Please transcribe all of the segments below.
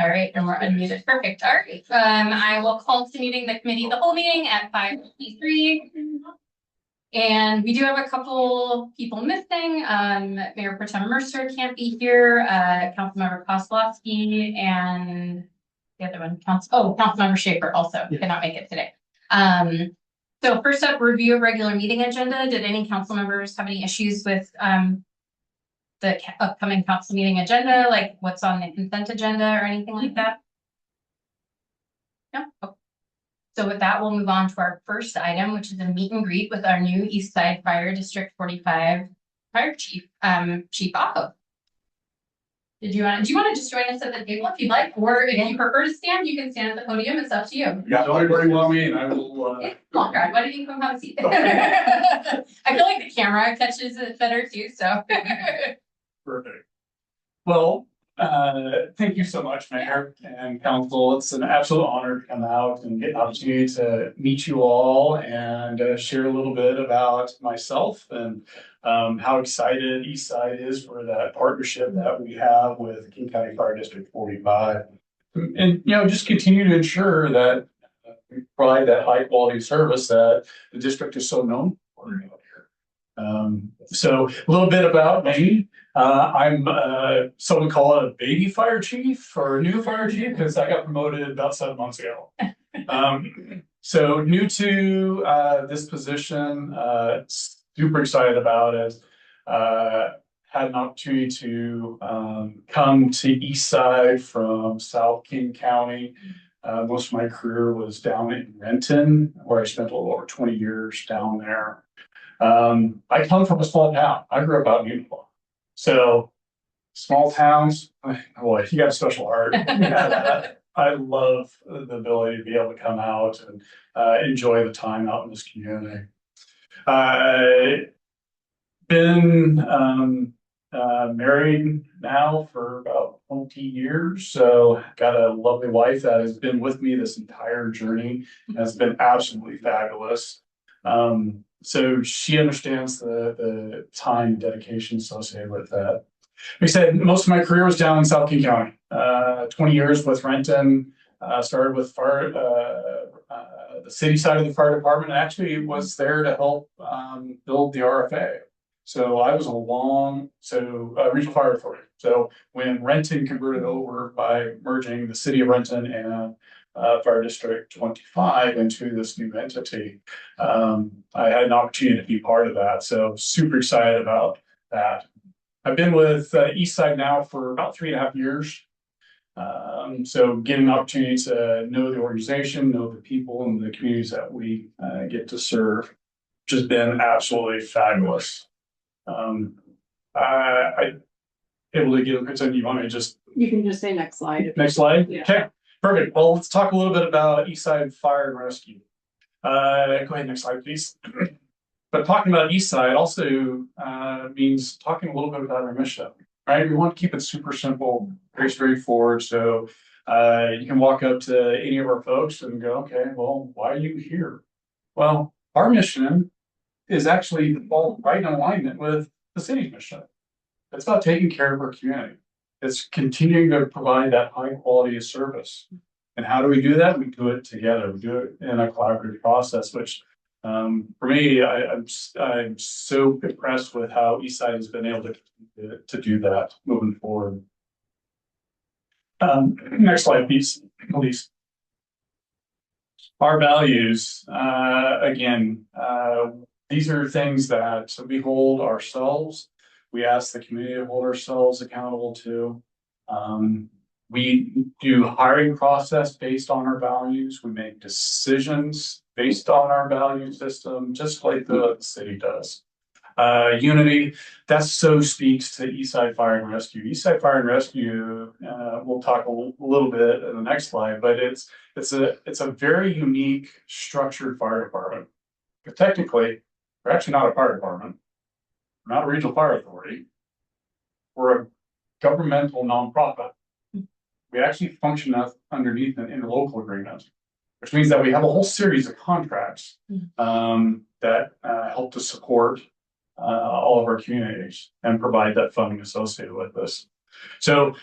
All right, and we're unmuted. Perfect. All right. I will call to meeting the committee, the whole meeting at 5:53. And we do have a couple people missing. Mayor Pro Tem Mercer can't be here. Councilmember Kozlowski and the other one, Councilmember Schaefer also cannot make it today. So first up, review of regular meeting agenda. Did any council members have any issues with the upcoming council meeting agenda, like what's on the consent agenda or anything like that? No. Okay. So with that, we'll move on to our first item, which is a meet and greet with our new East Side Fire District 45 Fire Chief, Chief Otto. Do you want to just join us at the table if you'd like, or if you prefer to stand, you can stand at the podium. It's up to you. Yeah, don't everybody want me, and I will. It's long ride. Why don't you come have a seat? I feel like the camera catches it better too. So Perfect. Well, thank you so much, Mayor and Council. It's an absolute honor to come out and get an opportunity to meet you all and share a little bit about myself and how excited Eastside is for that partnership that we have with King County Fire District 45. And, just continue to ensure that we provide that high quality service that the district is so known for out here. So a little bit about me. I'm someone call it a baby fire chief or a new fire chief because I got promoted about 7 months ago. So new to this position, super excited about it. Had an opportunity to come to Eastside from South King County. Most of my career was down in Renton, where I spent a little over 20 years down there. I come from a small town. I grew up out in Utah. So small towns, boy, you got a special heart. I love the ability to be able to come out and enjoy the time out in this community. Been married now for about 20 years. So got a lovely wife that has been with me this entire journey. Has been absolutely fabulous. So she understands the time and dedication associated with that. Like I said, most of my career was down in South King County. 20 years with Renton. Started with fire, the city side of the fire department. Actually was there to help build the RFA. So I was Regional Fire Authority. So when Renton converted over by merging the city of Renton and Fire District 25 into this new entity, I had an opportunity to be part of that. So super excited about that. I've been with Eastside now for about 3.5 years. So getting an opportunity to know the organization, know the people and the communities that we get to serve, which has been absolutely fabulous. I able to get a picture. You want me to just? You can just say next slide. Next slide. Yeah. Okay. Perfect. Well, let's talk a little bit about Eastside Fire and Rescue. Go ahead, next slide, please. But talking about Eastside also means talking a little bit about our mission, right? We want to keep it super simple, very straightforward. So you can walk up to any of our folks and go, okay, well, why are you here? Well, our mission is actually all right in alignment with the city's mission. It's about taking care of our community. It's continuing to provide that high quality of service. And how do we do that? We do it together. We do it in a collaborative process, which for me, I'm so impressed with how Eastside has been able to do that moving forward. Next slide, please. Our values, again, these are things that we hold ourselves. We ask the community to hold ourselves accountable to. We do hiring process based on our values. We make decisions based on our value system, just like the city does. Unity, that so speaks to Eastside Fire and Rescue. Eastside Fire and Rescue, we'll talk a little bit in the next slide, but it's a very unique structured fire department. But technically, we're actually not a fire department. We're not a regional fire authority. We're a governmental nonprofit. We actually function underneath an interlocal agreement, which means that we have a whole series of contracts that help to support all of our communities and provide that funding associated with this. So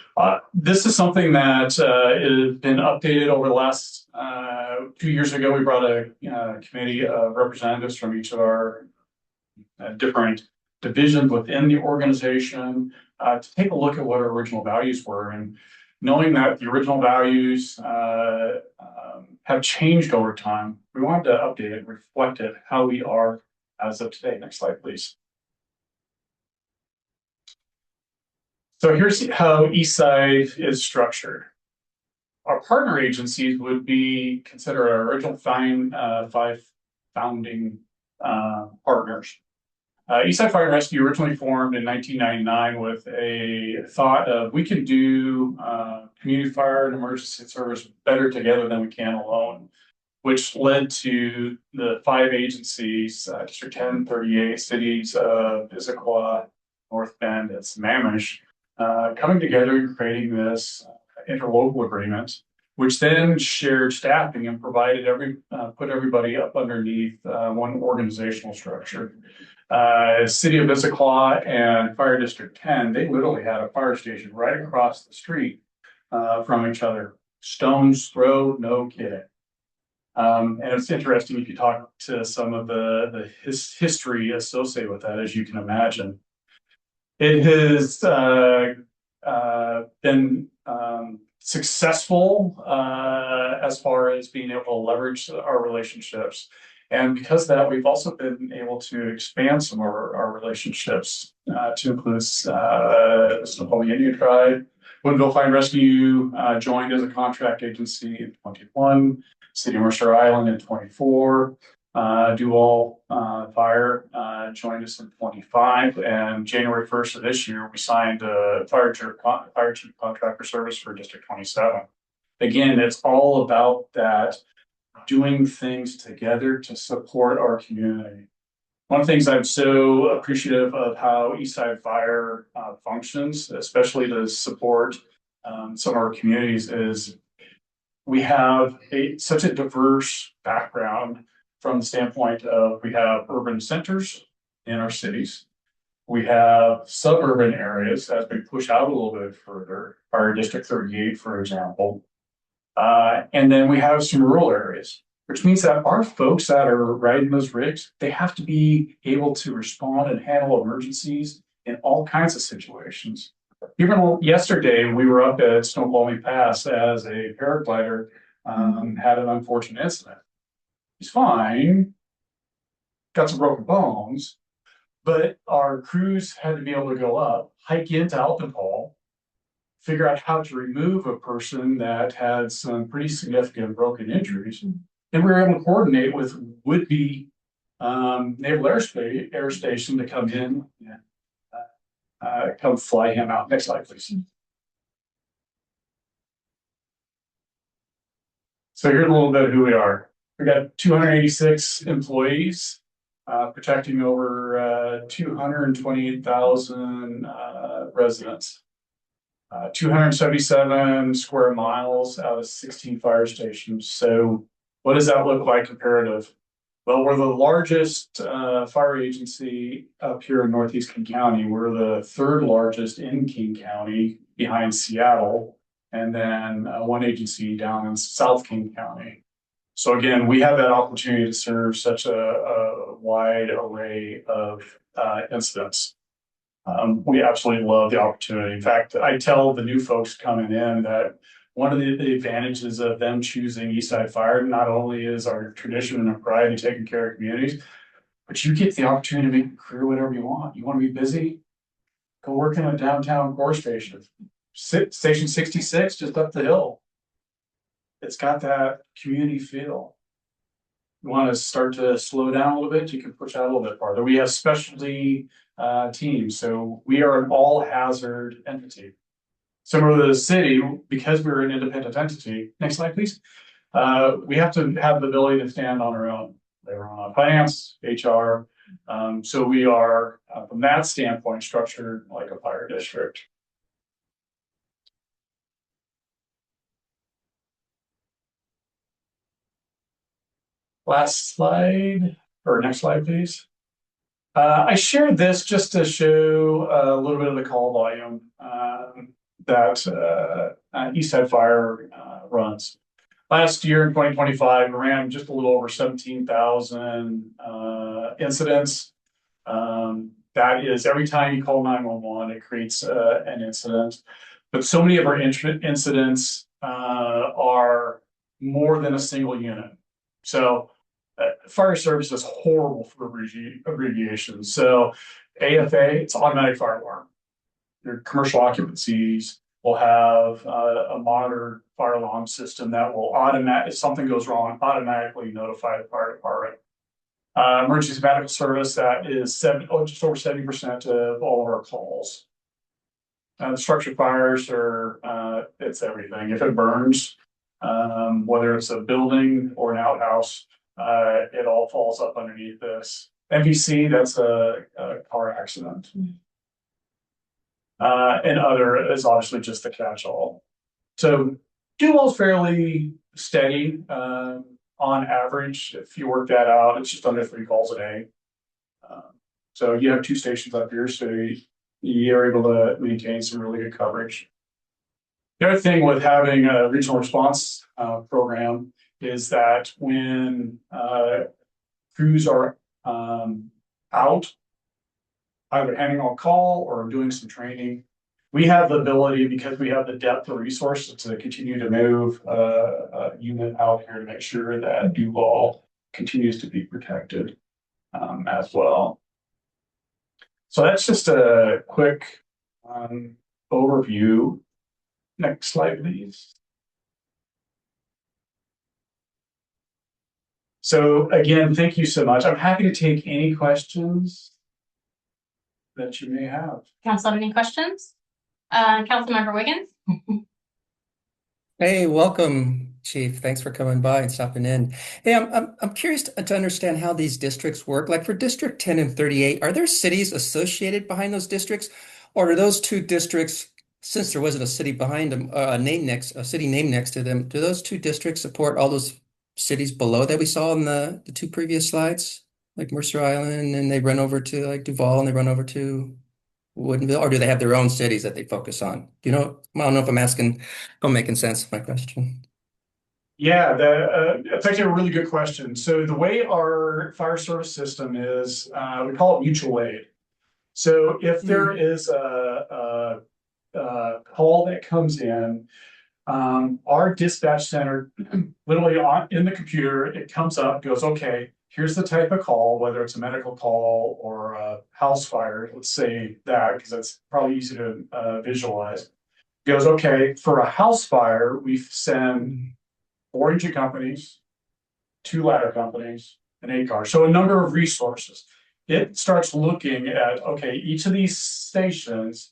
this is something that has been updated over the last 2 years ago. We brought a committee of representatives from each of our different divisions within the organization to take a look at what our original values were. And knowing that the original values have changed over time, we wanted to update it, reflect it, how we are as of today. Next slide, please. So here's how Eastside is structured. Our partner agencies would be considered our original five founding partners. Eastside Fire and Rescue originally formed in 1999 with a thought of we can do community fire and emergency service better together than we can alone, which led to the 5 agencies, District 10, 38 cities of Issaquah, North Bend, and Sammamish, coming together and creating this interlocal agreement, which then shared staffing and provided put everybody up underneath one organizational structure. City of Issaquah and Fire District 10, they literally had a fire station right across the street from each other. Stone's throw, no kidding. And it's interesting if you talk to some of the history associated with that, as you can imagine. It has been successful as far as being able to leverage our relationships. And because of that, we've also been able to expand some of our relationships to include the Snoqualmie Indian Tribe. Woodinville Fire and Rescue joined as a contract agency in 21, City of Mercer Island in 24, Duval Fire joined us in 25, and January 1st of this year, we signed a fire chief contractor service for District 27. Again, it's all about that doing things together to support our community. One of the things I'm so appreciative of how Eastside Fire functions, especially to support some of our communities, is we have such a diverse background from the standpoint of we have urban centers in our cities. We have suburban areas as we push out a little bit further, our District 38, for example. And then we have some rural areas, which means that our folks that are riding those rigs, they have to be able to respond and handle emergencies in all kinds of situations. Even yesterday, we were up at Snoqualmie Pass as a paraglider had an unfortunate incident. He's fine, got some broken bones, but our crews had to be able to go up, hike into Alpenpole, figure out how to remove a person that had some pretty significant broken injuries. And we were able to coordinate with would-be Naval Air Station to come in and come fly him out. Next slide, please. So here's a little bit of who we are. We got 286 employees, protecting over 228,000 residents. 277 square miles out of 16 fire stations. So what does that look like comparative? Well, we're the largest fire agency up here in Northeast King County. We're the 3rd largest in King County behind Seattle, and then one agency down in South King County. So again, we have that opportunity to serve such a wide array of incidents. We absolutely love the opportunity. In fact, I tell the new folks coming in that one of the advantages of them choosing Eastside Fire not only is our tradition and our pride in taking care of communities, but you get the opportunity to make a career whatever you want. You want to be busy? Go work in a downtown core station. Station 66, just up the hill. It's got that community feel. You want to start to slow down a little bit, you can push out a little bit farther. We have specialty teams, so we are an all hazard entity. Similar to the city, because we're an independent entity, next slide, please. We have to have the ability to stand on our own. They're on finance, HR. So we are, from that standpoint, structured like a fire district. Last slide, or next slide, please. I shared this just to show a little bit of the call volume. East Side Fire runs. Last year in 2025, we ran just a little over 17,000 incidents. That is every time you call 911, it creates an incident. But so many of our incidents are more than a single unit. So fire service is horrible for abbreviations. So AFA, it's automatic fire alarm. Your commercial occupancies will have a monitored fire alarm system that will if something goes wrong, automatically notify the fire department. Emergency medical service, that is just over 70% of all of our calls. The structure fires are, it's everything. If it burns, whether it's a building or an outhouse, it all falls up underneath this. MVC, that's a car accident. And other is obviously just the catch-all. So Duval's fairly steady on average. If you work that out, it's just under 3 calls a day. So you have 2 stations up here, so you're able to maintain some really good coverage. The other thing with having a regional response program is that when crews are out, either handing on call or doing some training, we have the ability, because we have the depth of resources, to continue to move a unit out here to make sure that Duval continues to be protected as well. So that's just a quick overview. Next slide, please. So again, thank you so much. I'm happy to take any questions that you may have. Council have any questions? Councilmember Wiggins? Hey, welcome, Chief. Thanks for coming by and stopping in. Hey, I'm curious to understand how these districts work. Like for District 10 and 38, are there cities associated behind those districts, or are those 2 districts, since there wasn't a city behind them, a city name next to them, do those 2 districts support all those cities below that we saw in the 2 previous slides, like Mercer Island, and they run over to like Duval and they run over to Woodinville, or do they have their own cities that they focus on? Do you know? I don't know if I'm making sense of my question. Yeah, it's actually a really good question. So the way our fire service system is, we call it mutual aid. So if there is a call that comes in, our dispatch center, literally in the computer, it comes up, goes, okay, here's the type of call, whether it's a medical call or a house fire, let's say that, because that's probably easy to visualize. Goes, okay, for a house fire, we send 4 engine companies, 2 ladder companies, and 8 cars. So a number of resources. It starts looking at, okay, each of these stations,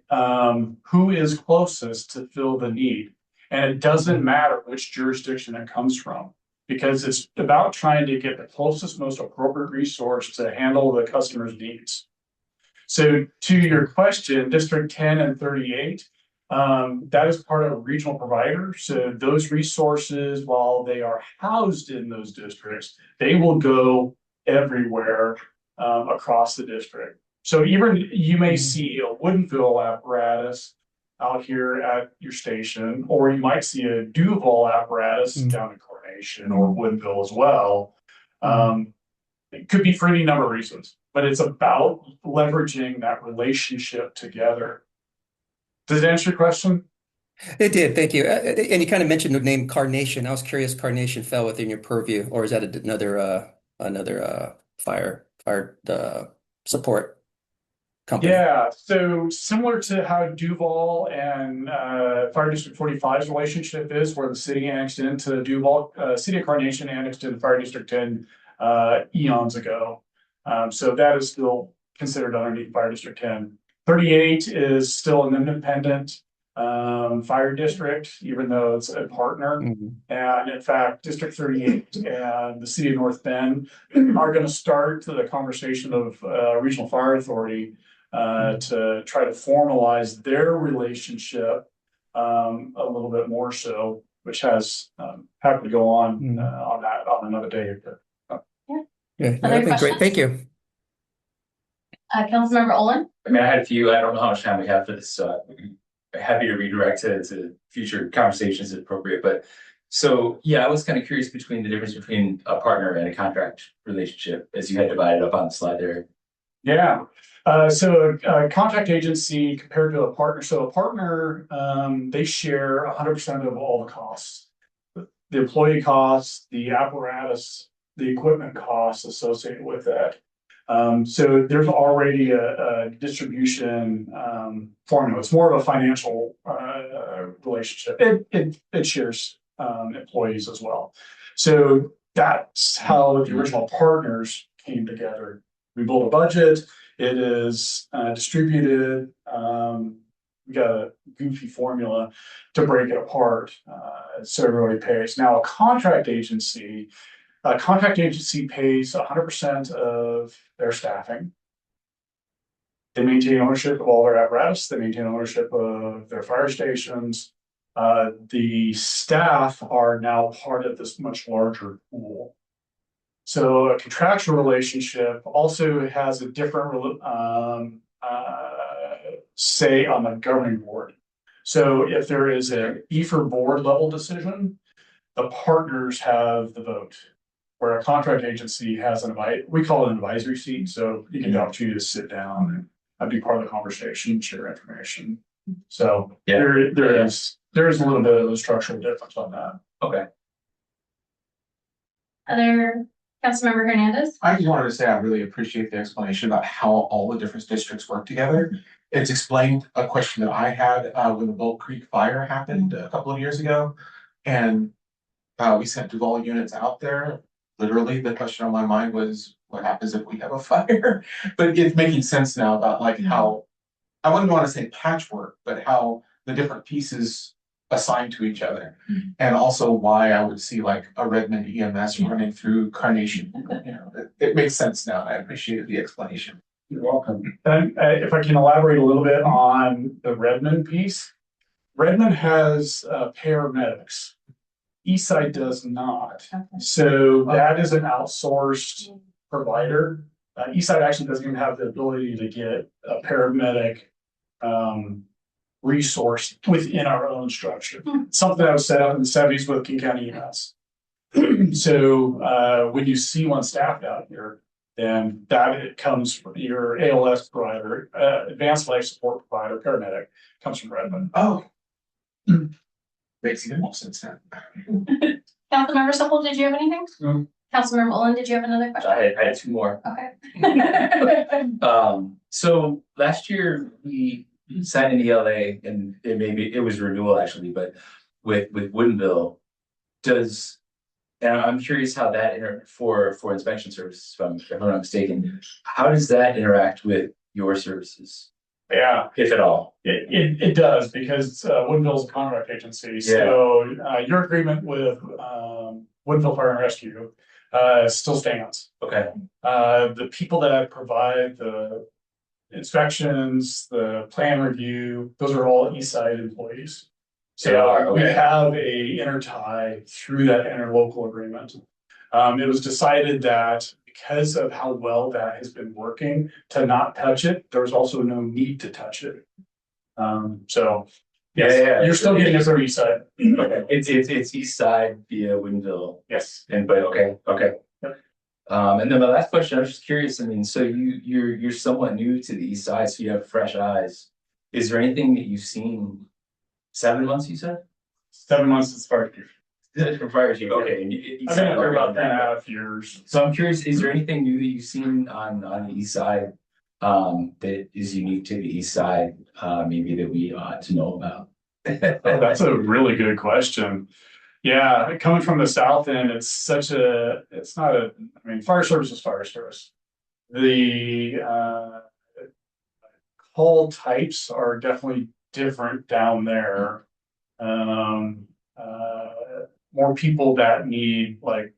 who is closest to fill the need. And it doesn't matter which jurisdiction it comes from, because it's about trying to get the closest, most appropriate resource to handle the customer's needs. So to your question, District 10 and 38, that is part of a regional provider. So those resources, while they are housed in those districts, they will go everywhere across the district. So even you may see a Woodinville apparatus out here at your station, or you might see a Duval apparatus down in Carnation or Woodinville as well. It could be for any number of reasons, but it's about leveraging that relationship together. Does it answer your question? It did, thank you. And you kind of mentioned the name Carnation. I was curious, Carnation fell within your purview, or is that another fire support company? Yeah, so similar to how Duval and Fire District 45's relationship is, where the city annexed into Duval, City of Carnation annexed into Fire District 10 eons ago. So that is still considered underneath Fire District 10. 38 is still an independent fire district, even though it's a partner. And in fact, District 38 and the city of North Bend are going to start the conversation of Regional Fire Authority to try to formalize their relationship a little bit more so, which has happened to go on on another day. Yeah, that'd be great. Thank you. Councilmember Olin? I mean, I had a few. I don't know how much time we have for this happy to redirect to future conversations if appropriate. But so yeah, I was kind of curious between the difference between a partner and a contract relationship as you had divided up on the slide there. Yeah. So a contract agency compared to a partner. So a partner, they share 100% of all the costs, the employee costs, the apparatus, the equipment costs associated with that. So there's already a distribution formula. It's more of a financial relationship. It shares employees as well. So that's how the original partners came together. We built a budget. It is distributed. We got a goofy formula to break it apart, so everybody pays. Now, a contract agency pays 100% of their staffing. They maintain ownership of all their apparatus. They maintain ownership of their fire stations. The staff are now part of this much larger pool. So a contractual relationship also has a different say on the governing board. So if there is an EFR board level decision, the partners have the vote. Where a contract agency has we call it an advisory seat. So you get the opportunity to sit down and be part of the conversation, share information. So there is a little bit of a structural difference on that. Okay. Other Councilmember Hernandez? I just wanted to say I really appreciate the explanation about how all the different districts work together. It's explained a question that I had when the Bull Creek fire happened a couple of years ago. And we sent Duval units out there. Literally, the question on my mind was, what happens if we have a fire? But it's making sense now about like how, I wouldn't want to say patchwork, but how the different pieces assigned to each other. And also why I would see like a Redmond EMS running through Carnation. You know, it makes sense now. I appreciated the explanation. You're welcome. And if I can elaborate a little bit on the Redmond piece, Redmond has paramedics. Eastside does not. So that is an outsourced provider. Eastside actually doesn't even have the ability to get a paramedic resource within our own structure. Something that was set up in the 70s with King County EMS. So when you see one staffed out here, then it comes from your ALS provider, advanced life support provider, paramedic, comes from Redmond. Oh. Makes even more sense now. Councilmember Supple, did you have anything? No. Councilmember Olin, did you have another question? I had two more. Okay. So last year we signed an ELA, and it was renewal actually, but with Woodinville, and I'm curious how that for inspection services, if I'm not mistaken, how does that interact with your services? Yeah, if at all. It does, because Woodinville's a contract agency. So your agreement with Woodinville Fire and Rescue still stands. Okay. The people that provide the inspections, the plan review, those are all Eastside employees. So we have a intertie through that interlocal agreement. It was decided that because of how well that has been working, to not touch it, there's also no need to touch it. So yes, you're still getting it through Eastside. Okay. It's Eastside via Woodinville. Yes. But okay. Yep. And then my last question, I was just curious. I mean, so you're somewhat new to the East Side, so you have fresh eyes. Is there anything that you've seen? 7 months, you said? 7 months as far as from fire chief. Okay. And I've been there about 10.5 years. So I'm curious, is there anything new that you've seen on the East Side that is unique to the East Side, maybe that we ought to know about? That's a really good question. Yeah, coming from the South End, fire service is fire service. The call types are definitely different down there. More people that need like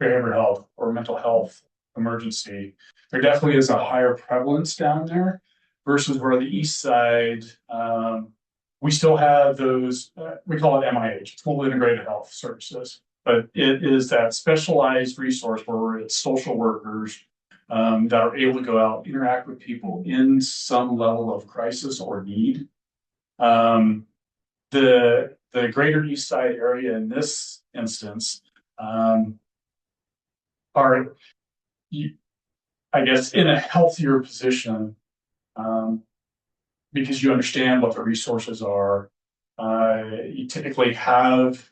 behavioral health or mental health emergency. There definitely is a higher prevalence down there versus where the East Side, we still have those, we call it MIH, Full Integrated Health Services, but it is that specialized resource where it's social workers that are able to go out, interact with people in some level of crisis or need. The greater East Side area in this instance, are, I guess, in a healthier position, because you understand what the resources are. You typically have,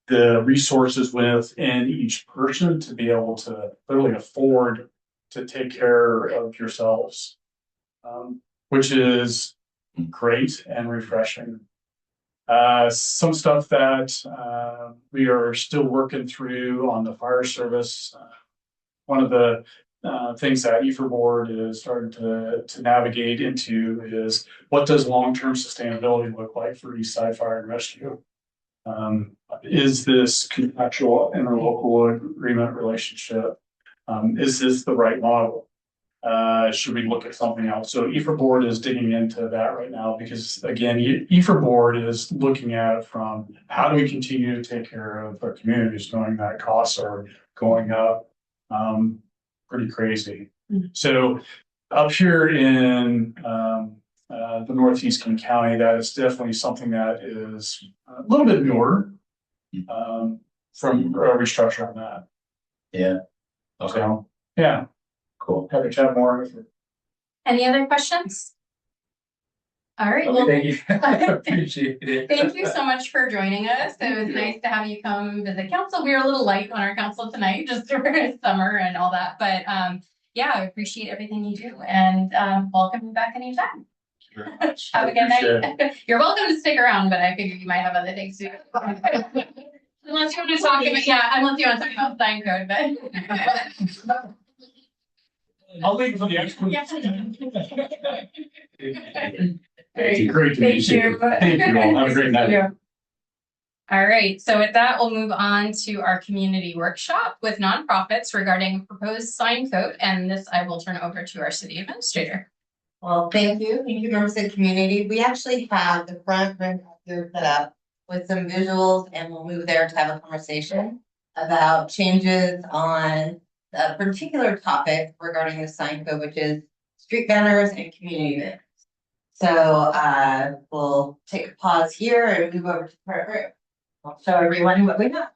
the resources within each person to be able to literally afford to take care of yourselves, which is great and refreshing. Some stuff that we are still working through on the fire service. One of the things that EFR board is starting to navigate into is what does long-term sustainability look like for East Side Fire and Rescue? Is this contractual interlocal agreement relationship? Is this the right model? Should we look at something else? So EFR board is digging into that right now because again, EFR board is looking at it from how do we continue to take care of our communities knowing that costs are going up pretty crazy. So up here in the Northeast King County, that is definitely something that is a little bit newer from a restructure on that. Yeah. Okay, So, yeah, cool. happy to chat more. Any other questions? All right, well, Okay, thank you. Appreciate it. thank you so much for joining us. It was nice to have you come visit council. We were a little light on our council tonight, just for summer and all that, but yeah, I appreciate everything you do and welcome you back anytime. Have a good night. You're welcome to stick around, but I figure you might have other things to do. Unless you want to talk about, yeah, unless you want to talk about sign code, but. I'll leave it for the expert. Yeah. Thank you. Great to meet you. Thank you all. Have a great night. Yeah. All right, so with that, we'll move on to our community workshop with nonprofits regarding proposed sign code, and this I will turn over to our city administrator. Well, thank you, members of the community. We actually have the front room here set up with some visuals, and we'll move there to have a conversation about changes on a particular topic regarding the sign code, which is street banners and community events. So we'll take a pause here and move over to the front room. I'll show everyone what we have.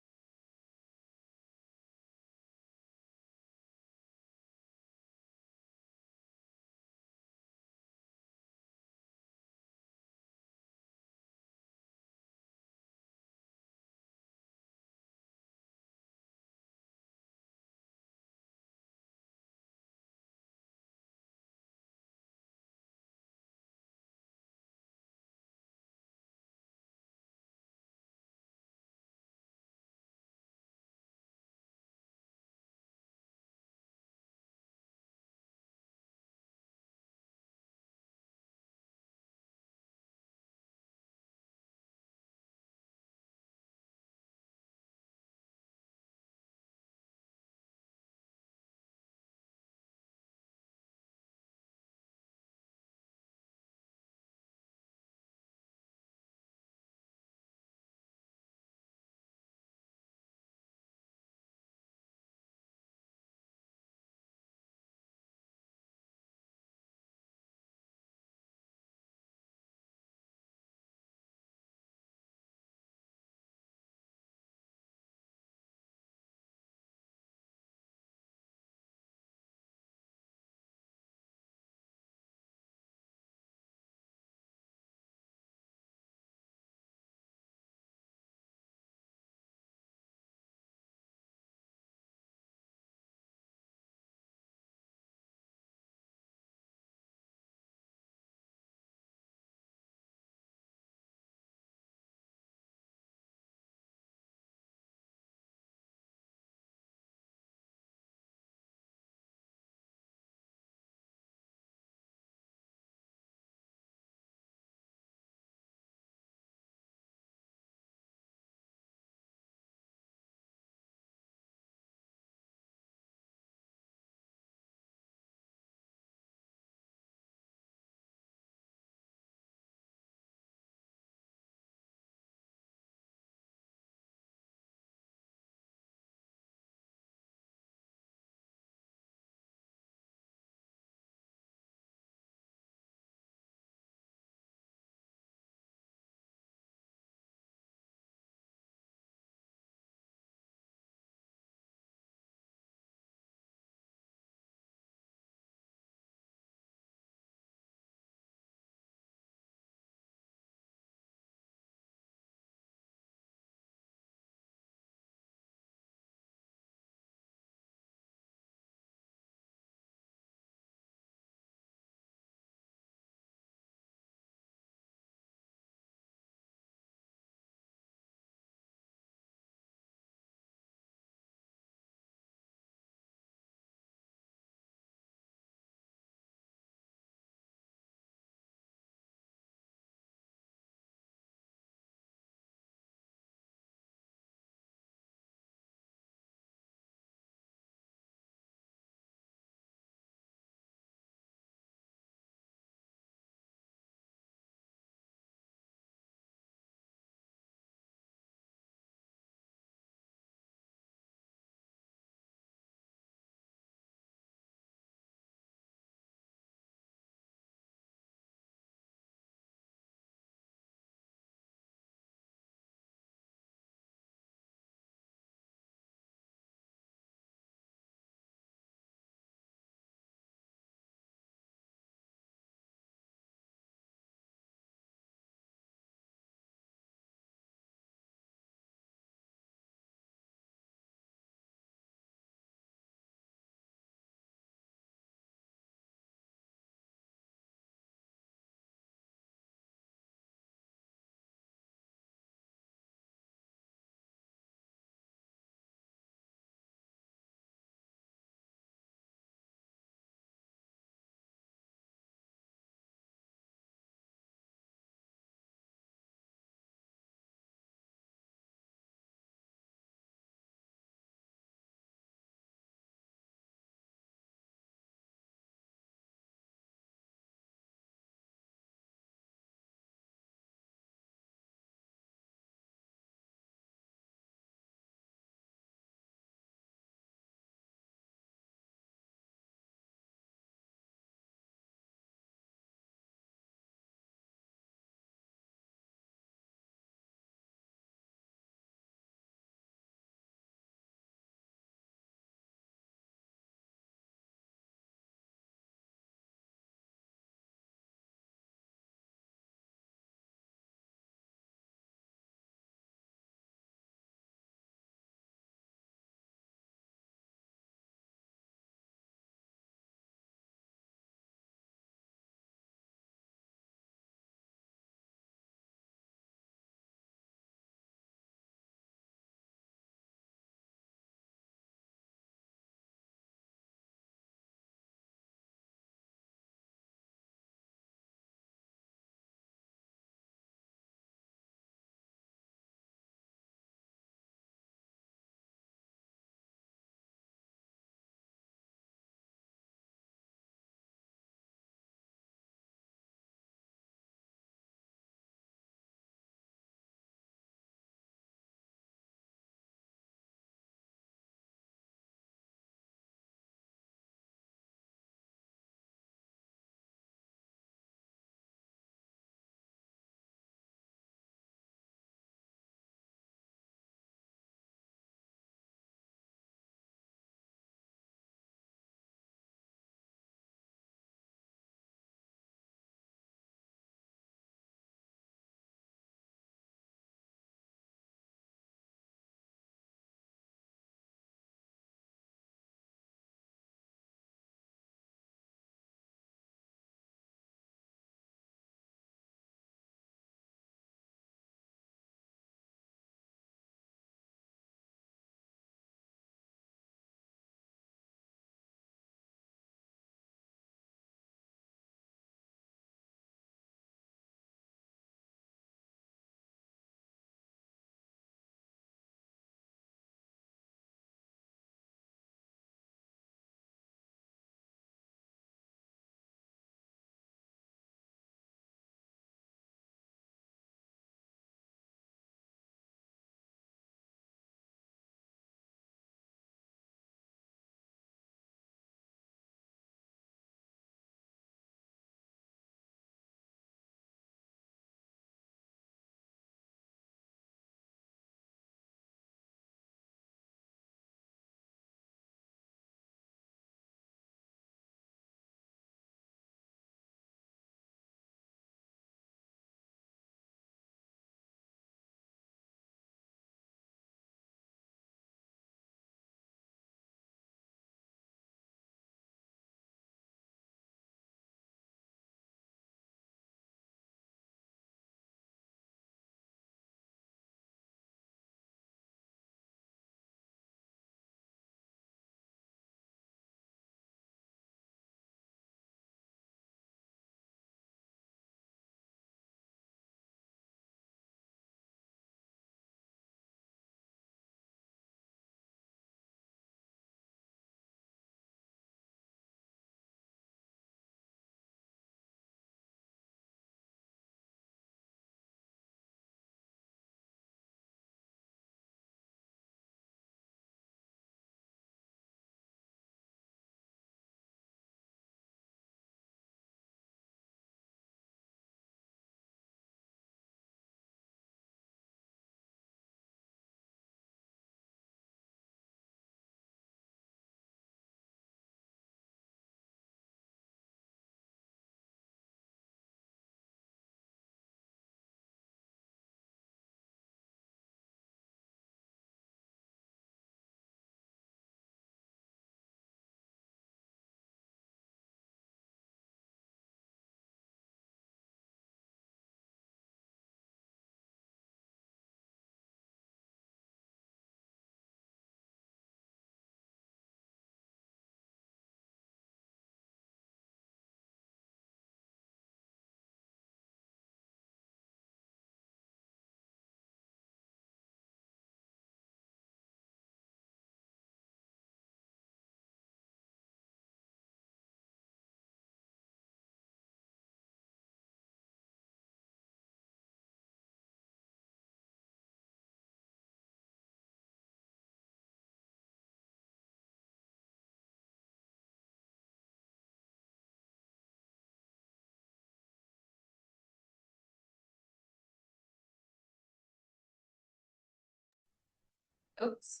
Oops.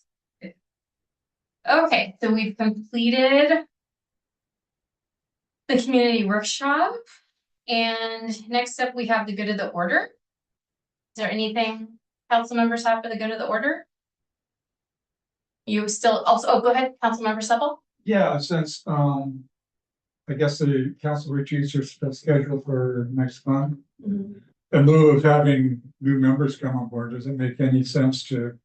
Okay, so we've completed the community workshop. And next up, we have the good of the order. Is there anything council members have for the good of the order? You still also, oh, go ahead, Councilmember Supple. Yeah, since, I guess the council retreats are scheduled for next month. In lieu of having new members come on board, does it make any sense to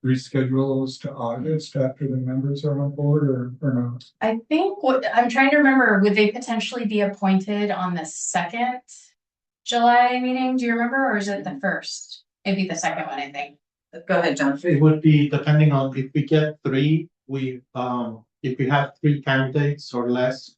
reschedule those to August after the members are on board or not? I think what, I'm trying to remember, would they potentially be appointed on the second July meeting? Do you remember, or is it the first? It'd be the second one, I think. Go ahead, John. It would be depending on if we get three, if we have three candidates or less.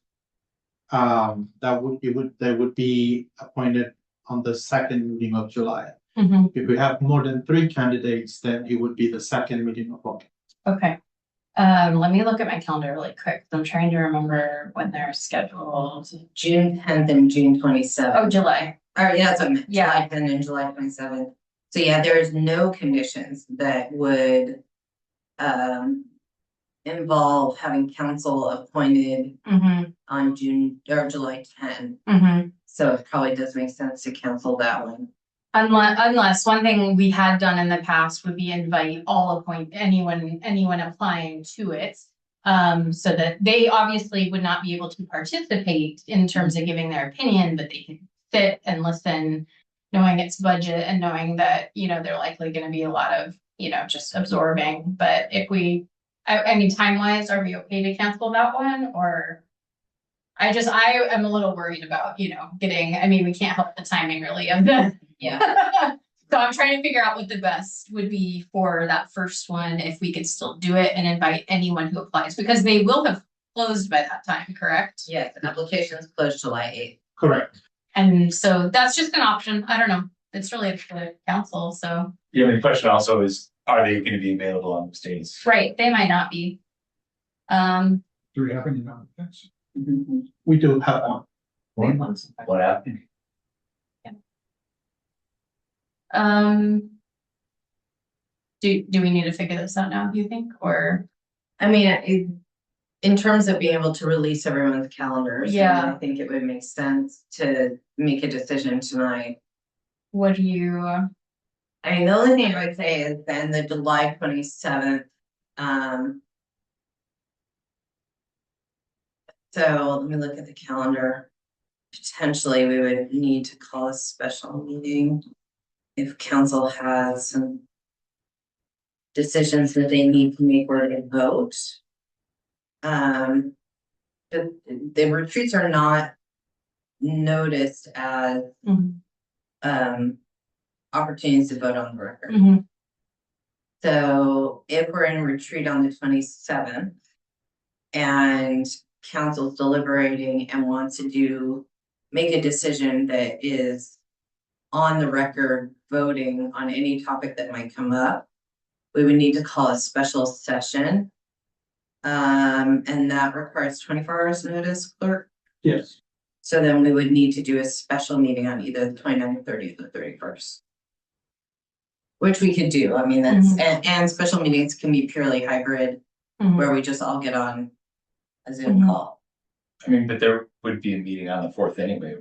They would be appointed on the second meeting of July. If we have more than three candidates, then it would be the second meeting of August. Okay. Let me look at my calendar really quick. I'm trying to remember when they're scheduled. June 10th and June 27th. Oh, July. Or yeah, that's what I meant. Yeah. July 10th and July 27th. So yeah, there's no conditions that would involve having council appointed on June or July 10. So it probably does make sense to cancel that one. Unless one thing we had done in the past would be invite anyone applying to it. So that they obviously would not be able to participate in terms of giving their opinion, but they could sit and listen, knowing it's budget and knowing that, they're likely going to be a lot of, just absorbing. But if I mean, time-wise, are we okay to cancel that one? Or I am a little worried about, getting, I mean, we can't help the timing really of the. Yeah. So I'm trying to figure out what the best would be for that first one, if we could still do it and invite anyone who applies, because they will have closed by that time, correct? Yes, applications closed July 8th. Correct. And so that's just an option. I don't know. It's really up to the council, so. Yeah, the question also is, are they gonna be available on those days? Right, they might not be. Do we have any nominations? We do have one. What happened? Do we need to figure this out now, do you think, or? I mean, in terms of being able to release everyone's calendars. Yeah. I think it would make sense to make a decision tonight. What do you? I mean, the only thing I would say is then the July 27th. So let me look at the calendar. Potentially, we would need to call a special meeting if council has some decisions that they need to make or to vote. The retreats are not noticed as opportunities to vote on the record. So if we're in retreat on the 27th and council's deliberating and wants to make a decision that is on the record voting on any topic that might come up, we would need to call a special session. And that requires 24 hours notice, clerk. Yes. So then we would need to do a special meeting on either the 29th, 30th, or 31st. Which we could do. I mean, that's and special meetings can be purely hybrid, where we just all get on a Zoom call. I mean, but there would be a meeting on the 4th anyway,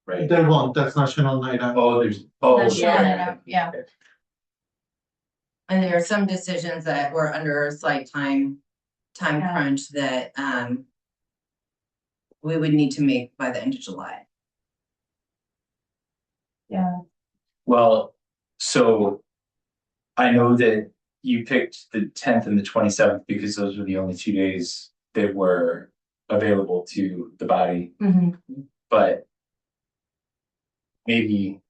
right? There won't, that's National Night Out. Yeah. And there are some decisions that were under a slight time crunch that we would need to make by the end of July. Yeah. Well, so I know that you picked the 10th and the 27th because those were the only 2 days that were available to the body. But maybe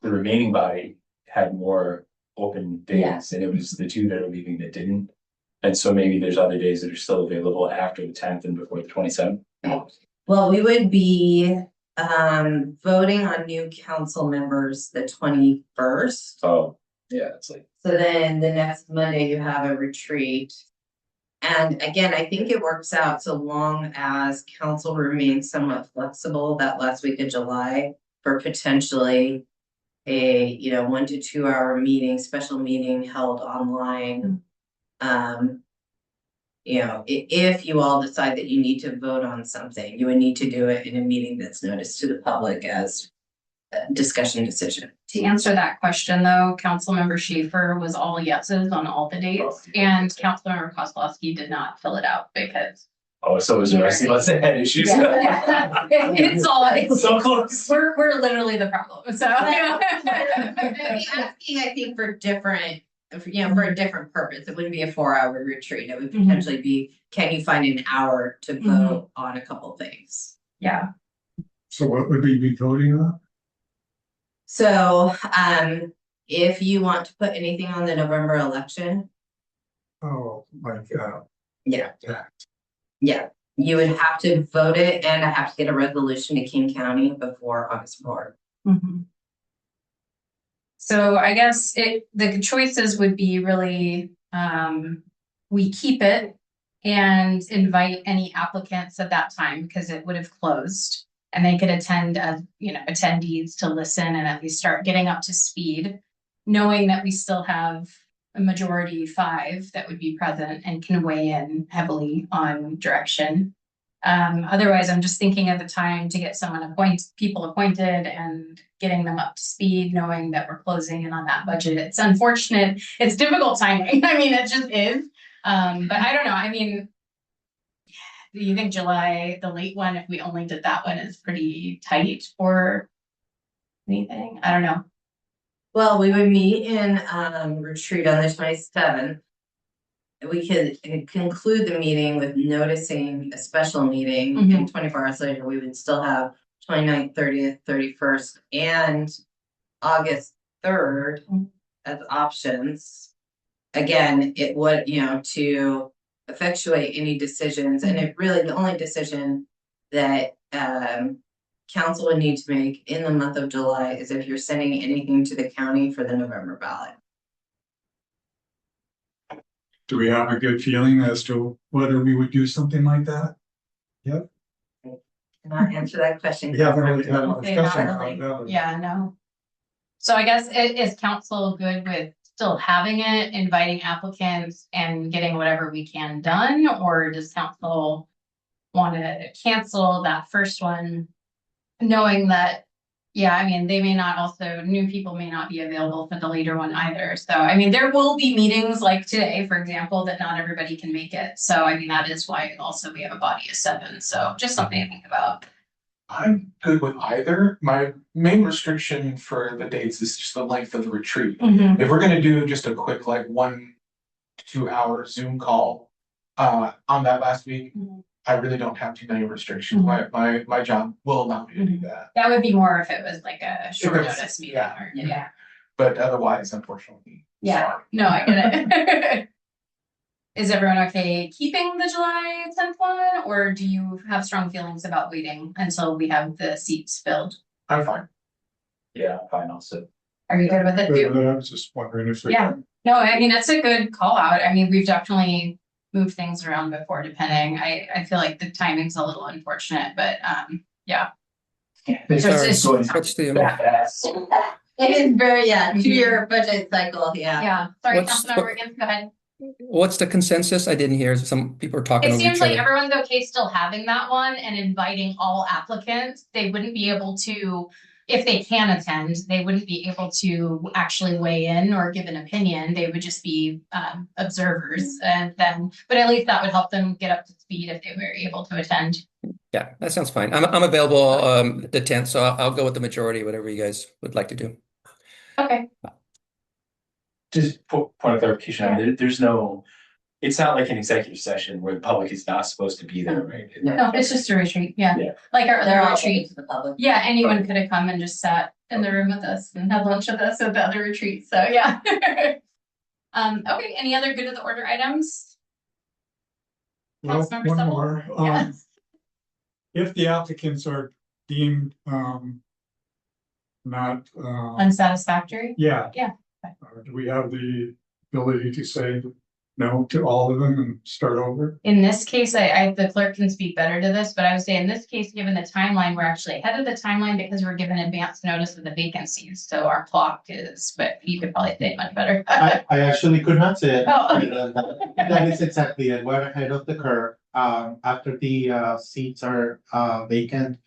the remaining body had more open days and it was the 2 that are leaving that didn't. And so maybe there's other days that are still available after the 10th and before the 27th. Well, we would be voting on new council members the 21st. Oh, yeah, it's like. So then the next Monday you have a retreat. And again, I think it works out so long as council remains somewhat flexible that last week of July for potentially a 1 to 2 hour meeting, special meeting held online. You know, if you all decide that you need to vote on something, you would need to do it in a meeting that's noticed to the public as a discussion decision. To answer that question, though, Councilmember Schaefer was all yeses on all the dates, and Councilmember Kozlowski did not fill it out because. Oh, so it was the rest of us that had issues. It's all, So close. we're literally the problem, so. Asking, I think, for different, you know, for a different purpose. It wouldn't be a 4-hour retreat. It would Mhm. potentially be, can you find an hour to vote on a couple things? Yeah, So what would we be voting on? So, if you want to put anything on the November election, Oh, like, yeah, tax. yeah, you would have to vote it and I have to get a resolution to King County before August 4th. Mhm. So I guess the choices would be really, we keep it and invite any applicants at that time because it would have closed. And they could attend as, you know, attendees to listen and at least start getting up to speed, knowing that we still have a majority 5 that would be present and can weigh in heavily on direction. Otherwise, I'm just thinking of the time to get people appointed and getting them up to speed, knowing that we're closing in on that budget. It's unfortunate. It's difficult timing. I mean, it just is. But I don't know. I mean, do you think July, the late one, if we only did that one, is pretty tight for anything? I don't know. Well, we would meet in retreat on the 27th. We could conclude the meeting with noticing a special meeting and 24 hours later, we would still have 29th, 30th, 31st, and August 3rd as options. Again, it would, you know, to effectuate any decisions, and it really, the only decision that council would need to make in the month of July is if you're sending anything to the county for the November ballot. Do we have a good feeling as to whether we would do something like that? Cannot answer that question. We haven't really had a Okay, discussion not about really. that. Yeah, no. So I guess is council good with still having it, inviting applicants and getting whatever we can done? Or does council want to cancel that first one? Knowing that, yeah, I mean, they may not also, new people may not be available for the later one either. So, I mean, there will be meetings like today, for example, that not everybody can make it. So, I mean, that is why also we have a body of 7. So just something to think about. I'm good with either. My main restriction for the dates is just the length of the retreat. If we're gonna do just a quick, like 1 to 2 hour Zoom call on that last week, I really don't have too many restrictions. My job will allow me to do that. That would be more if it was like a short If it's- notice meeting yeah. or, yeah. But otherwise, unfortunately. Yeah. sorry. No, I get it. Is everyone okay keeping the July 10th one, or do you have strong feelings about waiting until we have the seats filled? I'm fine. Yeah, fine, also. Are you good with it too? But I was just wondering if. Yeah. No, I mean, that's a good call out. I mean, we've definitely moved things around before, depending. I feel like the timing's a little unfortunate, but yeah. Sorry, It's- what's the amount? It is very, 2-year budget cycle, yeah. Yeah, sorry, What's- Councilmember Wiggins, go ahead. What's the consensus? I didn't hear. Some people are talking It over seems each like other. everyone's okay still having that one and inviting all applicants. They wouldn't be able to, if they can attend, they wouldn't be able to actually weigh in or give an opinion. They would just be observers, and then, but at least that would help them get up to speed if they were able to attend. Yeah, that sounds fine. I'm available the 10th, so I'll go with the majority, whatever you guys would like to do. Okay. Just point of clarification, I mean, there's no, it's not like an executive session where the public is not supposed to be there, right? No, it's just a retreat. Yeah. Yeah. Like our They're other all open retreat. to the public. Yeah, anyone could have come and just sat in the room with us and had lunch with us at the other retreat. So yeah. Okay, any other good of the order items? Well, Councilmember one Supple? more, Yeah. if the applicants are deemed, not, Unsatisfactory? yeah. Yeah. Do we have the ability to say no to all of them and start over? In this case, the clerk can speak better to this, but I would say in this case, given the timeline, we're actually ahead of the timeline because we're given advance notice of the vacancies. So our clock is, but you could probably say it much better. I actually could not say it. Oh. That is exactly it. We're ahead of the curve. After the seats are vacant,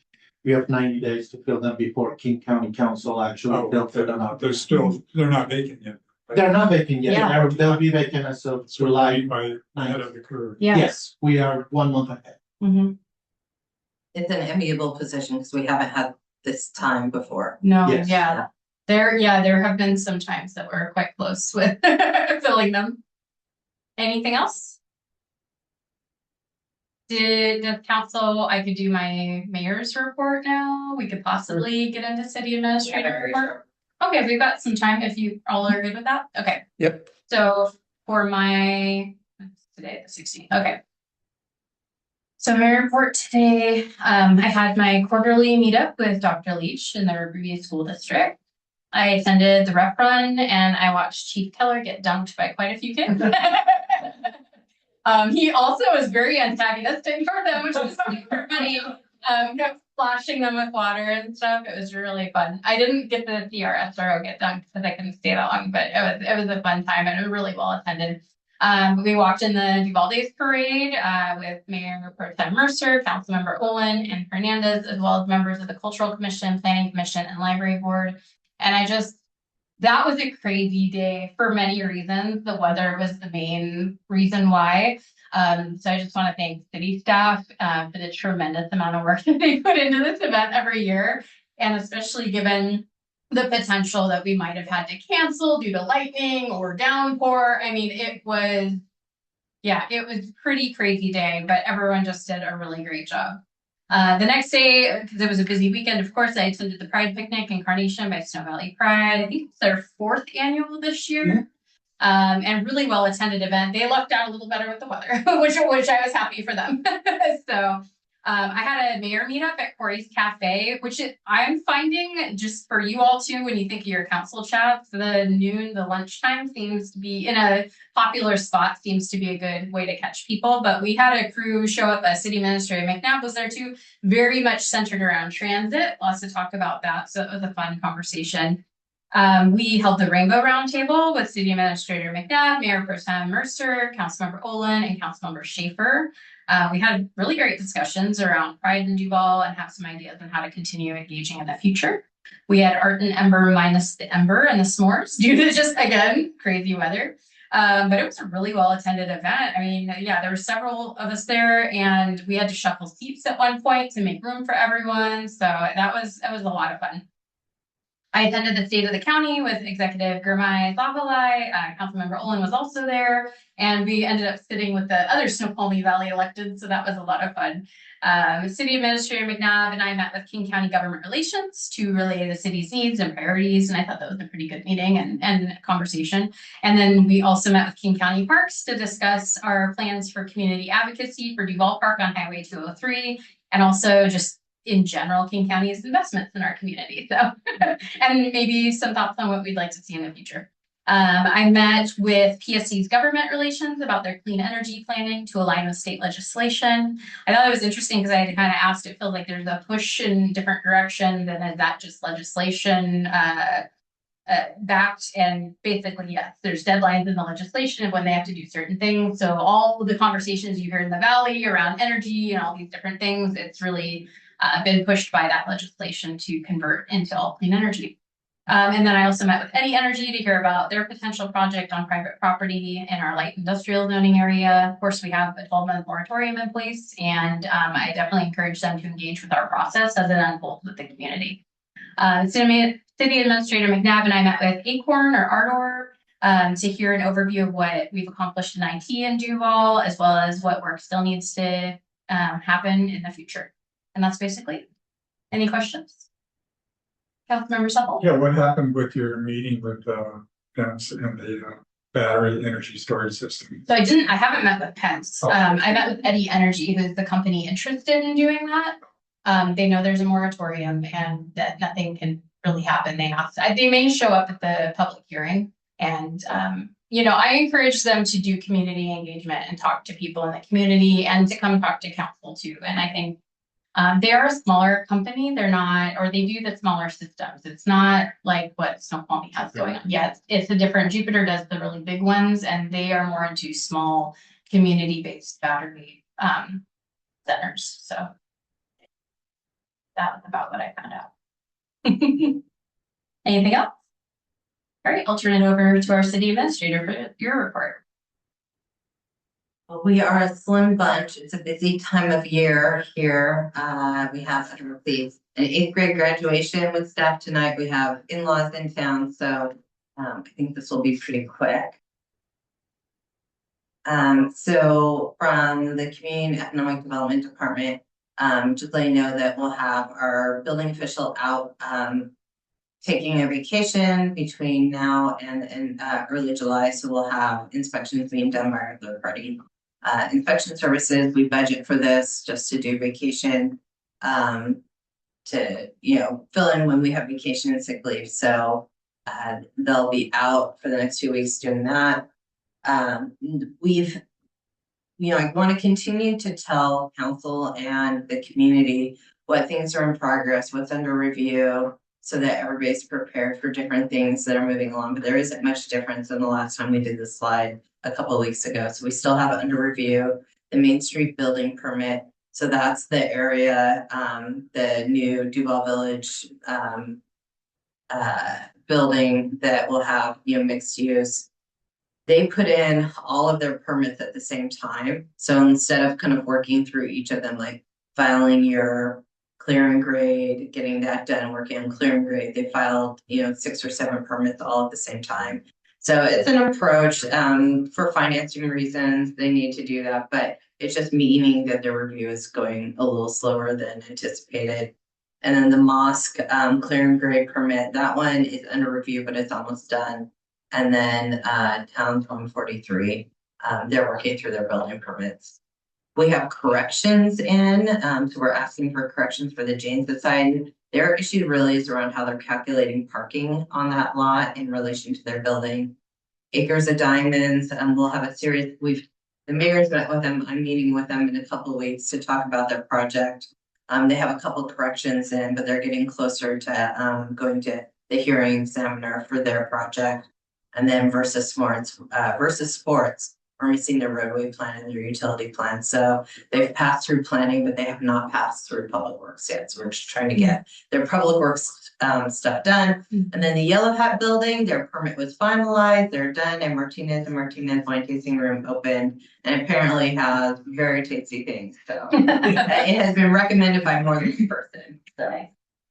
we have 90 days to fill them before King County Council actually they'll fill them out. They're not vacant yet. They're not vacant yet. Yeah. They'll be vacant as of July. By ahead of the curve. Yeah. Yes, we are 1 month ahead. Mhm. It's an enviable position because we haven't had this time before. No, Yes. yeah. There have been some times that we're quite close with filling them. Anything else? Did the council, I could do my mayor's report now. We could possibly get into city administrator report. Okay, we've got some time if you all are good with that. Okay. Yep. So for my, today the 16th, okay. So my report today, I had my quarterly meetup with Dr. Leach in the Riverview School District. I attended the rep run and I watched Chief Keller get dunked by quite a few kids. He also was very antagonistic for them, which was super funny. Kept splashing them with water and stuff. It was really fun. I didn't get the CRSRO get dunked because I couldn't stay that long, but it was a fun time and it was really well attended. We walked in the Duvalde's parade with Mayor Pro Tem Mercer, Councilmember Olin and Hernandez, as well as members of the Cultural Commission, Planning Commission, and Library Board. And that was a crazy day for many reasons. The weather was the main reason why. So I just want to thank city staff for the tremendous amount of work that they put into this event every year. And especially given the potential that we might have had to cancel due to lightning or downpour. I mean, it was pretty crazy day, but everyone just did a really great job. The next day, because it was a busy weekend, of course, I attended the Pride Picnic in Carnation by Snow Valley Pride. I think it's their 4th annual this year. And really well attended event. They lucked out a little better with the weather, which I was happy for them. So I had a mayor meetup at Corey's Cafe, which I'm finding just for you all too, when you think of your council chats, the lunchtime seems to be in a popular spot, seems to be a good way to catch people. But we had a crew show up, City Administrator McNabb was there too, very much centered around transit, lots to talk about that. So it was a fun conversation. We held the Rainbow Roundtable with City Administrator McNabb, Mayor Pro Tem Mercer, Councilmember Olin, and Councilmember Schaefer. We had really great discussions around Pride in Duval and have some ideas on how to continue engaging in the future. We had Art and Ember minus the Ember and the s'mores due to just, again, crazy weather. But it was a really well attended event. I mean, yeah, there were several of us there and we had to shuffle seats at one point to make room for everyone. So that was a lot of fun. I attended the State of the County with Executive Gurmai Zavalai. Councilmember Olin was also there, and we ended up sitting with the other Snoqualmie Valley elected, so that was a lot of fun. City Administrator McNabb and I met with King County Government Relations to relay the city's needs and priorities, and I thought that was a pretty good meeting and conversation. And then we also met with King County Parks to discuss our plans for community advocacy for Duval Park on Highway 203, and also just in general, King County's investments in our community. So, and maybe some thoughts on what we'd like to see in the future. I met with PSC's government relations about their clean energy planning to align with state legislation. I thought it was interesting because I had kind of asked, it feels like there's a push in different directions, and is that just legislation backed? And basically, yes, there's deadlines in the legislation of when they have to do certain things. So all of the conversations you hear in the Valley around energy and all these different things, it's really been pushed by that legislation to convert into all clean energy. And then I also met with Eddy Energy to hear about their potential project on private property in our light industrial zoning area. Of course, we have a 12-month moratorium in place, and I definitely encourage them to engage with our process as it unfolds with the community. City Administrator McNabb and I met with Acorn or Ardor to hear an overview of what we've accomplished in IT in Duval, as well as what work still needs to happen in the future. And that's basically it. Any questions? Councilmember Supple? Yeah, what happened with your meeting with Pence and the battery energy storage system? So I haven't met with Pence. I met with Eddy Energy, who's the company interested in doing that. They know there's a moratorium and that nothing can really happen. They may show up at the public hearing and I encourage them to do community engagement and talk to people in the community and to come talk to council too. And I think they are a smaller company. They're not, or they do the smaller systems. It's not like what Snoqualmie has going on. Yeah, it's a different. Jupiter does the really big ones, and they are more into small community-based battery centers. So that's about what I found out. Anything else? All right, I'll turn it over to our city administrator for your report. Well, we are a slim bunch. It's a busy time of year here. We have an 8th grade graduation with staff tonight. We have in-laws in town, so I think this will be pretty quick. So from the Community and Economic Development Department, just letting you know that we'll have our building official out taking a vacation between now and early July. So we'll have inspections being done by our third party inspection services. We budget for this just to do vacation to fill in when we have vacation and sick leave. So they'll be out for the next 2 weeks doing that. I want to continue to tell council and the community what things are in progress, what's under review, so that everybody's prepared for different things that are moving along. But there isn't much difference than the last time we did this slide a couple of weeks ago. So we still have under review the Main Street building permit. So that's the area, the new Duval Village building that will have mixed use. They put in all of their permits at the same time. So instead of kind of working through each of them, like filing your clear and grade, getting that done, working on clear and grade, they filed 6 or 7 permits all at the same time. So it's an approach for financing reasons. They need to do that, but it's just meaning that their review is going a little slower than anticipated. And then the mosque clear and grade permit, that one is under review, but it's almost done. And then Town 143, they're working through their building permits. We have corrections in, so we're asking for corrections for the Jane Society. Their issue really is around how they're calculating parking on that lot in relation to their building. Acres of Diamonds, we'll have a series. The mayor's met with them. I'm meeting with them in a couple of weeks to talk about their project. They have a couple of corrections in, but they're getting closer to going to the hearing examiner for their project. And then Versus Sports, we're missing their roadway plan and their utility plan. So they've passed through planning, but they have not passed through public works yet. So we're just trying to get their public works stuff done. And then the Yellow Hat building, their permit was finalized, they're done, and Martinez wine tasting room opened, and apparently has very tasty things. So it has been recommended by more than one person. So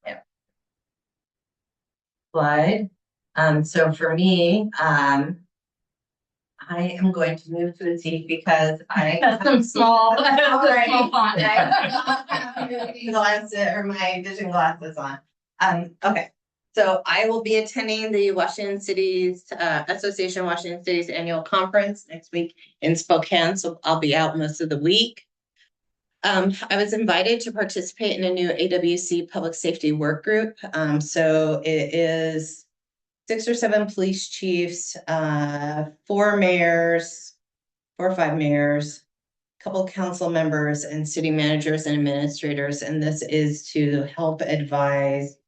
yeah. Slide. So for me, I am going to move to a seat because I That's some small, Alright. small font. My vision glasses on. Okay. So I will be attending the Washington Cities Association of Washington Cities annual conference next week in Spokane. So I'll be out most of the week. I was invited to participate in a new AWC public safety work group. So it is 6 or 7 police chiefs, 4 mayors, 4 or 5 mayors, a couple council members, and city managers and administrators. And this is to help advise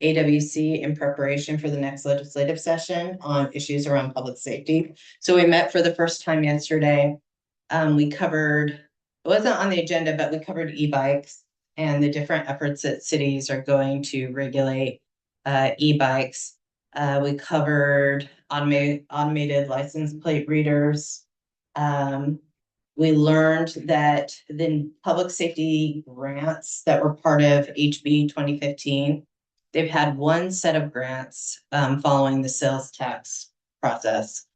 AWC in preparation for the next legislative session on issues around public safety. So we met for the first time yesterday. We covered, it wasn't on the agenda, but we covered e-bikes and the different efforts that cities are going to regulate e-bikes. We covered automated license plate readers. We learned that the public safety grants that were part of HB 2015, they've had one set of grants following the sales tax process,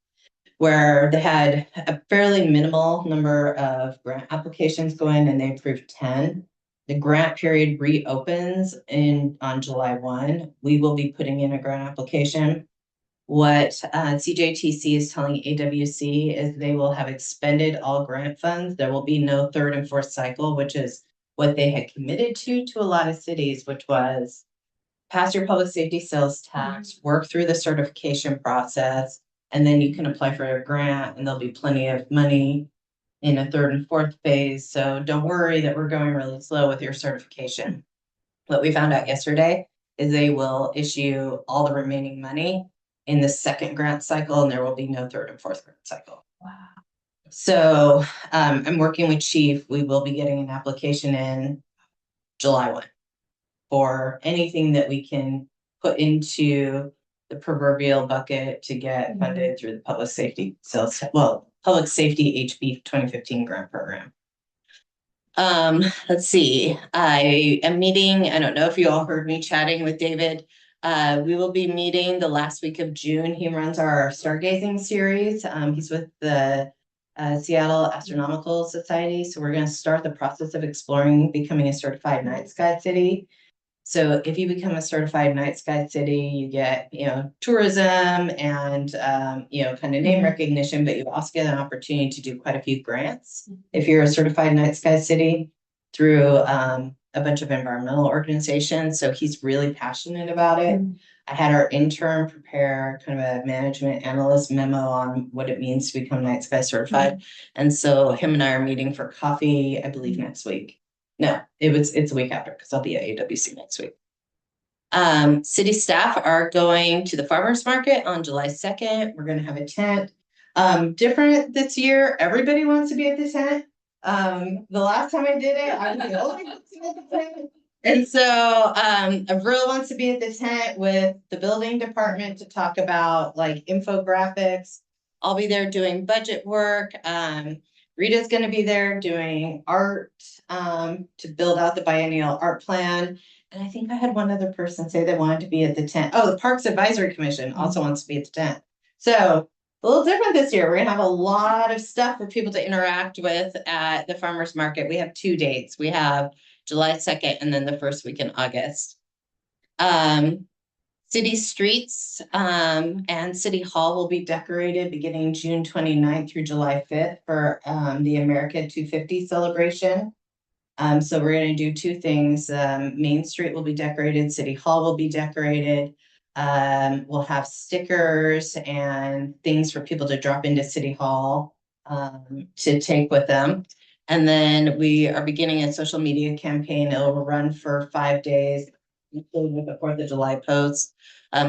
where they had a fairly minimal number of grant applications go in, and they approved 10. The grant period reopens on July 1. We will be putting in a grant application. What CJTC is telling AWC is they will have expended all grant funds. There will be no 3rd and 4th cycle, which is what they had committed to a lot of cities, which was pass your public safety sales tax, work through the certification process, And then you can apply for a grant and there'll be plenty of money in a third and fourth phase. So don't worry that we're going really slow with your certification. What we found out yesterday is they will issue all the remaining money in the second grant cycle, and there will be no third and fourth grant cycle. Wow. So I'm working with Chief. We will be getting an application in July 1 for anything that we can put into the proverbial bucket to get funded through the public safety public safety HB 2015 grant program. Let's see. I am meeting, I don't know if you all heard me chatting with David. We will be meeting the last week of June. He runs our stargazing series. He's with the Seattle Astronomical Society. So we're going to start the process of exploring becoming a certified night sky city. So if you become a certified night sky city, you get, tourism and, kind of name recognition, but you also get an opportunity to do quite a few grants if you're a certified night sky city through a bunch of environmental organizations. So he's really passionate about it. I had our intern prepare kind of a management analyst memo on what it means to become night sky certified. And so him and I are meeting for coffee, I believe, next week. No, it's a week after because I'll be at AWC next week. City staff are going to the farmers market on July 2nd. We're going to have a tent. Different this year. Everybody wants to be at the tent. The last time I did it, I was the only person at the tent. And so Avril wants to be at the tent with the building department to talk about like infographics. I'll be there doing budget work. Rita's going to be there doing art to build out the biennial art plan. And I think I had one other person say they wanted to be at the tent. Oh, the Parks Advisory Commission also wants to be at the tent. So a little different this year. We're going to have a lot of stuff for people to interact with at the farmers market. We have 2 dates. We have July 2nd and then the first week in August. City streets and City Hall will be decorated beginning June 29th through July 5th for the America 250 celebration. So we're going to do 2 things. Main Street will be decorated. City Hall will be decorated. We'll have stickers and things for people to drop into City Hall to take with them. And then we are beginning a social media campaign. It will run for 5 days, including with the 4th of July posts,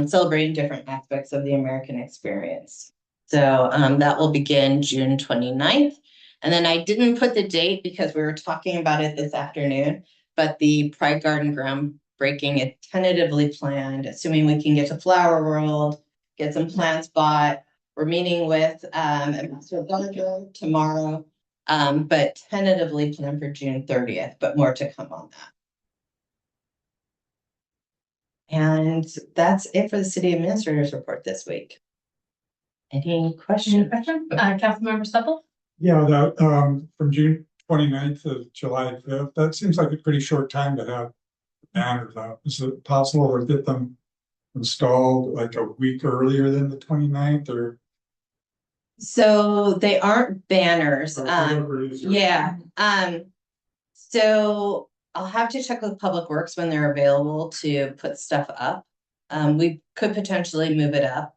celebrating different aspects of the American experience. So that will begin June 29th. And then I didn't put the date because we were talking about it this afternoon, but the Pride Garden groundbreaking is tentatively planned, assuming we can get to Flower World, get some plants bought. We're meeting with Ambassador Gallagher tomorrow, but tentatively planned for June 30th, but more to come on that. And that's it for the city administrator's report this week. Any questions? Councilmember Supple? Yeah, that, from June 29th to July 5th, that seems like a pretty short time to have banners out. Is it possible to get them installed like a week earlier than the 29th or? So they aren't banners. Yeah. So I'll have to check with Public Works when they're available to put stuff up. We could potentially move it up.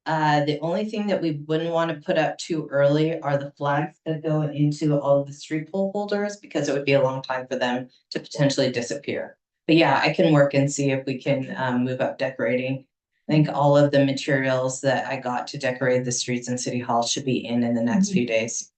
The only thing that we wouldn't want to put up too early are the flags that go into all of the street pole holders because it would be a long time for them to potentially disappear. But yeah, I can work and see if we can move up decorating. I think all of the materials that I got to decorate the streets in City Hall should be in the next few days.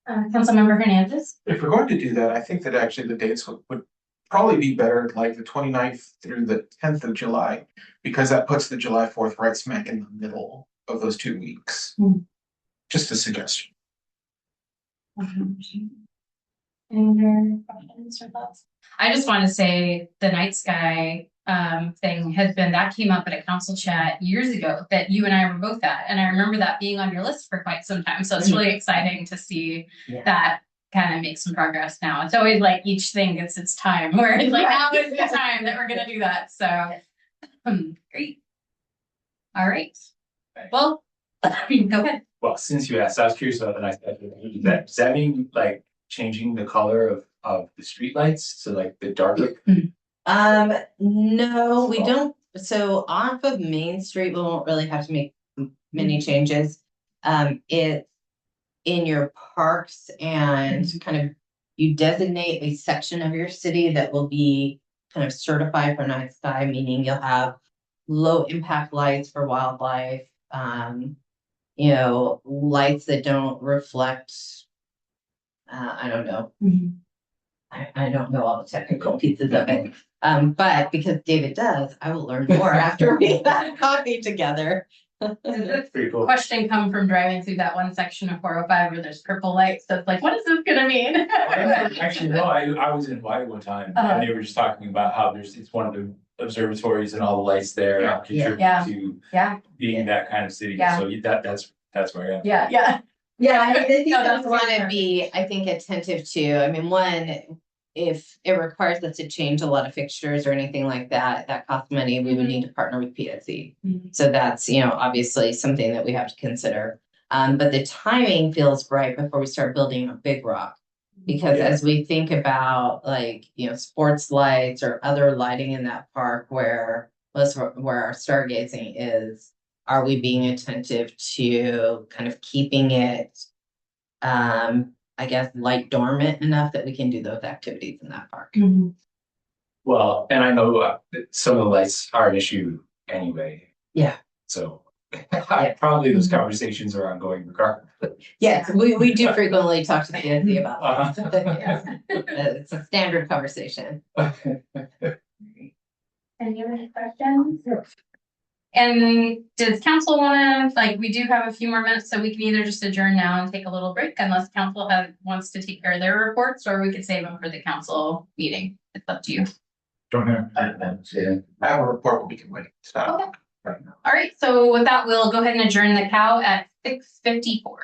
Councilmember Hernandez? If we're going to do that, I think that actually the dates would probably be better, like the 29th through the 10th of July, because that puts the July 4th right smack in the middle of those 2 weeks. Just a suggestion. Any other questions or thoughts? I just want to say the night sky thing has been, that came up at a council chat years ago that you and I were both at. And I remember that being on your list for quite some time. So it's really exciting to see that kind of make some progress now. It's always like each thing gets its time where it's like, now is the time that we're going to do that. So great. All right. Well, go ahead. Well, since you asked, I was curious about the night sky. Does that mean like changing the color of the streetlights to like the darker? No, we don't. So off of Main Street, we won't really have to make many changes. It's in your parks and kind of you designate a section of your city that will be kind of certified for night sky, meaning you'll have low impact lights for wildlife, lights that don't reflect, I don't know. I don't know all the technical pieces of it. But because David does, I will learn more after we have coffee together. This Pretty cool. question come from driving through that one section of 405 where there's purple lights. So it's like, what is this gonna mean? Actually, no, I was in Hawaii one time Uh-huh. and they were just talking about how it's one of the observatories and all the lights there Yeah. contribute Yeah. to Yeah, being that kind of city. Yeah. So that's where I am. yeah, yeah. Yeah, I think No, I that's want to fair. be, I think, attentive to, I mean, one, if it requires us to change a lot of fixtures or anything like that, that costs money, we would need to partner with PSC. Mhm. So that's, obviously something that we have to consider. But the timing feels right before we start building a Big Rock. Because Yeah. as we think about sports lights or other lighting in that park where where our stargazing is, are we being attentive to kind of keeping it, I guess, light dormant enough that we can do those activities in that park? Well, and I know that some of the lights are an issue anyway. Yeah. So probably those conversations are ongoing regardless. Yes, we do frequently talk to the PSC about Uh-huh. that. Yes. It's a standard conversation. Any other questions? And does council wanna, we do have a few more minutes, so we can either just adjourn now and take a little break unless council wants to take care of their reports, or we could save them for the council meeting. It's up to you. Don't have, Yeah. I have a report, but we can wait. Stop. Okay. Right now. All right, so with that, we'll go ahead and adjourn the cow at 6:54.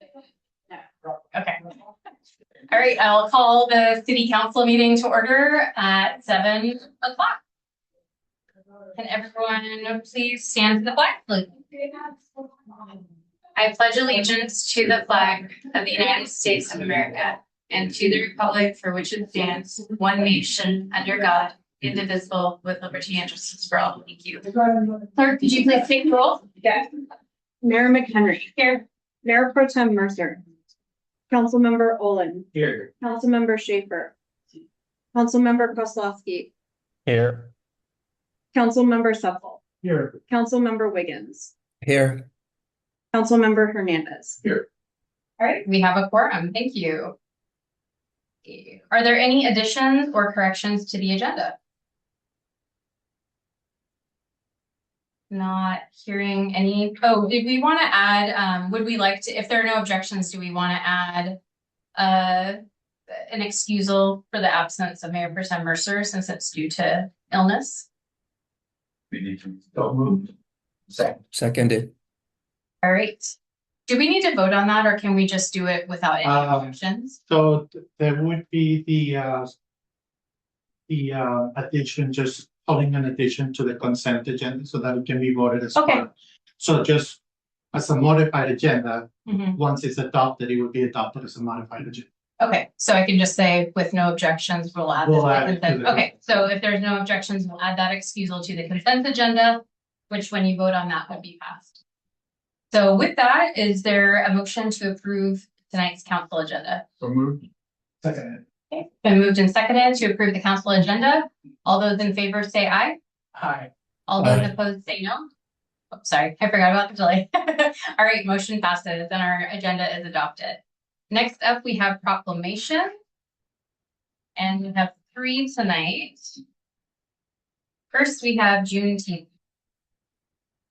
Okay. All right, I'll call the city council meeting to order at 7 o'clock. Can everyone please stand to the flag, please? I pledge allegiance to the flag of the United States of America and to the republic for which it stands, one nation, under God, indivisible, with liberty and justice for all. Thank you. Clerk, could you please take the roll? Yes. Mayor McHenry. Here. Mayor Pro Tem Mercer. Councilmember Olin. Here. Councilmember Schaefer. Councilmember Kozlowski. Here. Councilmember Supple. Here. Councilmember Wiggins. Here. Councilmember Hernandez. All right, we have a quorum. Thank you. Are there any additions or corrections to the agenda? Not hearing any. Oh, did we want to add, would we like to, if there are no objections, do we want to add an excusal for the absence of Mayor Pro Tem Mercer since it's due to illness? We need to go move. Second. Seconded. All right. Do we need to vote on that or can we just do it without any objections? So there would be the addition, just calling an addition to the consent agenda so that it can be voted as Okay. part. So just as a modified agenda, Mhm. once it's adopted, it will be adopted as a modified agenda. Okay, so I can just say with no objections, we'll add this. We'll to the add it to consent. the- Okay, so if there's no objections, we'll add that excusal to the consent agenda, which when you vote on that would be passed. So with that, is there a motion to approve tonight's council agenda? So moved. Second. Okay, been moved and seconded to approve the council agenda. All those in favor say aye. Hi. All those Aye. opposed say no. Oh, sorry, I forgot about the delay. All right, motion passes and our agenda is adopted. Next up, we have proclamation. And we have 3 tonight. First, we have Juneteenth.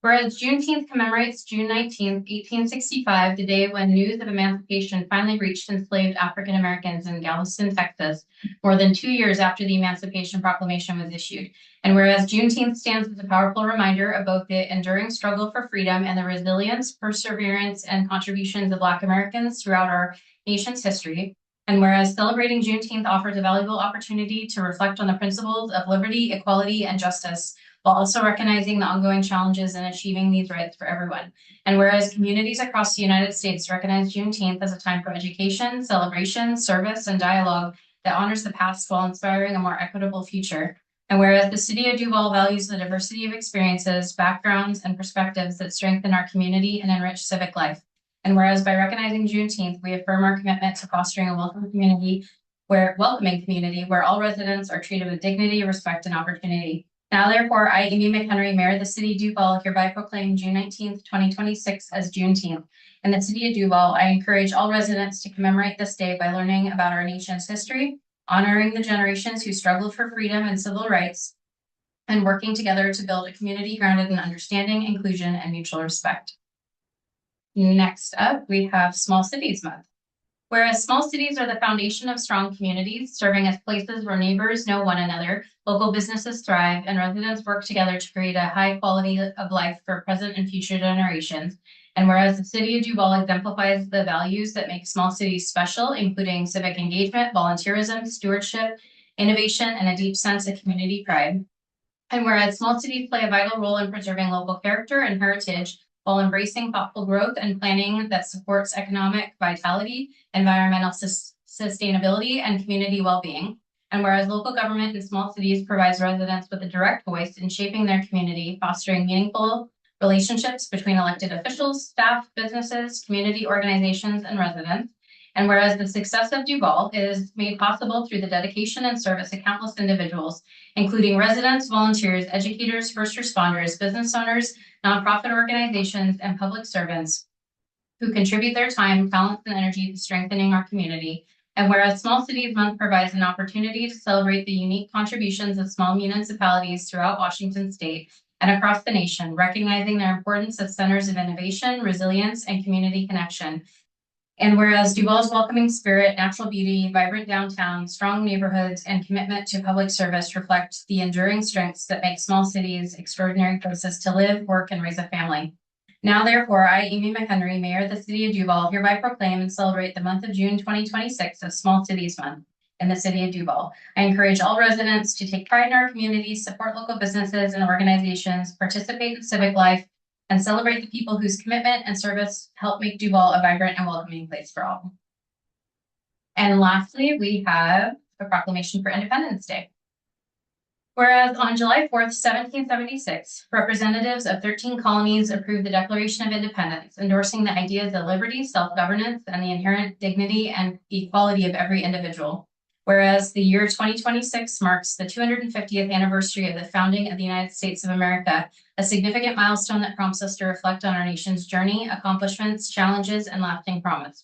Whereas Juneteenth commemorates June 19th, 1865, the day when news of emancipation finally reached enslaved African Americans in Galveston, Texas, more than 2 years after the Emancipation Proclamation was issued. And whereas Juneteenth stands as a powerful reminder of both the enduring struggle for freedom and the resilience, perseverance, and contributions of Black Americans throughout our nation's history. And whereas celebrating Juneteenth offers a valuable opportunity to reflect on the principles of liberty, equality, and justice, while also recognizing the ongoing challenges in achieving these rights for everyone. And whereas communities across the United States recognize Juneteenth as a time for education, celebration, service, and dialogue that honors the past while inspiring a more equitable future. And whereas the City of Duval values the diversity of experiences, backgrounds, and perspectives that strengthen our community and enrich civic life. And whereas by recognizing Juneteenth, we affirm our commitment to fostering a welcoming community where all residents are treated with dignity, respect, and opportunity. Now, therefore, I, Amy McHenry, Mayor of the City of Duval, hereby proclaim June 19th, 2026 as Juneteenth. In the City of Duval, I encourage all residents to commemorate this day by learning about our nation's history, honoring the generations who struggled for freedom and civil rights, and working together to build a community grounded in understanding, inclusion, and mutual respect. Next up, we have Small Cities Month. Whereas small cities are the foundation of strong communities, serving as places where neighbors know one another, local businesses thrive, and residents work together to create a high quality of life for present and future generations. And whereas the City of Duval exemplifies the values that make small cities special, including civic engagement, volunteerism, stewardship, innovation, and a deep sense of community pride. And whereas small cities play a vital role in preserving local character and heritage, while embracing thoughtful growth and planning that supports economic vitality, environmental sustainability, and community well-being. And whereas local government in small cities provides residents with a direct voice in shaping their community, fostering meaningful relationships between elected officials, staff, businesses, community organizations, and residents. And whereas the success of Duval is made possible through the dedication and service of countless individuals, including residents, volunteers, educators, first responders, business owners, nonprofit organizations, and public servants who contribute their time, talents, and energy to strengthening our community. And whereas Small Cities Month provides an opportunity to celebrate the unique contributions of small municipalities throughout Washington State and across the nation, recognizing their importance as centers of innovation, resilience, and community connection. And whereas Duval's welcoming spirit, natural beauty, vibrant downtown, strong neighborhoods, and commitment to public service reflect the enduring strengths that make small cities extraordinary places to live, work, and raise a family. Now therefore, I, Amy McHenry, Mayor of the City of Duval, hereby proclaim and celebrate the month of June 2026 as Small Cities Month in the City of Duval. I encourage all residents to take pride in our communities, support local businesses and organizations, participate in civic life, and celebrate the people whose commitment and service help make Duval a vibrant and welcoming place for all. And lastly, we have a proclamation for Independence Day. Whereas on July 4th, 1776, representatives of 13 colonies approved the Declaration of Independence, endorsing the ideas of liberty, self-governance, and the inherent dignity and equality of every individual. Whereas the year 2026 marks the 250th anniversary of the founding of the United States of America, a significant milestone that prompts us to reflect on our nation's journey, accomplishments, challenges, and lasting promise.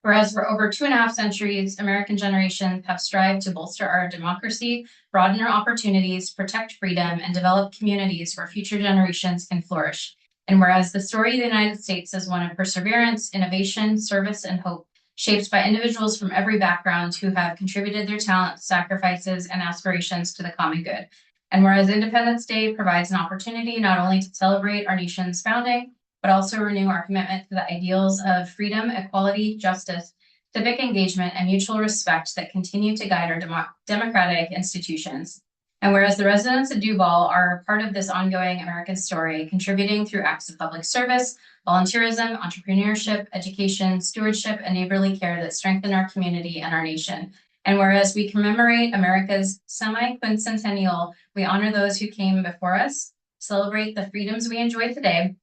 Whereas for over 2.5 centuries, American generations have strived to bolster our democracy, broaden our opportunities, protect freedom, and develop communities where future generations can flourish. And whereas the story of the United States is one of perseverance, innovation, service, and hope, shaped by individuals from every background who have contributed their talents, sacrifices, and aspirations to the common good. And whereas Independence Day provides an opportunity not only to celebrate our nation's founding, but also renew our commitment to the ideals of freedom, equality, justice, civic engagement, and mutual respect that continue to guide our democratic institutions. And whereas the residents of Duval are part of this ongoing American story, contributing through acts of public service, volunteerism, entrepreneurship, education, stewardship, and neighborly care that strengthen our community and our nation. And whereas we commemorate America's semi-quincentennial, we honor those who came before us, celebrate the freedoms we enjoy today,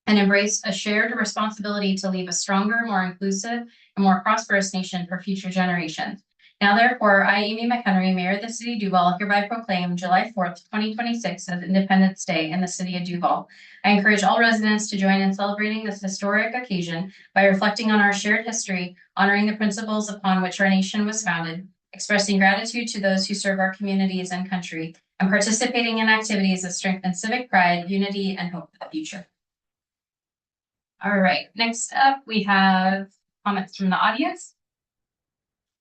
and embrace a shared responsibility to leave a stronger, more inclusive, and more prosperous nation for future generations. Now, therefore, I, Amy McHenry, Mayor of the City of Duval, hereby proclaim July 4th, 2026 as Independence Day in the City of Duval. I encourage all residents to join in celebrating this historic occasion by reflecting on our shared history, honoring the principles upon which our nation was founded, expressing gratitude to those who serve our communities and country, and participating in activities that strengthen civic pride, unity, and hope for the future. All right, next up, we have comments from the audience.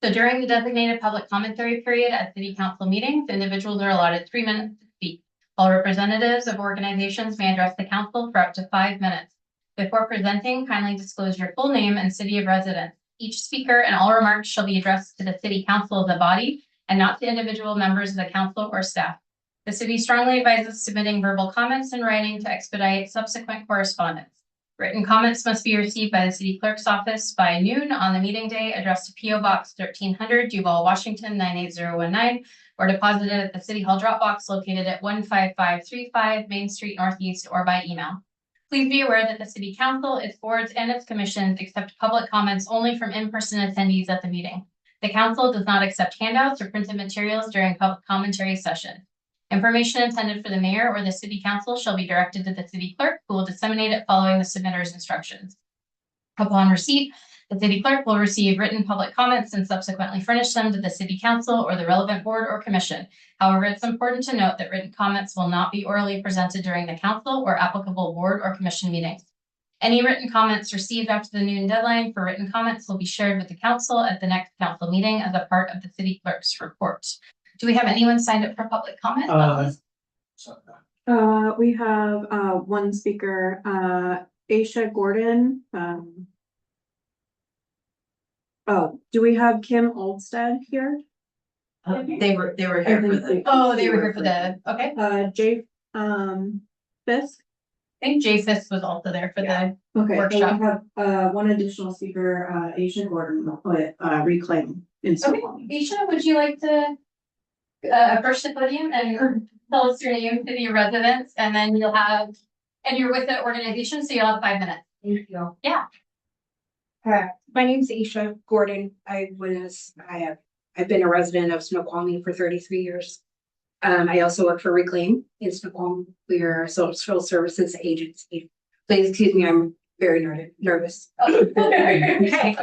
So during the designated public commentary period at City Council meetings, individuals are allotted 3 minutes to speak. All representatives of organizations may address the council for up to 5 minutes. Before presenting, kindly disclose your full name and city of residence. Each speaker and all remarks shall be addressed to the City Council as a body and not to individual members of the council or staff. The city strongly advises submitting verbal comments in writing to expedite subsequent correspondence. Written comments must be received by the city clerk's office by noon on the meeting day, addressed to P.O. Box 1300, Duval, Washington 98019, or deposited at the City Hall drop box located at 15535 Main Street Northeast, or by email. Please be aware that the City Council, its boards, and its commissions accept public comments only from in-person attendees at the meeting. The Council does not accept handouts or printed materials during public commentary session. Information intended for the mayor or the city council shall be directed to the city clerk, who will disseminate it following the submitter's instructions. Upon receipt, the city clerk will receive written public comments and subsequently furnish them to the city council or the relevant board or commission. However, it's important to note that written comments will not be orally presented during the council or applicable board or commission meetings. Any written comments received after the noon deadline for written comments will be shared with the council at the next council meeting as a part of the city clerk's report. Do we have anyone signed up for public comment? We have one speaker, Aisha Gordon. Oh, do we have Kim Oldstead here? They were here for the. Oh, they were here for the, okay. Jay Fisk. I think Jay Fisk was also there for the Okay, workshop. we have one additional speaker, Aisha Gordon, with Reclaim in Stonewall. Aisha, would you like to approach the podium and tell us your name, city of residence, and then you'll have, and you're with the organization, so you'll have 5 minutes. Thank you. Yeah. My name's Aisha Gordon. I've been a resident of Snoqualmie for 33 years. I also work for Reclaim in Snoqualmie. We are a social services agency. Please excuse me, I'm very nervous. Okay.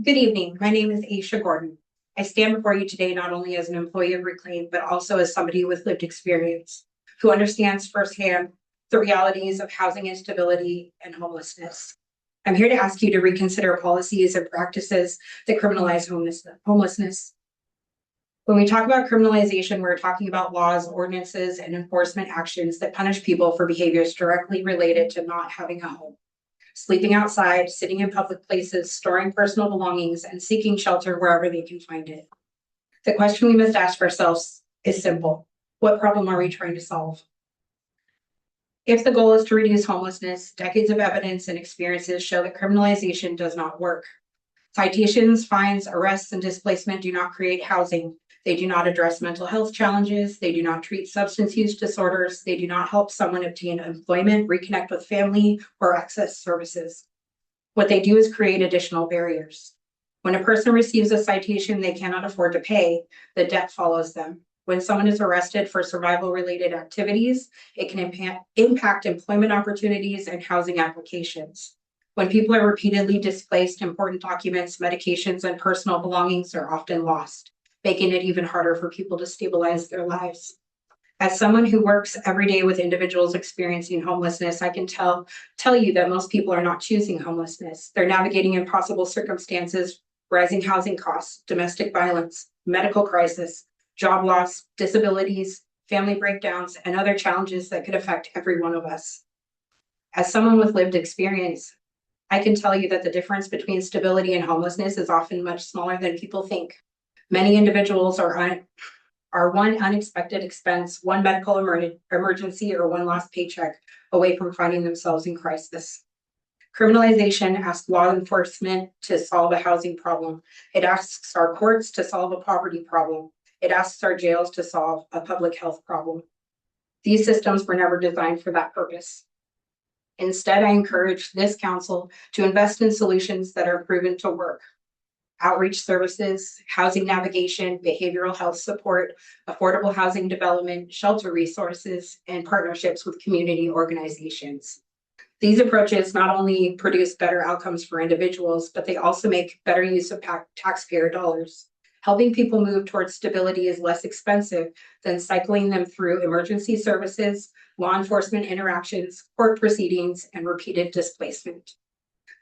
Good evening. My name is Aisha Gordon. I stand before you today not only as an employee of Reclaim, but also as somebody with lived experience who understands firsthand the realities of housing instability and homelessness. I'm here to ask you to reconsider policies and practices that criminalize homelessness. When we talk about criminalization, we're talking about laws, ordinances, and enforcement actions that punish people for behaviors directly related to not having a home. Sleeping outside, sitting in public places, storing personal belongings, and seeking shelter wherever they can find it. The question we must ask ourselves is simple. What problem are we trying to solve? If the goal is to reduce homelessness, decades of evidence and experiences show that criminalization does not work. Citations, fines, arrests, and displacement do not create housing. They do not address mental health challenges. They do not treat substance use disorders. They do not help someone obtain employment, reconnect with family, or access services. What they do is create additional barriers. When a person receives a citation they cannot afford to pay, the debt follows them. When someone is arrested for survival-related activities, it can impact employment opportunities and housing applications. When people are repeatedly displaced, important documents, medications, and personal belongings are often lost, making it even harder for people to stabilize their lives. As someone who works every day with individuals experiencing homelessness, I can tell you that most people are not choosing homelessness. They're navigating impossible circumstances, rising housing costs, domestic violence, medical crisis, job loss, disabilities, family breakdowns, and other challenges that could affect every one of us. As someone with lived experience, I can tell you that the difference between stability and homelessness is often much smaller than people think. Many individuals are one unexpected expense, one medical emergency, or one lost paycheck away from finding themselves in crisis. Criminalization asks law enforcement to solve a housing problem. It asks our courts to solve a poverty problem. It asks our jails to solve a public health problem. These systems were never designed for that purpose. Instead, I encourage this council to invest in solutions that are proven to work. Outreach services, housing navigation, behavioral health support, affordable housing development, shelter resources, and partnerships with community organizations. These approaches not only produce better outcomes for individuals, but they also make better use of taxpayer dollars. Helping people move towards stability is less expensive than cycling them through emergency services, law enforcement interactions, court proceedings, and repeated displacement.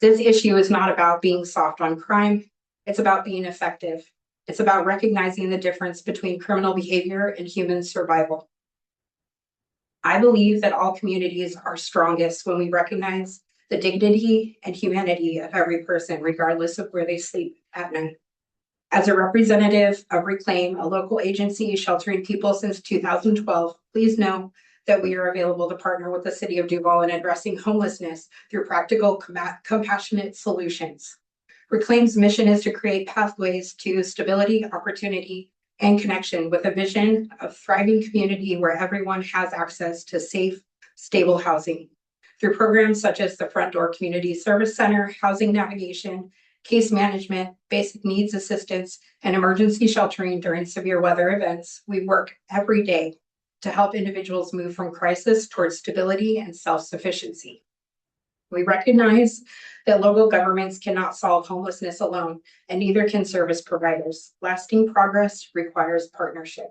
This issue is not about being soft on crime. It's about being effective. It's about recognizing the difference between criminal behavior and human survival. I believe that all communities are strongest when we recognize the dignity and humanity of every person, regardless of where they sleep at night. As a representative of Reclaim, a local agency sheltering people since 2012, please know that we are available to partner with the City of Duval in addressing homelessness through practical, compassionate solutions. Reclaim's mission is to create pathways to stability, opportunity, and connection with a vision of thriving community where everyone has access to safe, stable housing. Through programs such as the Front Door Community Service Center, housing navigation, case management, basic needs assistance, and emergency sheltering during severe weather events, we work every day to help individuals move from crisis towards stability and self-sufficiency. We recognize that local governments cannot solve homelessness alone, and neither can service providers. Lasting progress requires partnership.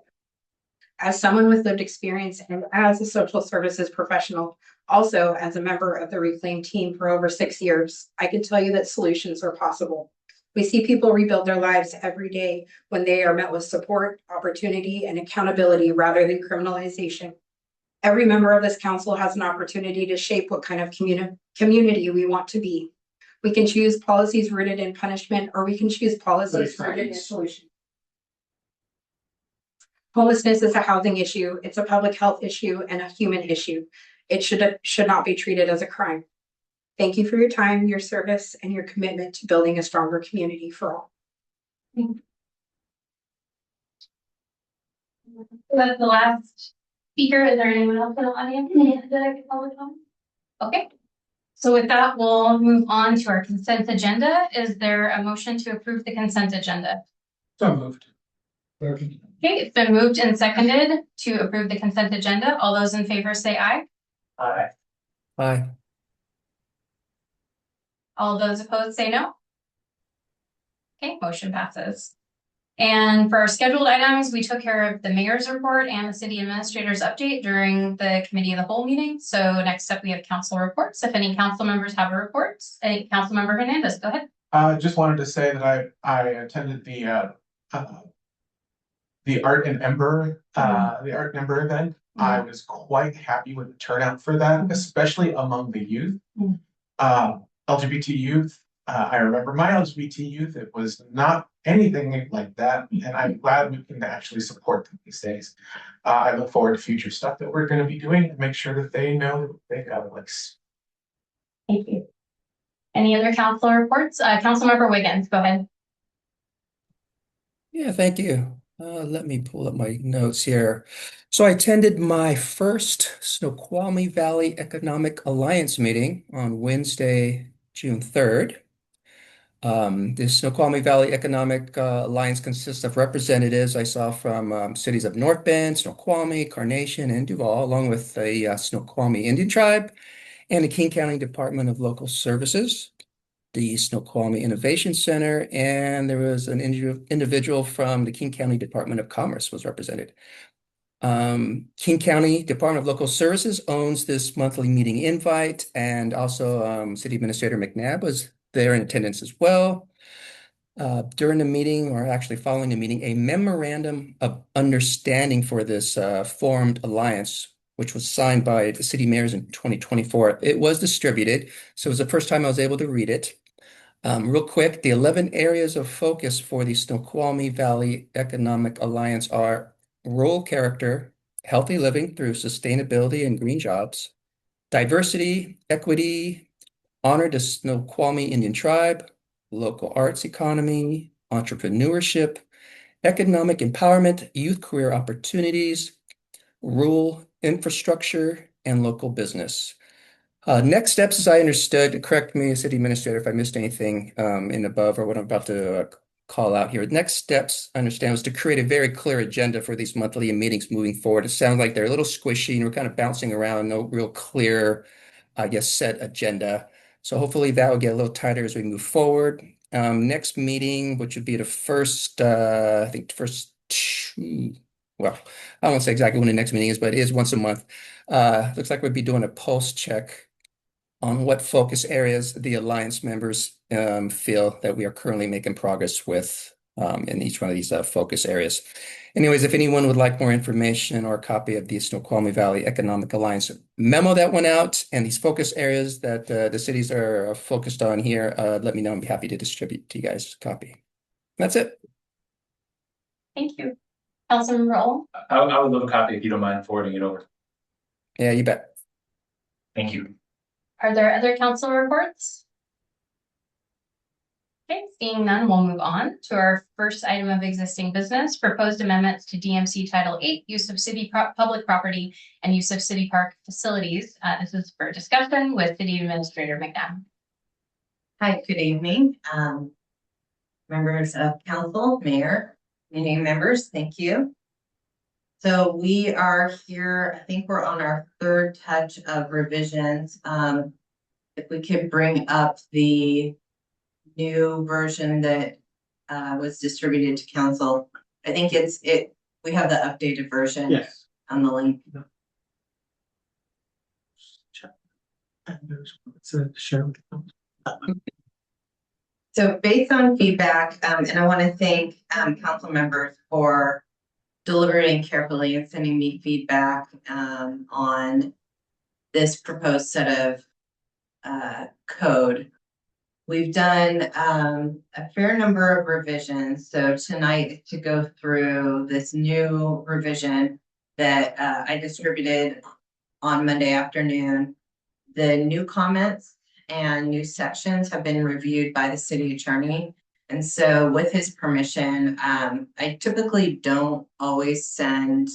As someone with lived experience and as a social services professional, also as a member of the Reclaim team for over 6 years, I can tell you that solutions are possible. We see people rebuild their lives every day when they are met with support, opportunity, and accountability rather than criminalization. Every member of this council has an opportunity to shape what kind of community we want to be. We can choose policies rooted in punishment, or we can choose policies rooted in solution. Homelessness is a housing issue, it's a public health issue, and a human issue. It should not be treated as a crime. Thank you for your time, your service, and your commitment to building a stronger community for all. That's the last speaker. Is there anyone else in the audience that I could public on? Okay. So with that, we'll move on to our consent agenda. Is there a motion to approve the consent agenda? So moved. Okay. Okay, it's been moved and seconded to approve the consent agenda. All those in favor say aye. Aye. Aye. All those opposed say no. Okay, motion passes. And for our scheduled items, we took care of the mayor's report and the city administrator's update during the committee of the whole meeting. So next up, we have council reports. If any council members have a report, council member Hernandez, go ahead. Just wanted to say that I attended the the Art and Ember, event. I was quite happy with the turnout for that, especially among the youth. LGBT youth, I remember my LGBT youth, it was not anything like that, and I'm glad we can actually support them these days. I look forward to future stuff that we're gonna be doing to make sure that they know that they got a place. Thank you. Any other council reports? Councilmember Wiggins, go ahead. Yeah, thank you. Let me pull up my notes here. So I attended my first Snoqualmie Valley Economic Alliance meeting on Wednesday, June 3rd. The Snoqualmie Valley Economic Alliance consists of representatives I saw from cities of North Bend, Snoqualmie, Carnation, and Duval, along with the Snoqualmie Indian Tribe and the King County Department of Local Services, the Snoqualmie Innovation Center, and there was an individual from the King County Department of Commerce was represented. King County Department of Local Services owns this monthly meeting invite, and also City Administrator McNabb was there in attendance as well. During the meeting, or actually following the meeting, a memorandum of understanding for this formed alliance, which was signed by the city mayors in 2024, it was distributed. So it was the first time I was able to read it. Real quick, the 11 areas of focus for the Snoqualmie Valley Economic Alliance are rural character, healthy living through sustainability and green jobs, diversity, equity, honor the Snoqualmie Indian Tribe, local arts economy, entrepreneurship, economic empowerment, youth career opportunities, rural infrastructure, and local business. Next steps, as I understood, correct me, City Administrator, if I missed anything in above or what I'm about to call out here. Next steps, I understand, was to create a very clear agenda for these monthly meetings moving forward. It sounds like they're a little squishy and we're kind of bouncing around, no real clear, I guess, set agenda. So hopefully that will get a little tighter as we move forward. Next meeting, which would be the first, I think the first two, well, I won't say exactly when the next meeting is, but it is once a month. Looks like we'll be doing a pulse check on what focus areas the Alliance members feel that we are currently making progress with in each one of these focus areas. Anyways, if anyone would like more information or a copy of the Snoqualmie Valley Economic Alliance memo that went out and these focus areas that the cities are focused on here, let me know. I'd be happy to distribute to you guys a copy. That's it. Thank you. Councilmember Roll. I would love a copy if you don't mind forwarding it over. Yeah, you bet. Thank you. Are there other council reports? Okay, seeing none, we'll move on to our first item of existing business, proposed amendments to DMC Title 8, use of city public property and use of city park facilities. This is for discussion with City Administrator McNabb. Hi, good evening, members of council, mayor, community members, thank you. So we are here, I think we're on our third touch of revisions. If we could bring up the new version that was distributed to council. I think we have the updated version. Yes. On the link. So based on feedback, and I want to thank council members for deliberating carefully and sending me feedback on this proposed set of code. We've done a fair number of revisions. So tonight is to go through this new revision that I distributed on Monday afternoon. The new comments and new sections have been reviewed by the city attorney. And so with his permission, I typically don't always send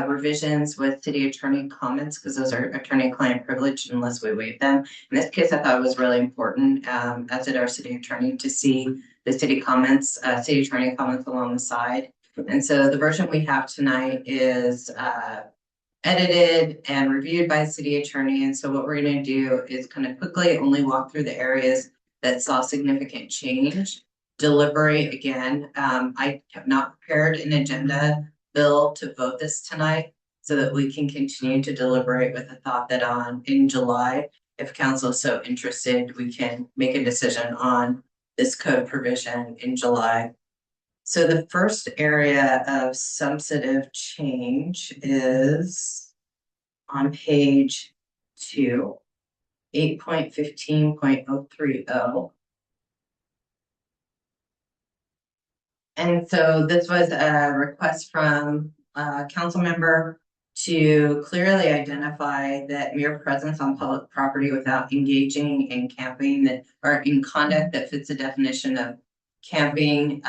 revisions with city attorney comments because those are attorney-client privilege unless we waive them. In this case, I thought it was really important, as did our city attorney, to see the city comments, city attorney comments along the side. And so the version we have tonight is edited and reviewed by the city attorney. And so what we're going to do is kind of quickly only walk through the areas that saw significant change. Deliberate again. I have not prepared an agenda bill to vote this tonight so that we can continue to deliberate with the thought that in July, if council is so interested, we can make a decision on this code provision in July. So the first area of substantive change is on page 2, 8.15.030. And so this was a request from a council member to clearly identify that mere presence on public property without engaging in camping that or in conduct that fits the definition of camping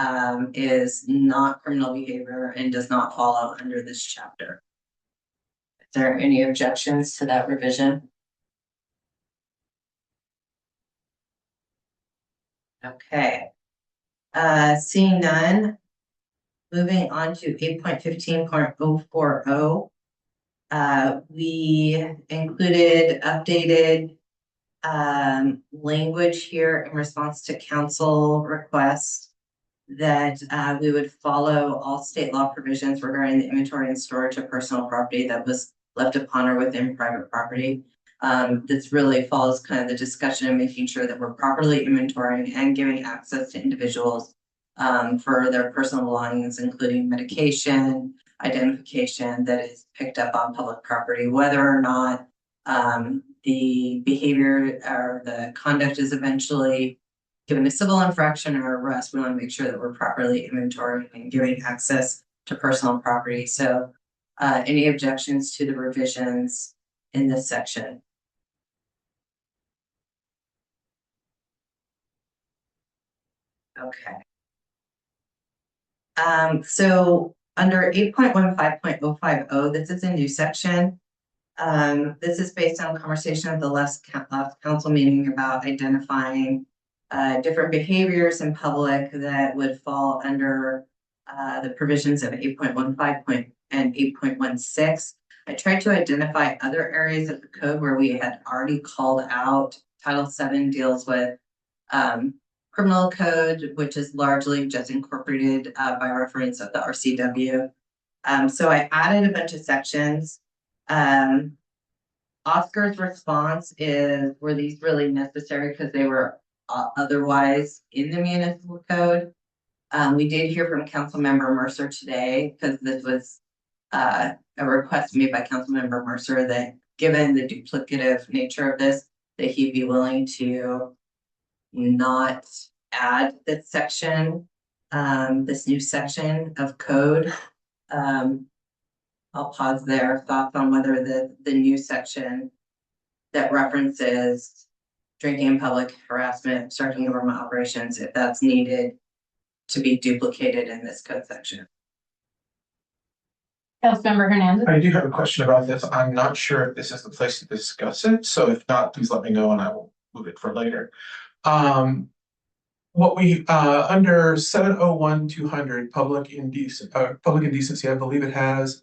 is not criminal behavior and does not fall under this chapter. Is there any objections to that revision? Okay. Seeing none, moving on to 8.15.040. We included updated language here in response to council requests that we would follow all state law provisions regarding the inventory and storage of personal property that was left upon or within private property. This really follows kind of the discussion of making sure that we're properly inventorying and giving access to individuals for their personal belongings, including medication, identification that is picked up on public property, whether or not the behavior or the conduct is eventually given a civil infraction or arrest. We want to make sure that we're properly inventorying and giving access to personal property. So any objections to the revisions in this section? Okay. So under 8.15.050, this is a new section. This is based on a conversation at the last council meeting about identifying different behaviors in public that would fall under the provisions of 8.15 and 8.16. I tried to identify other areas of the code where we had already called out. Title VII deals with criminal code, which is largely just incorporated by reference of the RCW. So I added a bunch of sections. Oscar's response is, were these really necessary because they were otherwise in the municipal code? We did hear from Councilmember Mercer today because this was a request made by Councilmember Mercer that given the duplicative nature of this, that he'd be willing to not add this section, this new section of code. I'll pause there. Thoughts on whether the new section that references drinking in public, harassment, obstructing government operations, if that's needed to be duplicated in this code section. Councilmember Hernandez. I do have a question about this. I'm not sure if this is the place to discuss it, so if not, please let me know and I will move it for later. What we under 701-200 public indecency, I believe it has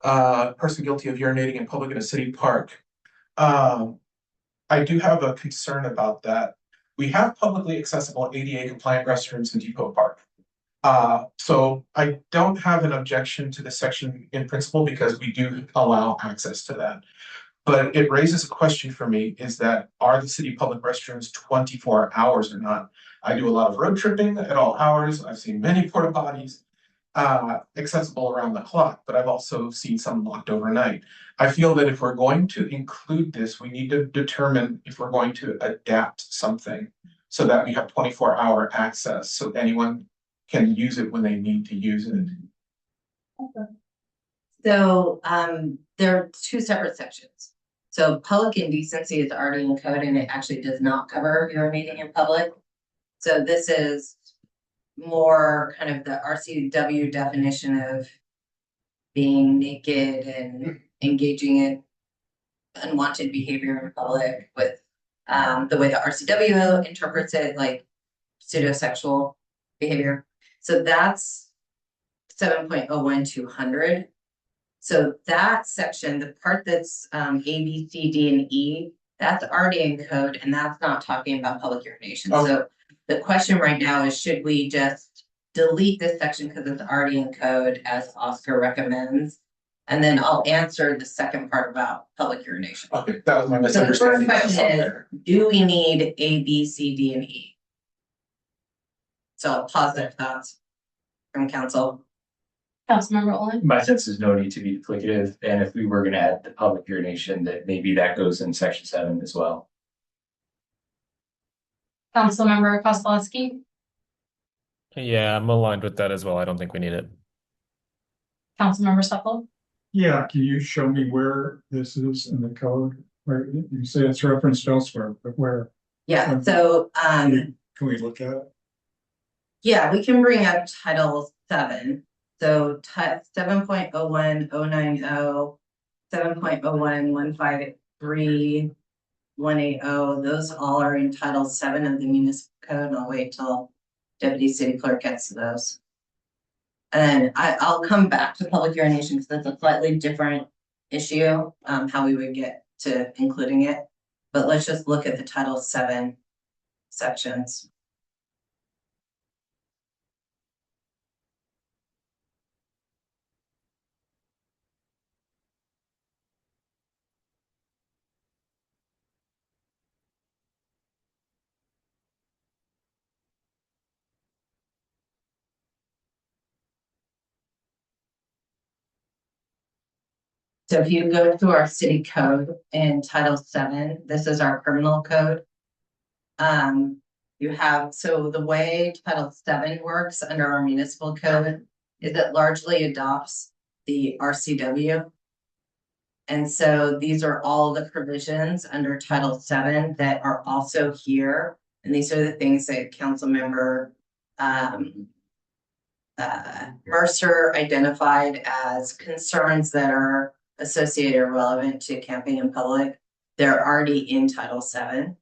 person guilty of urinating in public in a city park. I do have a concern about that. We have publicly accessible ADA compliant restrooms in Depot Park. So I don't have an objection to the section in principle because we do allow access to that. But it raises a question for me is that are the city public restrooms 24 hours or not? I do a lot of road tripping at all hours. I've seen many porta potties accessible around the clock, but I've also seen some locked overnight. I feel that if we're going to include this, we need to determine if we're going to adapt something so that we have 24-hour access so anyone can use it when they need to use it. Okay. So there are two separate sections. So public indecency is already in code and it actually does not cover urinating in public. So this is more kind of the RCW definition of being naked and engaging in unwanted behavior in public with the way the RCW interprets it, like pseudosexual behavior. So that's 7.01-200. So that section, the part that's A, B, C, D, and E, that's already in code and that's not talking about public urination. Okay. So the question right now is, should we just delete this section because it's already in code as Oscar recommends? And then I'll answer the second part about public urination. Okay, that was my misunderstanding. So the first question is, do we need A, B, C, D, and E? So I'll pause there, thoughts. from council. Councilmember Olin. My sense is no need to be duplicative, and if we were gonna add the public urination, that maybe that goes in section 7 as well. Councilmember Kozlowski. Yeah, I'm aligned with that as well. I don't think we need it. Councilmember Supple. Yeah, can you show me where this is in the code? Where you say it's referenced elsewhere, but where? Yeah, so, Can we look at it? yeah, we can bring up Title 7. So 7.01.090, 7.01.153, 180, those all are in Title 7 of the municipal code, and I'll wait till Deputy City Clerk gets to those. And I'll come back to public urination because that's a slightly different issue, how we would get to including it. But let's just look at the Title 7 sections. So if you go to our city code in Title 7, this is our criminal code. You have, so the way Title 7 works under our municipal code is it largely adopts the RCW. And so these are all the provisions under Title 7 that are also here. And these are the things that Councilmember Mercer identified as concerns that are associated or relevant to camping in public. They're already in Title 7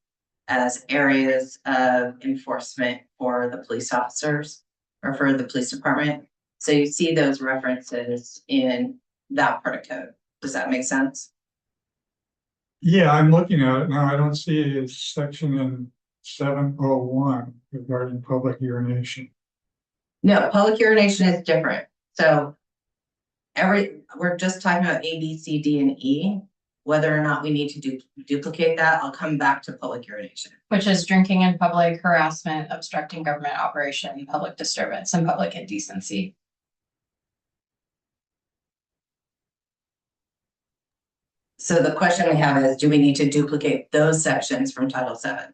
as areas of enforcement for the police officers or for the police department. So you see those references in that part of code. Does that make sense? Yeah, I'm looking at it now. I don't see a section in 701 regarding public urination. No, public urination is different. So we're just talking about A, B, C, D, and E. Whether or not we need to duplicate that, I'll come back to public urination. Which is drinking in public, harassment, obstructing government operation, public disturbance, and public indecency. So the question we have is, do we need to duplicate those sections from Title 7?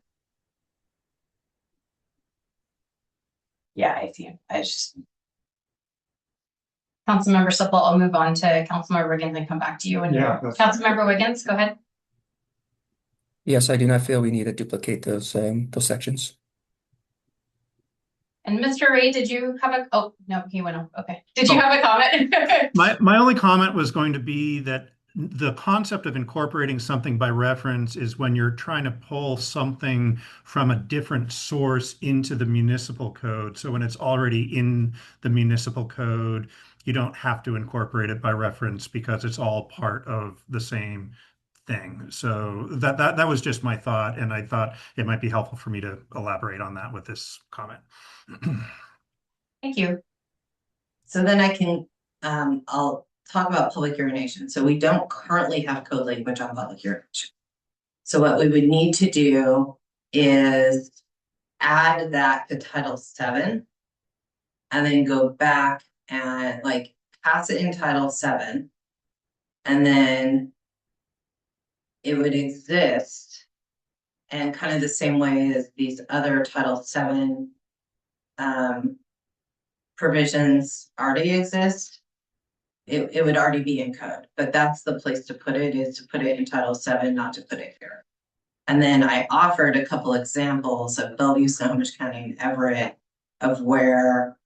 Yeah, I see. I just. Councilmember Supple, I'll move on to Councilmember Wiggins and come back to you. And Yeah. Councilmember Wiggins, go ahead. Yes, I do not feel we need to duplicate those sections. And Mr. Ray, did you have a, oh, no, he went off. Okay. Did you have a comment? My only comment was going to be that the concept of incorporating something by reference is when you're trying to pull something from a different source into the municipal code. So when it's already in the municipal code, you don't have to incorporate it by reference because it's all part of the same thing. So that was just my thought, and I thought it might be helpful for me to elaborate on that with this comment. Thank you. So then I can, I'll talk about public urination. So we don't currently have code language on public urination. So what we would need to do is add that to Title 7 and then go back and like pass it in Title 7, and then it would exist and kind of the same way as these other Title 7 provisions already exist. It would already be in code, but that's the place to put it, is to put it in Title 7, not to put it here. And then I offered a couple examples of Bellevue, Snohomish County, and Everett of where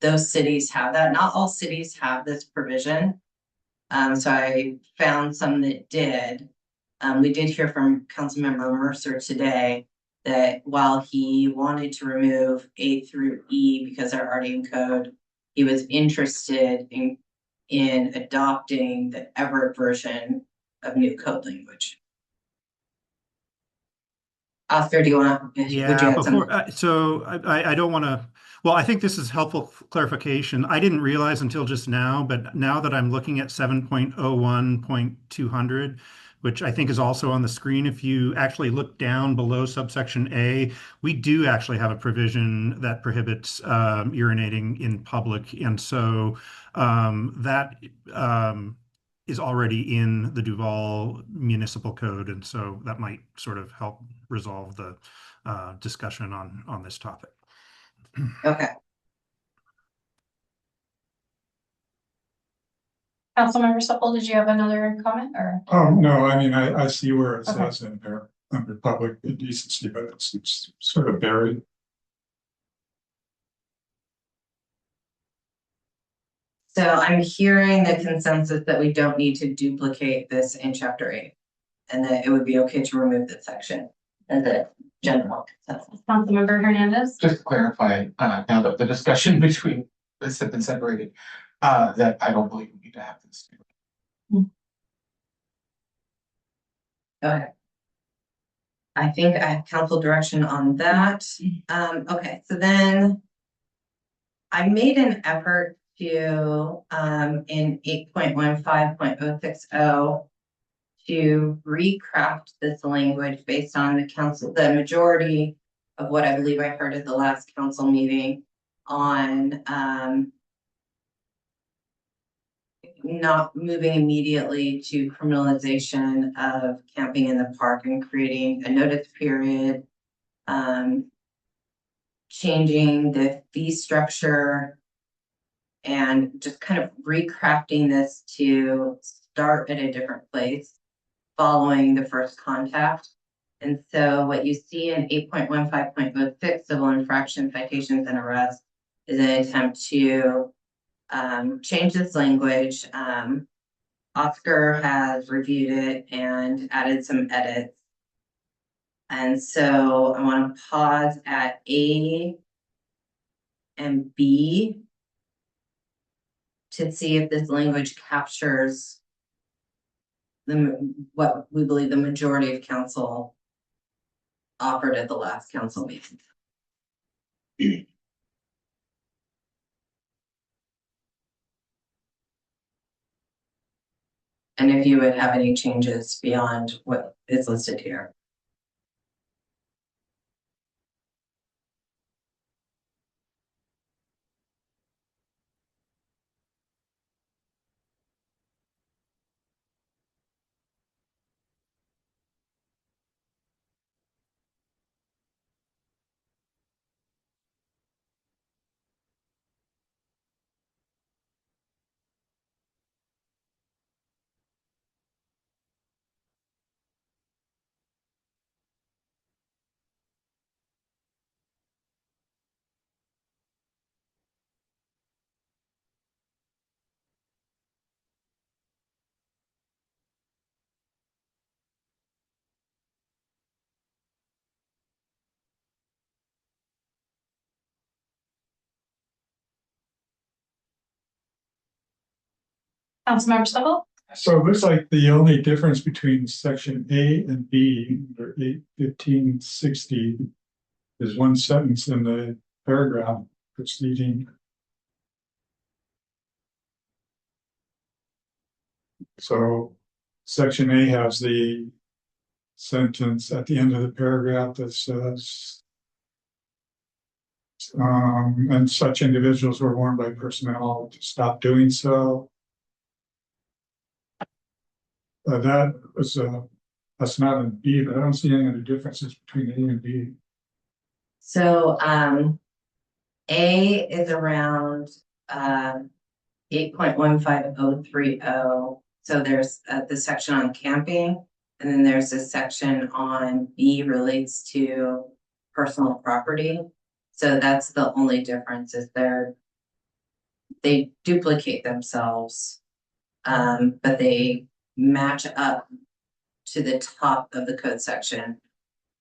those cities have that. Not all cities have this provision. So I found some that did. We did hear from Councilmember Mercer today that while he wanted to remove A through E because they're already in code, he was interested in adopting the Everett version of new code language. Oscar, do you want to? Yeah, I don't want to. Well, I think this is helpful clarification. I didn't realize until just now, but now that I'm looking at 7.01.200, which I think is also on the screen. If you actually look down below subsection A, we do actually have a provision that prohibits urinating in public. And so that is already in the Duval Municipal Code. And so that might sort of help resolve the discussion on this topic. Okay. Councilmember Supple, did you have another comment or? No, I mean, I see where it Okay. says in there, under public indecency, but it's sort of buried. So I'm hearing the consensus that we don't need to duplicate this in chapter 8. And that it would be okay to remove this section as a general consensus. Councilmember Hernandez? Just to clarify, now that the discussion between this have been separated, that I don't believe we need to have this. Okay. I think I have council direction on that. Okay, so then I made an effort to, in 8.15.060 to recraft this language based on the majority of what I believe I heard at the last council meeting on, not moving immediately to criminalization of camping in the park and creating a notice period, changing the fee structure, and just kind of recrafting this to start at a different place following the first contact. And so what you see in 8.15.06 civil infraction citations and arrests is an attempt to change this language. Oscar has reviewed it and added some edits. And so I want to pause at A and B to see if this language captures what we believe the majority of council offered at the last council meeting. And if you would have any changes beyond what is listed here. Councilmember Supple? So it looks like the only difference between section A and B, under 8:15:60, is one sentence in the paragraph preceding. So section A has the sentence at the end of the paragraph that says, and such individuals were warned by personnel to stop doing so. That was that's not in B, but I don't see any other differences between A and B. So A is around 8.15030. So there's the section on camping, and then there's a section on B relates to personal property. So that's the only difference, is they duplicate themselves, but they match up to the top of the code section,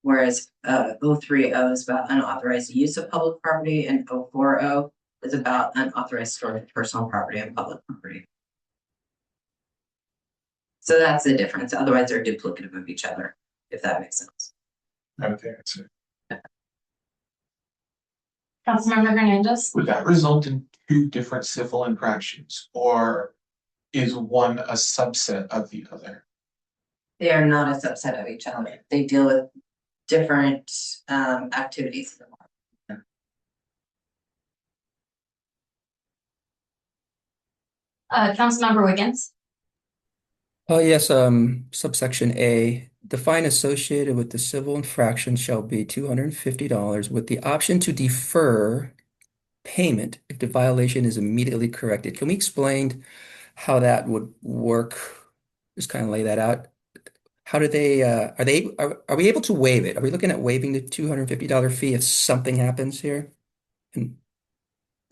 whereas 030 is about unauthorized use of public property, and 040 is about unauthorized storage of personal property and public property. So that's the difference. Otherwise, they're duplicative of each other, if that makes sense. Okay, that's it. Councilmember Hernandez? Would that result in two different civil infractions, or is one a subset of the other? They are not a subset of each other. They deal with different activities. Councilmember Wiggins. Oh, yes, subsection A, the fine associated with the civil infraction shall be $250 with the option to defer payment if the violation is immediately corrected. Can we explain how that would work? Just kind of lay that out. How do they, are we able to waive it? Are we looking at waiving the $250 fee if something happens here? And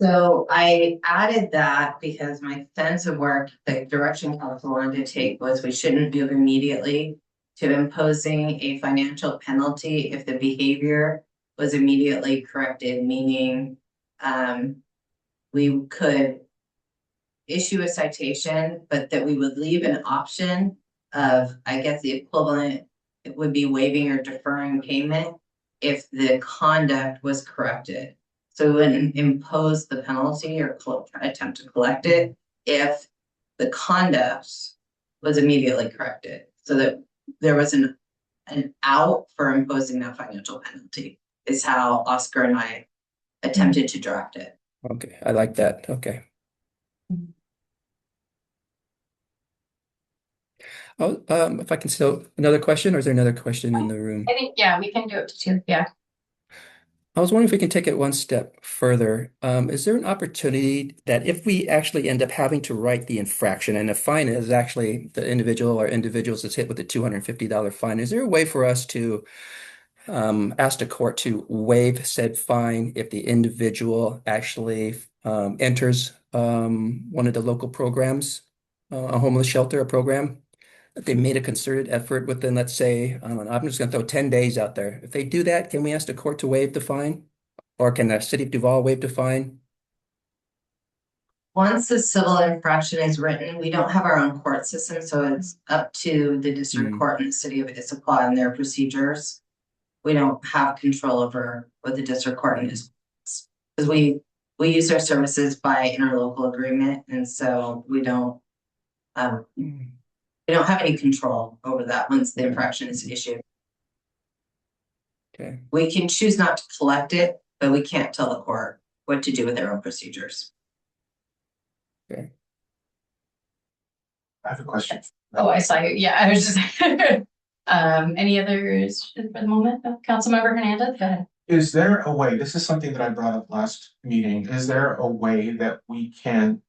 So I added that because my sense of work, the direction council wanted to take was we shouldn't move immediately to imposing a financial penalty if the behavior was immediately corrected, meaning we could issue a citation, but that we would leave an option of, I guess the equivalent, it would be waiving or deferring payment if the conduct was corrected. So we wouldn't impose the penalty or attempt to collect it if the conduct was immediately corrected, so that there was an out for imposing that financial penalty, is how Oscar and I attempted to draft it. okay, I like that. Okay. Oh, if I can still, another question, or is there another question in the room? I think, yeah, we can do it to 2. Yeah. I was wondering if we can take it one step further. Is there an opportunity that if we actually end up having to write the infraction and the fine is actually the individual or individuals that's hit with the $250 fine, is there a way for us to ask the court to waive said fine if the individual actually enters one of the local programs, a homeless shelter, a program? If they made a concerted effort within, let's say, I don't know, I'm just going to throw 10 days out there. If they do that, can we ask the court to waive the fine? Or can the city of Duval waive the fine? Once the civil infraction is written, we don't have our own court system, so it's up to the district court in the city of Issaquah and their procedures. We don't have control over what the district court is, because we use their services by interlocal agreement, and so we don't have any control over that once the infraction is issued. Okay. We can choose not to collect it, but we can't tell the court what to do with their own procedures. Okay. I have a question. Oh, I saw you. Yeah, I was just any others for the moment? Councilmember Hernandez, go ahead. Is there a way, this is something that I brought up last meeting, is there a way that we can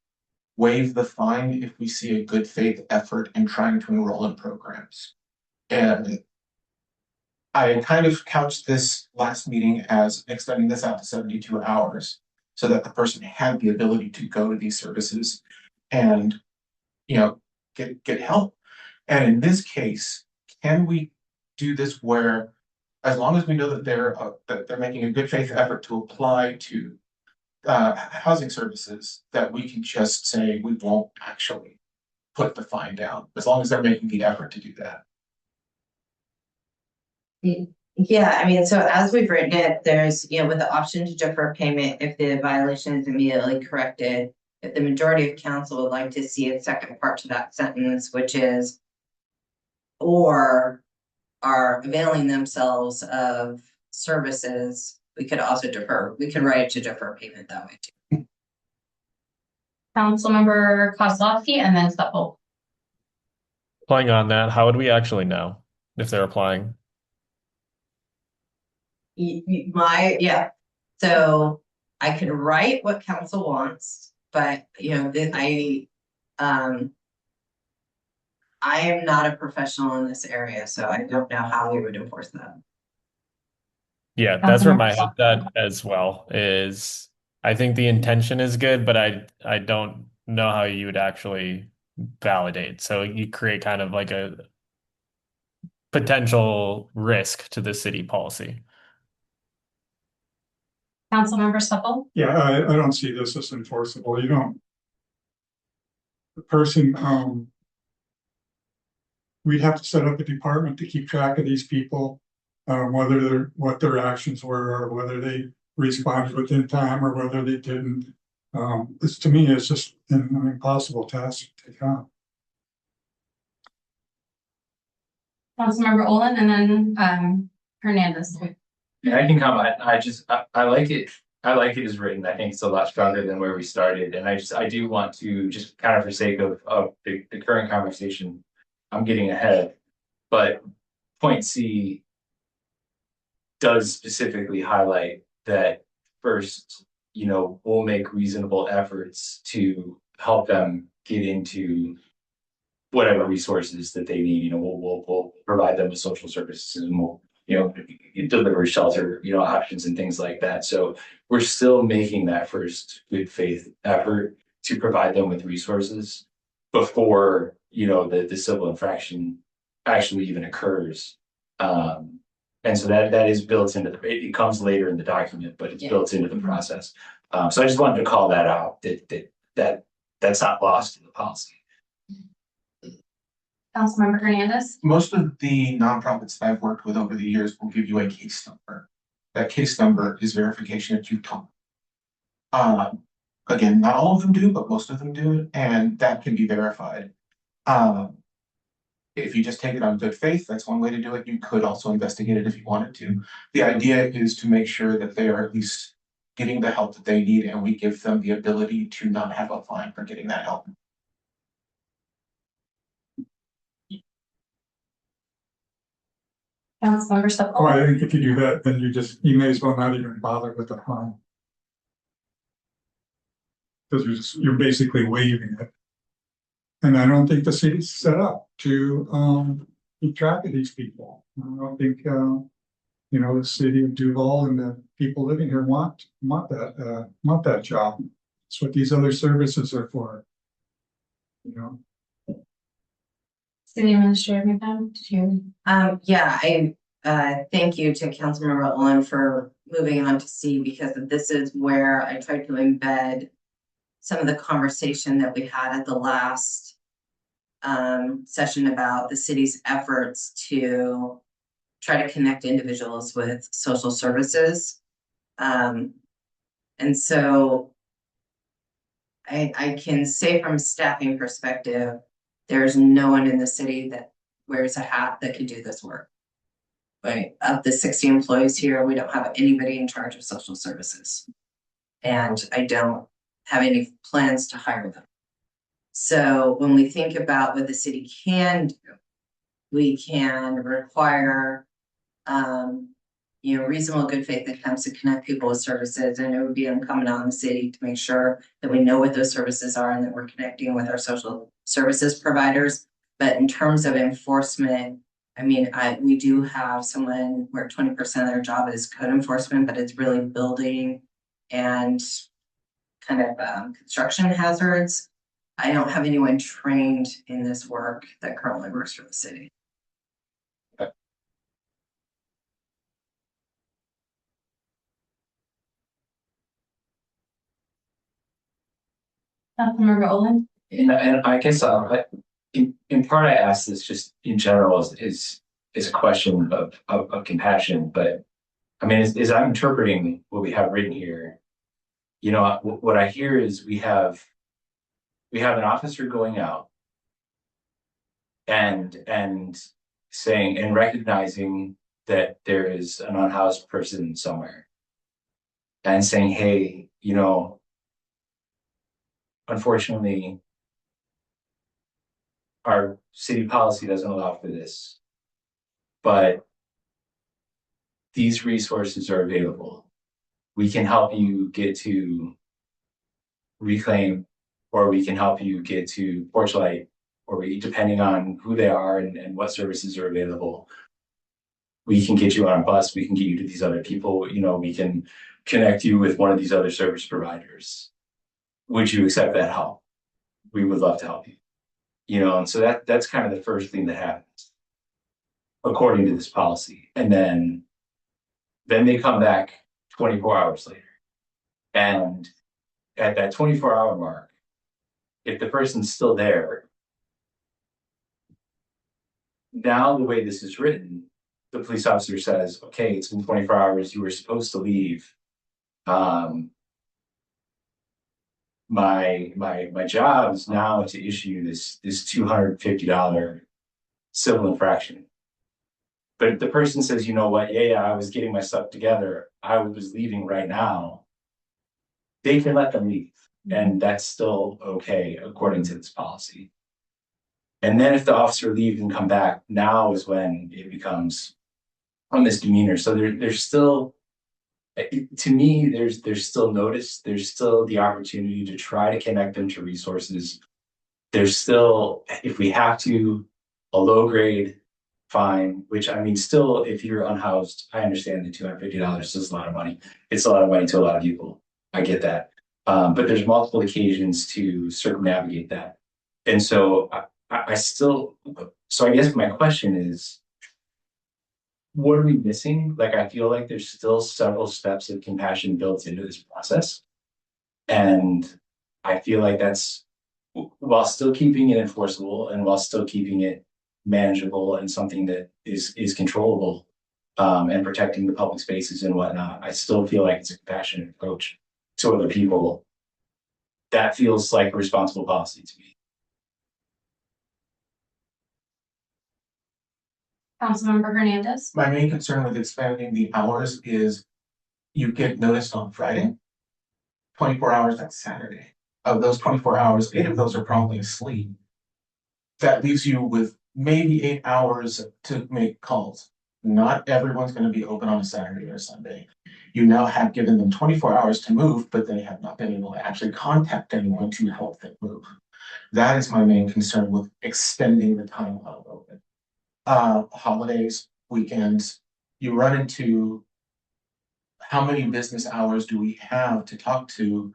waive the fine if we see a good faith effort in trying to enroll in programs? And I kind of couched this last meeting as extending this out to 72 hours so that the person had the ability to go to these services and, you know, get help. And in this case, can we do this where, as long as we know that they're making a good faith effort to apply to housing services, that we can just say we won't actually put the fine down, as long as they're making the effort to do that? Yeah, I mean, so as we've written it, there's, with the option to defer payment if the violation is immediately corrected. If the majority of council would like to see a second part to that sentence, which is, or are availing themselves of services, we could also defer, we can write it to defer payment that way too. Councilmember Kozlowski and then Supple. Applying on that, how would we actually know if they're applying? So I could write what council wants, but I am not a professional in this area, so I don't know how we would enforce that. Yeah, that's where my head's at as well, is I think the intention is good, but I don't know how you would actually validate. So you create kind of like a potential risk to the city policy. Councilmember Supple? Yeah, I don't see this as enforceable. The person, we'd have to set up a department to keep track of these people, what their actions were, or whether they responded within time or whether they didn't. This to me is just an impossible task to take on. Councilmember Olin, and then, Hernandez. Yeah, I can comment. I like it. I like it as written. I think it's a lot stronger than where we started. And I do want to just kind of for sake of the current conversation, I'm getting ahead. But point C does specifically highlight that first, we'll make reasonable efforts to help them get into whatever resources that they need. We'll provide them with social services, and we'll, deliver shelter, options and things like that. So we're still making that first good faith effort to provide them with resources before, the civil infraction actually even occurs. And so that is built into it comes later in the document, but it's built into the process. So I just wanted to call that out, that's not lost in the policy. Councilmember Hernandez. Most of the nonprofits that I've worked with over the years will give you a case number. That case number is verification that you've taught. Again, not all of them do, but most of them do, and that can be verified. If you just take it on good faith, that's one way to do it. You could also investigate it if you wanted to. The idea is to make sure that they are at least getting the help that they need, and we give them the ability to not have a fine for getting that help. Councilmember Oh, Stokel. I think if you do that, then you may as well not even bother with the fine. Because you're basically waiving it. And I don't think the city's set up to keep track of these people. I don't think the city of Duval and the people living here want that job. That's what these other services are for. City Administrator McFadden, did you? Thank you to Councilmember Olin for moving on to C, because this is where I tried to embed some of the conversation that we had at the last session about the city's efforts to try to connect individuals with social services. And so I can say from a staffing perspective, there's no one in the city that wears a hat that could do this work. Right, of the 60 employees here, we don't have anybody in charge of social services. And I don't have any plans to hire them. So when we think about what the city can do, we can require reasonable good faith attempts to connect people with services, and it would be incumbent on the city to make sure that we know what those services are and that we're connecting with our social services providers. But in terms of enforcement, we do have someone where 20% of their job is code enforcement, but it's really building and kind of construction hazards. I don't have anyone trained in this work that currently works for the city. Councilmember Olin. And I guess in part I asked this just in general is a question of compassion, but as I'm interpreting what we have written here, what I hear is we have an officer going out and saying and recognizing that there is an unhoused person somewhere and saying, hey, unfortunately, our city policy doesn't allow for this, but these resources are available. We can help you get to Reclaim, or we can help you get to Porchlight, or depending on who they are and what services are available. We can get you on a bus, we can get you to these other people, we can connect you with one of these other service providers. Would you accept that help? We would love to help you. And so that's kind of the first thing that happens according to this policy. And then they come back 24 hours later. And at that 24-hour mark, if the person's still there, now the way this is written, the police officer says, okay, it's been 24 hours, you were supposed to leave. My job is now to issue this $250 civil infraction. But if the person says, you know what, yeah, I was getting my stuff together, I was leaving right now, they can let them leave, and that's still okay according to this policy. And then if the officer leaves and come back, now is when it becomes a misdemeanor. So there's still, to me, there's still notice, there's still the opportunity to try to connect them to resources. There's still, if we have to, a low grade fine, which I mean, still, if you're unhoused, I understand that $250 is a lot of money. It's a lot of money to a lot of people. I get that. But there's multiple occasions to circumnavigate that. And so I still, so I guess my question is, what are we missing? Like, I feel like there's still several steps of compassion built into this process. And I feel like that's, while still keeping it enforceable and while still keeping it manageable and something that is controllable, and protecting the public spaces and whatnot, I still feel like it's a compassionate approach to other people. That feels like a responsible policy to me. Councilmember Hernandez. My main concern with expanding the hours is you get noticed on Friday. 24 hours, that's Saturday. Of those 24 hours, 8 of those are probably asleep. That leaves you with maybe 8 hours to make calls. Not everyone's going to be open on a Saturday or Sunday. You now have given them 24 hours to move, but they have not been able to actually contact anyone to help them move. That is my main concern with extending the time of open. Holidays, weekends, you run into how many business hours do we have to talk to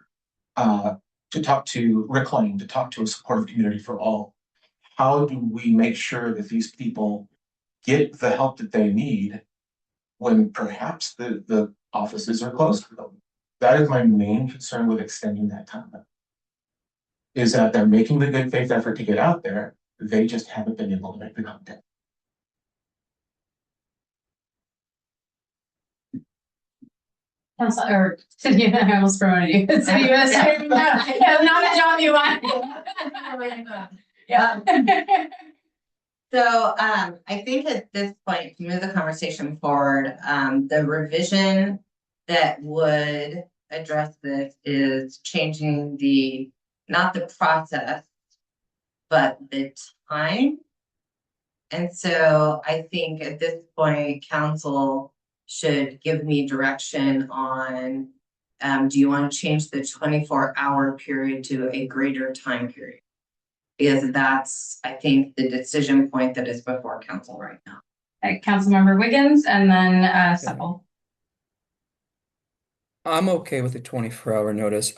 Reclaim, to talk to a supportive community for all? How do we make sure that these people get the help that they need when perhaps the offices are closed for them? That is my main concern with extending that time. Is that they're making the good faith effort to get out there, they just haven't been able to make the contact. Council or city, I almost promoted you. City administrator. Not a job you want. Yeah. So I think at this point, to move the conversation forward, the revision that would address this is changing not the process, but the time. And so I think at this point, council should give me direction on, do you want to change the 24-hour period to a greater time period? Because that's, I think, the decision point that is before council right now. Councilmember Wiggins and then Supple. I'm okay with the 24-hour notice.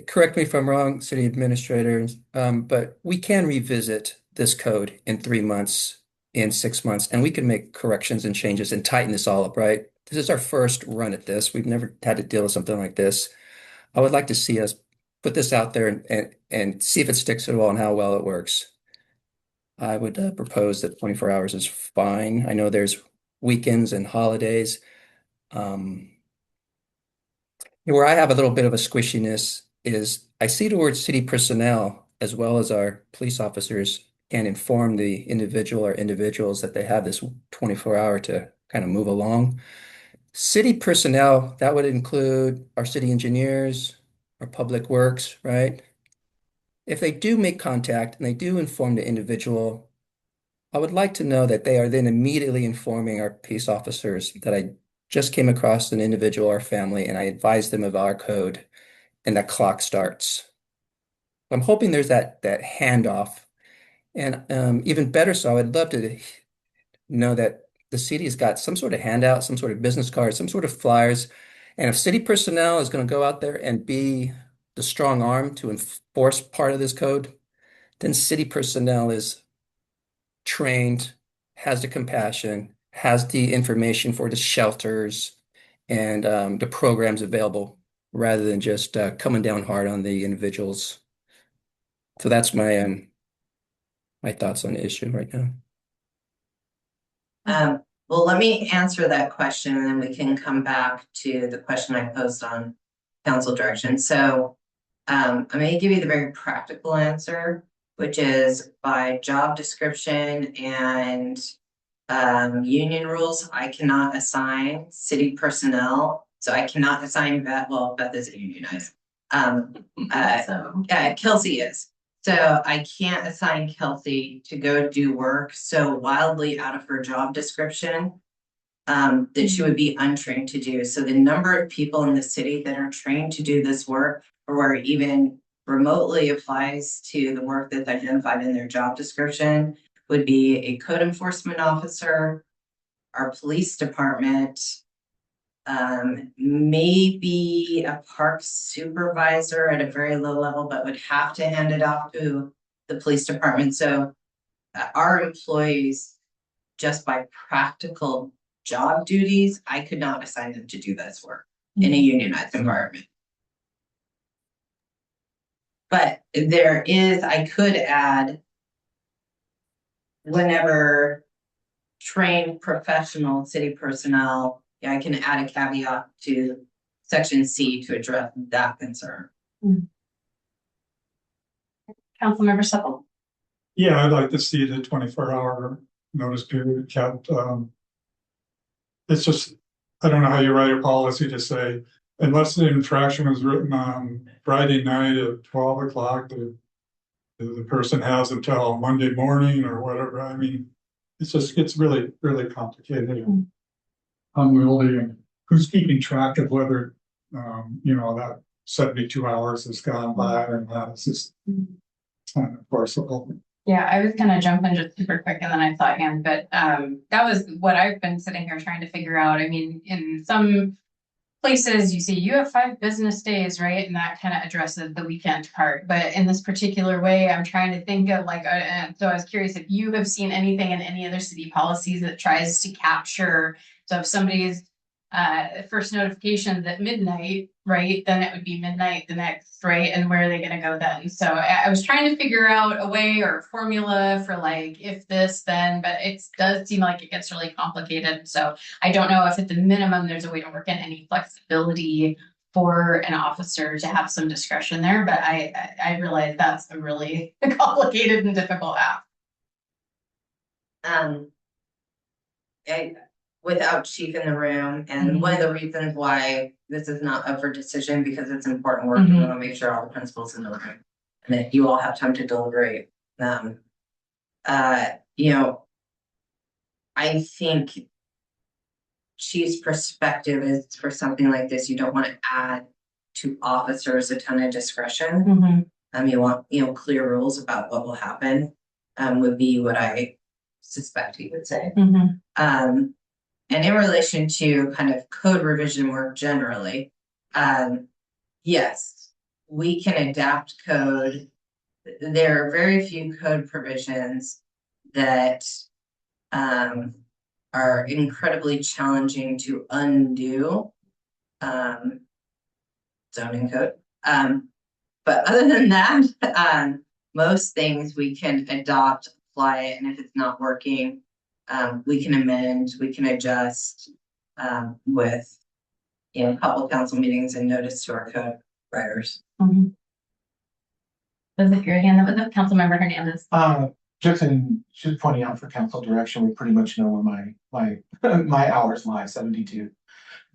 Correct me if I'm wrong, city administrator, but we can revisit this code in 3 months, in 6 months, and we can make corrections and changes and tighten this all up, right? This is our first run at this. We've never had to deal with something like this. I would like to see us put this out there and see if it sticks at all and how well it works. I would propose that 24 hours is fine. I know there's weekends and holidays. Where I have a little bit of a squishiness is I see the word city personnel as well as our police officers can inform the individual or individuals that they have this 24-hour to kind of move along. City personnel, that would include our city engineers, our public works, right? If they do make contact and they do inform the individual, I would like to know that they are then immediately informing our peace officers that I just came across an individual or family and I advised them of our code and that clock starts. I'm hoping there's that handoff. And even better so, I'd love to know that the city's got some sort of handout, some sort of business card, some sort of flyers. And if city personnel is going to go out there and be the strong arm to enforce part of this code, then city personnel is trained, has the compassion, has the information for the shelters and the programs available rather than just coming down hard on the individuals. So that's my my thoughts on the issue right now. Well, let me answer that question and then we can come back to the question I posed on council direction. So I'm going to give you the very practical answer, which is by job description and Union rules, I cannot assign city personnel, so I cannot assign Beth, well, Beth isn't unionized. Kelsey is. So I can't assign Kelsey to go do work so wildly out of her job description that she would be untrained to do. So the number of people in the city that are trained to do this work or even remotely applies to the work that's identified in their job description would be a code enforcement officer, our police department, maybe a park supervisor at a very low level, but would have to hand it off to the police department. So our employees, just by practical job duties, I could not assign them to do this work in a unionized environment. But there is, I could add, whenever trained professional city personnel, yeah, I can add a caveat to section C to address that concern. Councilmember Supple. Yeah, I'd like to see the 24-hour notice period kept. It's just, I don't know how you write a policy to say, unless the infraction was written on Friday night at 12 o'clock, the person has until Monday morning or whatever. I mean, it's just, it's really, really complicated. Unwieldy, and who's keeping track of whether, you know, that 72 hours has gone by or not. It's just unenforceable. Yeah, I was gonna jump in just super quick and then I saw Anne, but that was what I've been sitting here trying to figure out. I mean, in some places you see you have 5 business days, right? And that kind of addresses the weekend part. But in this particular way, I'm trying to think of like, so I was curious if you have seen anything in any other city policies that tries to capture. So if somebody's first notifications at midnight, right, then it would be midnight the next, right? And where are they going to go then? So I was trying to figure out a way or a formula for like, if this, then, but it does seem like it gets really complicated. So I don't know if at the minimum, there's a way to work in any flexibility for an officer to have some discretion there. But I realize that's a really complicated and difficult app. Without chief in the room, and one of the reasons why this is not up for decision, because it's important work, we want to make sure all the principals in the room and that you all have time to deliberate. You know, I think chief's perspective is for something like this, you don't want to add to officers a ton of discretion. You want, you know, clear rules about what will happen, would be what I suspect he would say. And in relation to kind of code revision work generally, yes, we can adapt code. There are very few code provisions that are incredibly challenging to undo, zoning code. But other than that, most things we can adopt, apply it, and if it's not working, we can amend, we can adjust with, you know, a couple of council meetings and notice to our code writers. Was it your hand? That was Councilmember Hernandez. Just pointing out for council direction, we pretty much know where my hours lie, 72.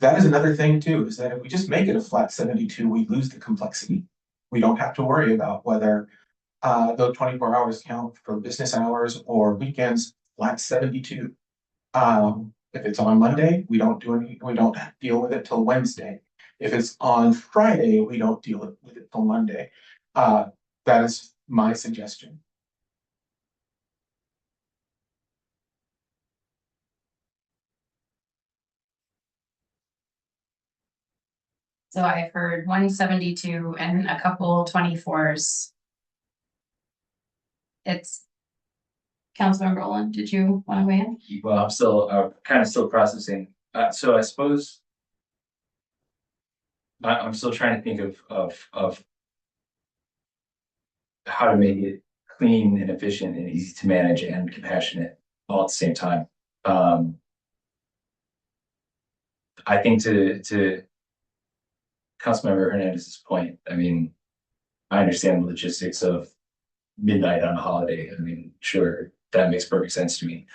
That is another thing too, is that if we just make it a flat 72, we lose the complexity. We don't have to worry about whether those 24 hours count for business hours or weekends. Flat 72. If it's on Monday, we don't deal with it till Wednesday. If it's on Friday, we don't deal with it till Monday. That is my suggestion. So I've heard 172 and a couple 24s. It's Councilmember Rowland, did you want to weigh in? Well, I'm still kind of still processing. So I suppose I'm still trying to think of how to make it clean and efficient and easy to manage and compassionate all at the same time. I think to Councilmember Hernandez's point, I mean, I understand the logistics of midnight on a holiday. I mean, sure, that makes perfect sense to me.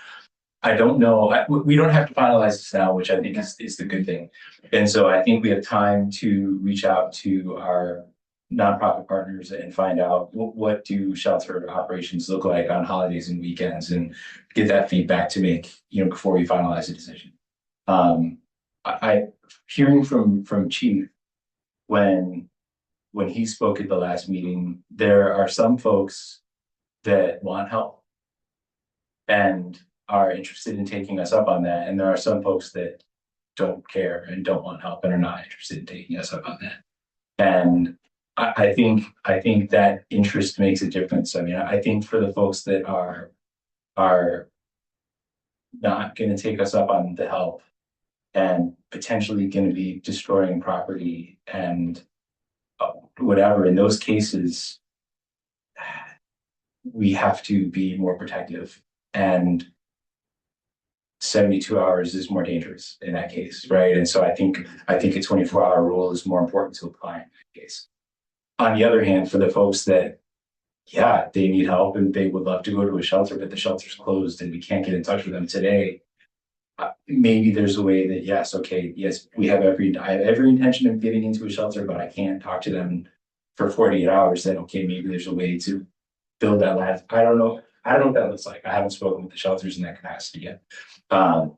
I don't know, we don't have to finalize this now, which I think is the good thing. And so I think we have time to reach out to our nonprofit partners and find out what do shelter operations look like on holidays and weekends, and get that feedback to make, before we finalize a decision. I hearing from Chief when he spoke at the last meeting, there are some folks that want help and are interested in taking us up on that. And there are some folks that don't care and don't want help and are not interested in taking us up on that. And I think that interest makes a difference. I mean, I think for the folks that are not going to take us up on the help and potentially going to be destroying property and whatever, in those cases, we have to be more protective, and 72 hours is more dangerous in that case, right? And so I think a 24-hour rule is more important to apply in that case. On the other hand, for the folks that, yeah, they need help and they would love to go to a shelter, but the shelter's closed and we can't get in touch with them today, maybe there's a way that, yes, I have every intention of getting into a shelter, but I can't talk to them for 48 hours. Then, okay, maybe there's a way to build that last. I don't know what that looks like. I haven't spoken with the shelters in that capacity yet. And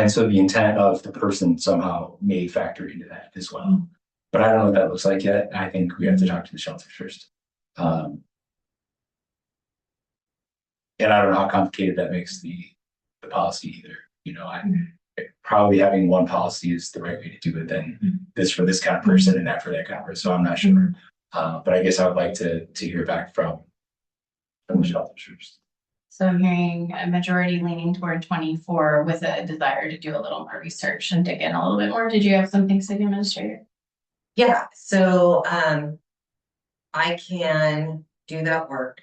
so the intent of the person somehow may factor into that as well. But I don't know what that looks like yet. I think we have to talk to the shelters first. And I don't know how complicated that makes the policy either. Probably having one policy is the right way to do it than this for this kind of person and that for that kind of person. So I'm not sure. But I guess I would like to hear back from the shelters first. So I'm hearing a majority leaning toward 24 with a desire to do a little more research and dig in a little bit more. Did you have something, City Administrator? Yeah, so I can do that work.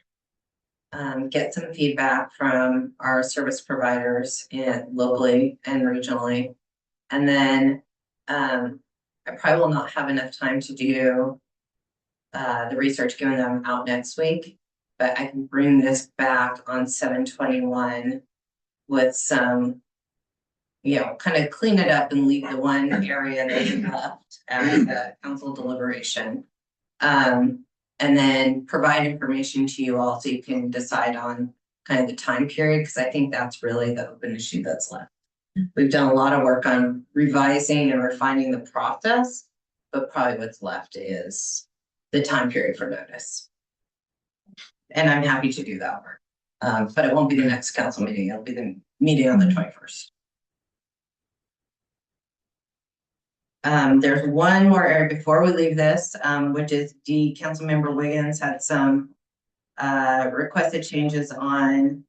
Get some feedback from our service providers locally and regionally. And then I probably will not have enough time to do the research given that I'm out next week, but I can bring this back on 7/21 with some, kind of clean it up and leave the one area that's left after the council deliberation. And then provide information to you all so you can decide on kind of the time period, because I think that's really the open issue that's left. We've done a lot of work on revising and refining the process, but probably what's left is the time period for notice. And I'm happy to do that work. But it won't be the next council meeting. It'll be the meeting on the 21st. There's one more area before we leave this, which is Councilmember Wiggins had some requested changes on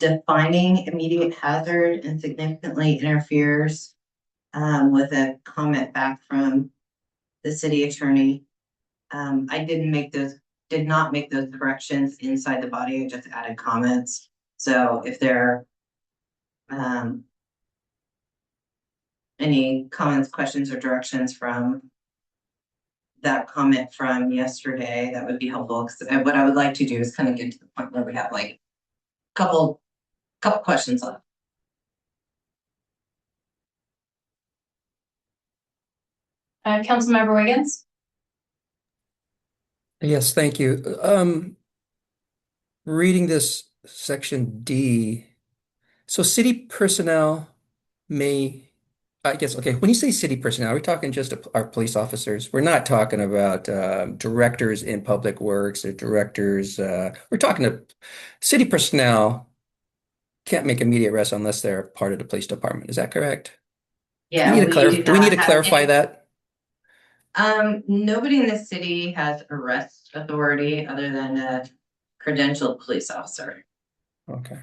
defining immediate hazard and significantly interferes with a comment back from the city attorney. I did not make those corrections inside the body. I just added comments. So if there any comments, questions, or directions from that comment from yesterday, that would be helpful. Because what I would like to do is kind of get to the point where we have like a couple questions left. Councilmember Wiggins? Yes, thank you. Reading this section D, so city personnel may, I guess, okay, when you say city personnel, are we talking just our police officers? We're not talking about directors in public works or directors. We're talking to city personnel can't make immediate arrests unless they're part of the police department. Is that correct? Yeah. Do we need to clarify that? Nobody in the city has arrest authority other than a credentialed police officer. Okay.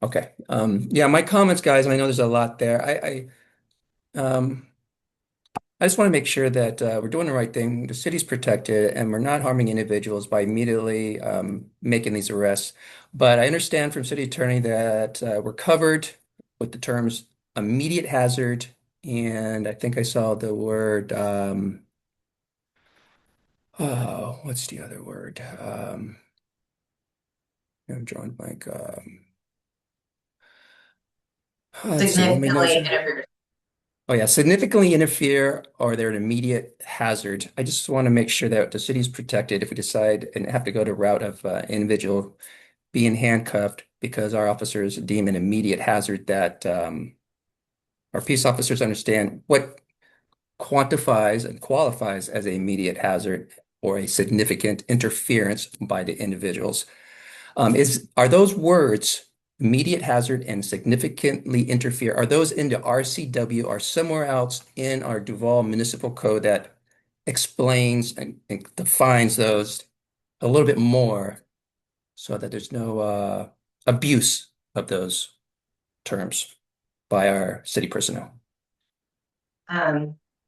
Okay. Yeah, my comments, guys, and I know there's a lot there. I just want to make sure that we're doing the right thing. The city's protected and we're not harming individuals by immediately making these arrests. But I understand from city attorney that we're covered with the terms immediate hazard, and I think I saw the word what's the other word? I'm drawing blank. Let's see, let me Significantly know. interfere. Oh yeah, significantly interfere or they're an immediate hazard. I just want to make sure that the city's protected if we decide and have to go the route of individual being handcuffed because our officers deem an immediate hazard that our peace officers understand what quantifies and qualifies as an immediate hazard or a significant interference by the individuals. Are those words immediate hazard and significantly interfere, are those in the RCW or somewhere else in our Duval Municipal Code that explains and defines those a little bit more so that there's no abuse of those terms by our city personnel?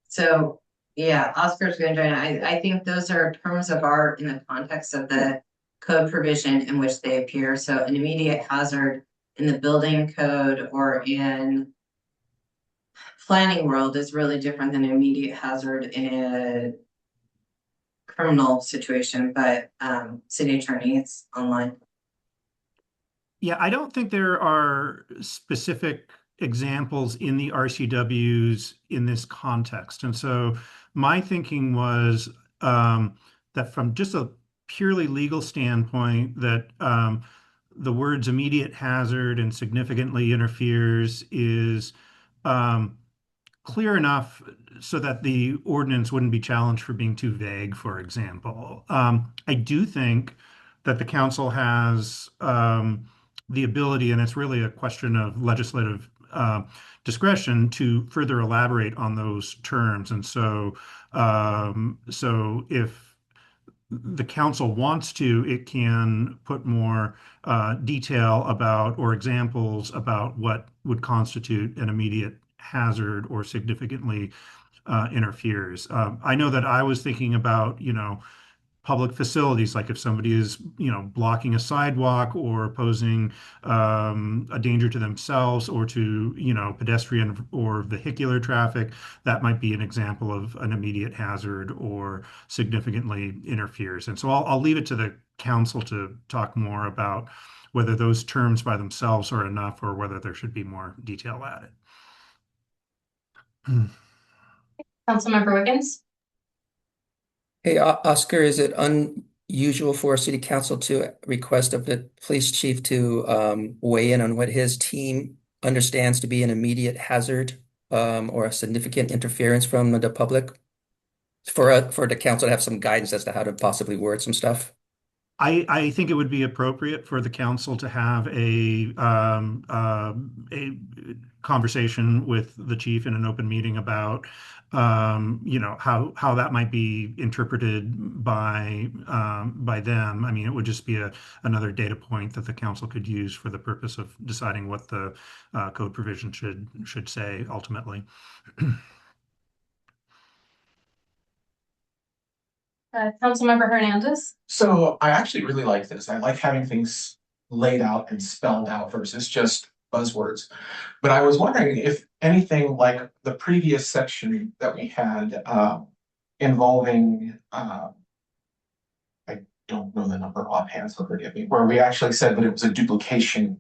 So, yeah, Oscar's gonna join. I think those are terms of art in the context of the code provision in which they appear. So an immediate hazard in the building code or in planning world is really different than an immediate hazard in a criminal situation, but city attorney, it's online. Yeah, I don't think there are specific examples in the RCWs in this context. And so my thinking was that from just a purely legal standpoint, that the words immediate hazard and significantly interferes is clear enough so that the ordinance wouldn't be challenged for being too vague, for example. I do think that the council has the ability, and it's really a question of legislative discretion to further elaborate on those terms. And so, so if the council wants to, it can put more detail about or examples about what would constitute an immediate hazard or significantly interferes. I know that I was thinking about, public facilities, like if somebody is, blocking a sidewalk or posing a danger to themselves or to, pedestrian or vehicular traffic, that might be an example of an immediate hazard or significantly interferes. And so I'll leave it to the council to talk more about whether those terms by themselves are enough or whether there should be more detail added. Councilmember Wiggins? Hey, Oscar, is it unusual for a city council to request of the police chief to weigh in on what his team understands to be an immediate hazard or a significant interference from the public? For the council to have some guidance as to how to possibly word some stuff? I think it would be appropriate for the council to have a conversation with the chief in an open meeting about how that might be interpreted by them. I mean, it would just be another data point that the council could use for the purpose of deciding what the code provision should say ultimately. Councilmember Hernandez? So I actually really like this. I like having things laid out and spelled out versus just buzzwords. But I was wondering if anything like the previous section that we had involving, I don't know the number offhand, so forgive me, where we actually said that it was a duplication.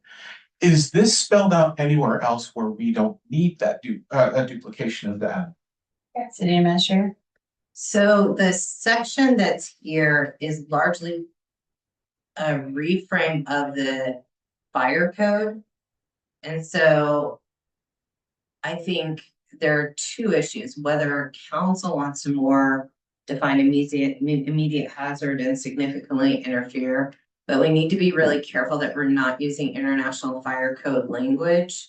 Is this spelled out anywhere else where we don't need that a duplication of that? City Administrator. So the section that's here is largely a reframe of the fire code. And so I think there are two issues, whether council wants to more define immediate hazard and significantly interfere, but we need to be really careful that we're not using International Fire Code language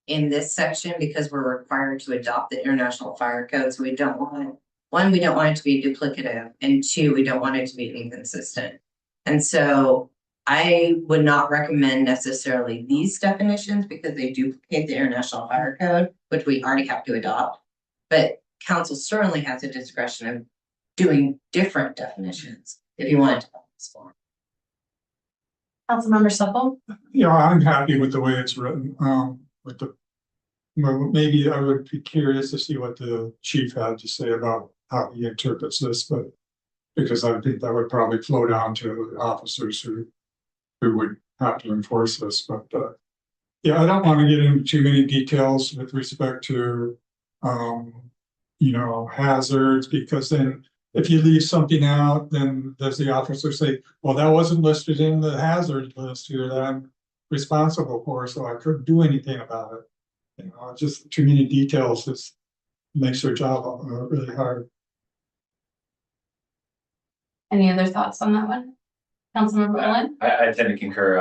in this section because we're required to adopt the International Fire Code. So we don't want, one, we don't want it to be duplicative, and two, we don't want it to be inconsistent. And so I would not recommend necessarily these definitions because they duplicate the International Fire Code, which we already have to adopt. But council certainly has a discretion of doing different definitions if you want to follow this form. Councilmember Supple? Yeah, I'm happy with the way it's written, well, maybe I would be curious to see what the chief had to say about how he interprets this, but because I think that would probably flow down to the officers who who would have to enforce this, but, yeah, I don't want to get into too many details with respect to, hazards, because then if you leave something out, then does the officer say, well, that wasn't listed in the hazard list here that I'm responsible for, so I couldn't do anything about it. Just too many details just makes their job really hard. Any other thoughts on that one? Councilmember Berlin? I tend to concur.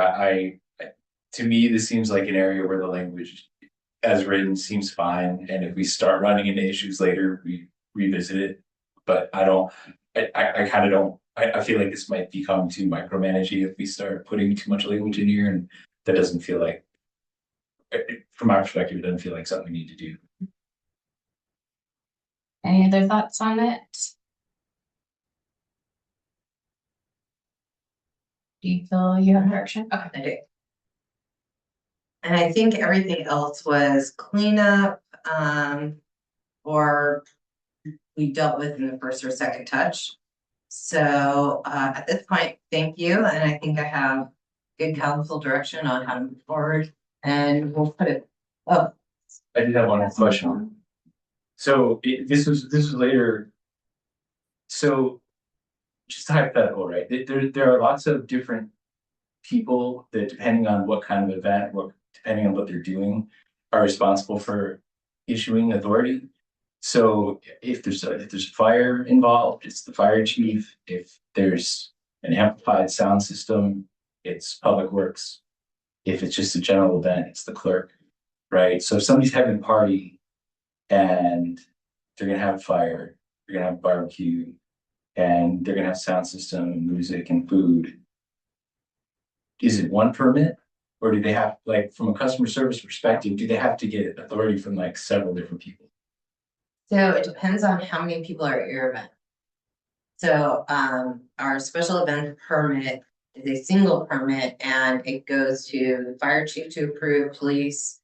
To me, this seems like an area where the language as written seems fine, and if we start running into issues later, we revisit it. But I kind of don't, I feel like this might become too micromanaging if we start putting too much language in here, and that doesn't feel like, from our perspective, it doesn't feel like something we need to do. Any other thoughts on it? Do you feel you have direction? Okay. I do. And I think everything else was cleanup, or we dealt with in the first or second touch. So at this point, thank you. And I think I have good council direction on how to move forward, and we'll put it up. I did have one question. So this was later. So just hypothetical, right? There are lots of different people that, depending on what kind of event, depending on what they're doing, are responsible for issuing authority. So if there's a fire involved, it's the fire chief. If there's an amplified sound system, it's public works. If it's just a general event, it's the clerk, right? So if somebody's having a party and they're gonna have fire, they're gonna have barbecue, and they're gonna have sound system and music and food, is it one permit? Or do they have, like, from a customer service perspective, do they have to get authority from like several different people? So it depends on how many people are at your event. So our special event permit is a single permit, and it goes to the fire chief to approve, police,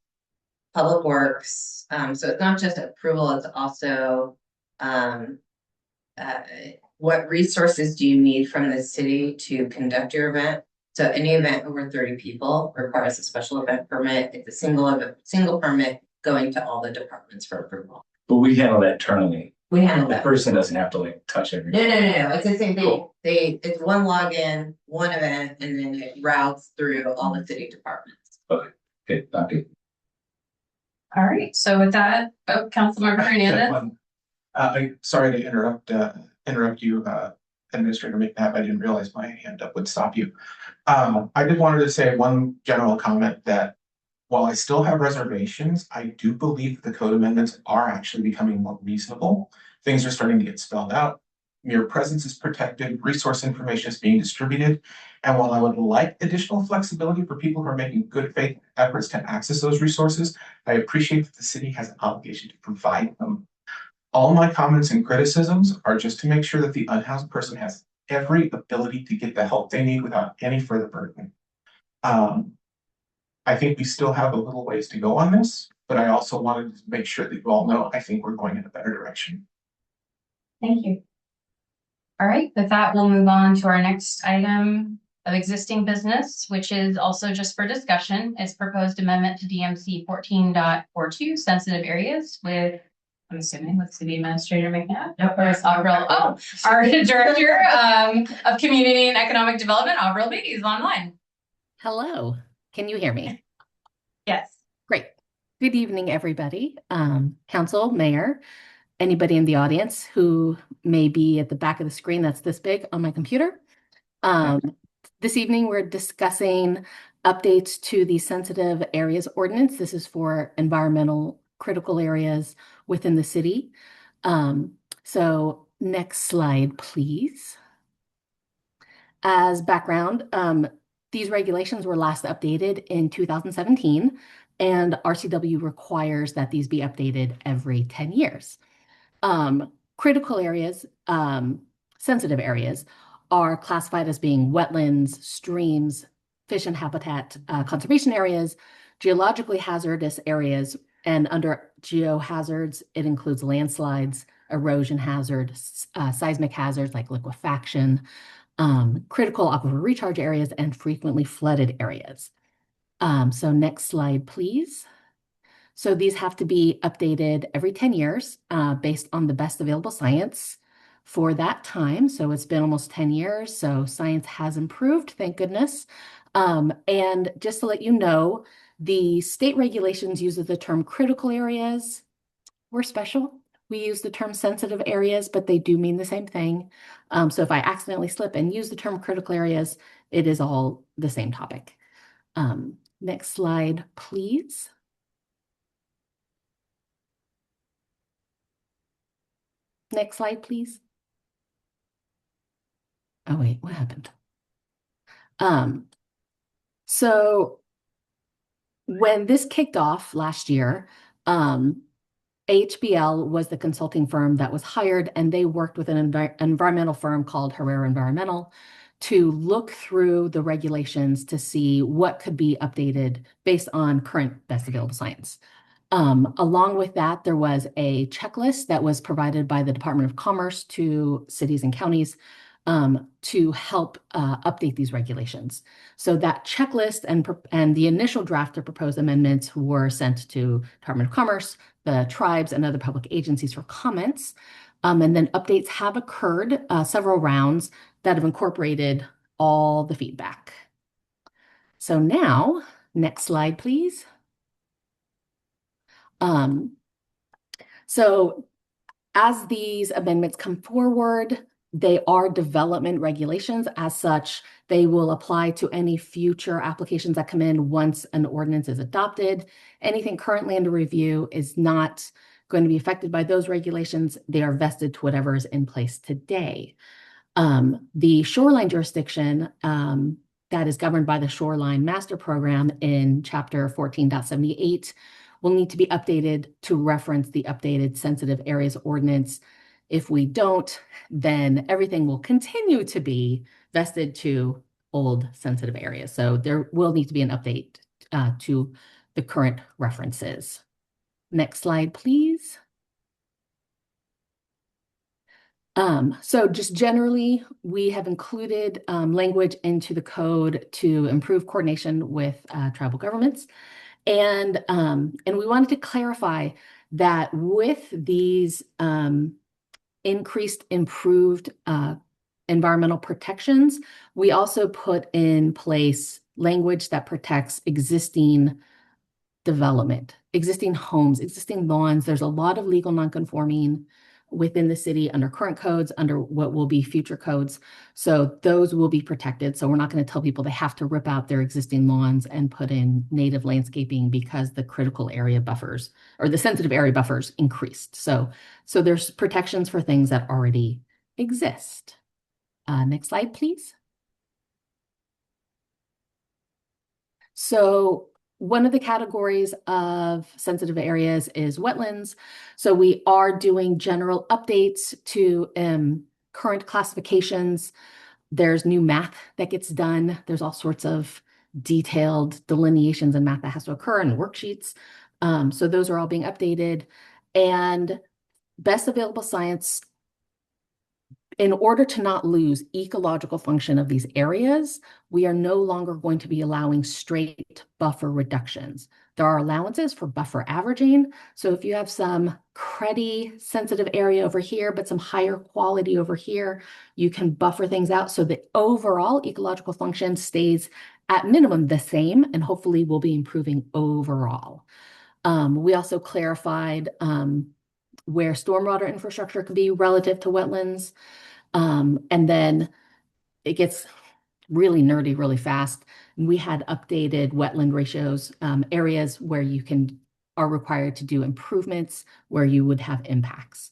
public works. So it's not just approval, it's also what resources do you need from the city to conduct your event? So any event over 30 people requires a special event permit. It's a single permit going to all the departments for approval. But we handle that internally. We handle The that. person doesn't have to like touch everything. No. It's the same thing. Cool. It's one login, one event, and then it routes through all the city departments. Okay, good. All right, so with that, Councilmember Hernandez. I'm sorry to interrupt you, Administrator McNabb. I didn't realize my hand up would stop you. I just wanted to say one general comment that while I still have reservations, I do believe the code amendments are actually becoming more reasonable. Things are starting to get spelled out. Mere presence is protected, resource information is being distributed. And while I would like additional flexibility for people who are making good faith efforts to access those resources, I appreciate that the city has an obligation to provide them. All my comments and criticisms are just to make sure that the unhoused person has every ability to get the help they need without any further burden. I think we still have a little ways to go on this, but I also wanted to make sure that you all know I think we're going in a better direction. Thank you. All right, with that, we'll move on to our next item of existing business, which is also just for discussion. It's proposed amendment to DMC 14.42 sensitive areas with, I'm assuming, with City Administrator McNabb. Or is Avril, our Director of Community and Economic Development, Avril Beatty, is online. Hello, can you hear me? Yes. Great. Good evening, everybody. Council, Mayor, anybody in the audience who may be at the back of the screen that's this big on my computer. This evening, we're discussing updates to the sensitive areas ordinance. This is for environmental critical areas within the city. So next slide, please. As background, these regulations were last updated in 2017, and RCW requires that these be updated every 10 years. Critical areas, sensitive areas, are classified as being wetlands, streams, fish and habitat conservation areas, geologically hazardous areas, and under geohazards, it includes landslides, erosion hazards, seismic hazards like liquefaction, critical aquifer recharge areas, and frequently flooded areas. So next slide, please. So these have to be updated every 10 years based on the best available science for that time. So it's been almost 10 years. So science has improved, thank goodness. And just to let you know, the state regulations uses the term critical areas. We're special. We use the term sensitive areas, but they do mean the same thing. So if I accidentally slip and use the term critical areas, it is all the same topic. Next slide, please. Next slide, please. Oh, wait, what happened? So when this kicked off last year, HBL was the consulting firm that was hired, and they worked with an environmental firm called Herrera Environmental to look through the regulations to see what could be updated based on current best available science. Along with that, there was a checklist that was provided by the Department of Commerce to cities and counties to help update these regulations. So that checklist and the initial draft of proposed amendments were sent to Department of Commerce, the tribes, and other public agencies for comments. And then updates have occurred, several rounds that have incorporated all the feedback. So now, next slide, please. So as these amendments come forward, they are development regulations. As such, they will apply to any future applications that come in once an ordinance is adopted. Anything currently under review is not going to be affected by those regulations. They are vested to whatever is in place today. The shoreline jurisdiction that is governed by the Shoreline Master Program in Chapter 14.78 will need to be updated to reference the updated Sensitive Areas Ordinance. If we don't, then everything will continue to be vested to old sensitive areas. So there will need to be an update to the current references. Next slide, please. So just generally, we have included language into the code to improve coordination with tribal governments. And we wanted to clarify that with these improved environmental protections, we also put in place language that protects existing development, existing homes, existing lawns. There's a lot of legal nonconforming within the city under current codes, under what will be future codes. So those will be protected. So we're not going to tell people they have to rip out their existing lawns and put in native landscaping because the critical area buffers or the sensitive area buffers increased. So there's protections for things that already exist. Next slide, please. So one of the categories of sensitive areas is wetlands. So we are doing general updates to current classifications. There's new math that gets done. There's all sorts of detailed delineations and math that has to occur in worksheets. So those are all being updated. And best available science, in order to not lose ecological function of these areas, we are no longer going to be allowing straight buffer reductions. There are allowances for buffer averaging. So if you have some cruddy sensitive area over here, but some higher quality over here, you can buffer things out so the overall ecological function stays at minimum the same and hopefully will be improving overall. We also clarified where stormwater infrastructure could be relative to wetlands. And then it gets really nerdy really fast. We had updated wetland ratios, areas where you are required to do improvements where you would have impacts.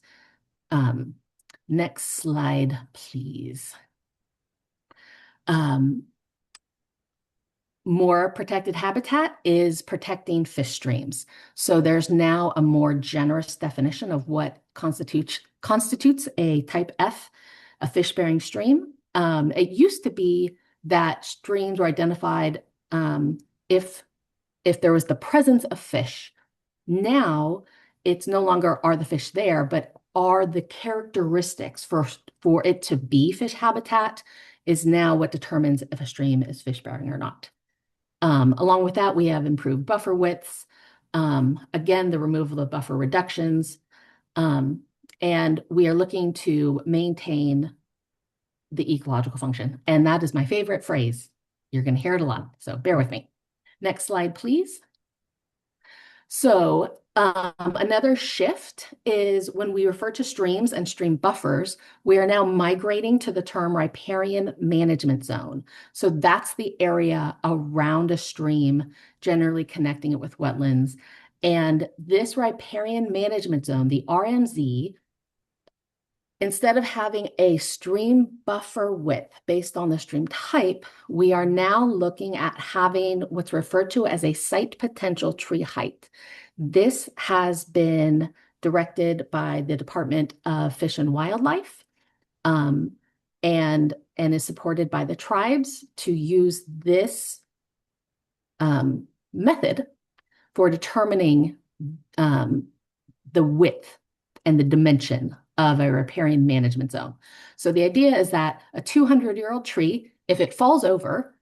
Next slide, please. More protected habitat is protecting fish streams. So there's now a more generous definition of what constitutes a type F, a fish-bearing stream. It used to be that streams were identified if there was the presence of fish. Now it's no longer are the fish there, but are the characteristics for it to be fish habitat is now what determines if a stream is fish bearing or not. Along with that, we have improved buffer widths. Again, the removal of buffer reductions. And we are looking to maintain the ecological function. And that is my favorite phrase. You're going to hear it a lot, so bear with me. Next slide, please. So another shift is when we refer to streams and stream buffers, we are now migrating to the term riparian management zone. So that's the area around a stream, generally connecting it with wetlands. And this riparian management zone, the RMZ, instead of having a stream buffer width based on the stream type, we are now looking at having what's referred to as a site potential tree height. This has been directed by the Department of Fish and Wildlife, and is supported by the tribes to use this method for determining the width and the dimension of a riparian management zone. So the idea is that a 200-year-old tree, if it falls over,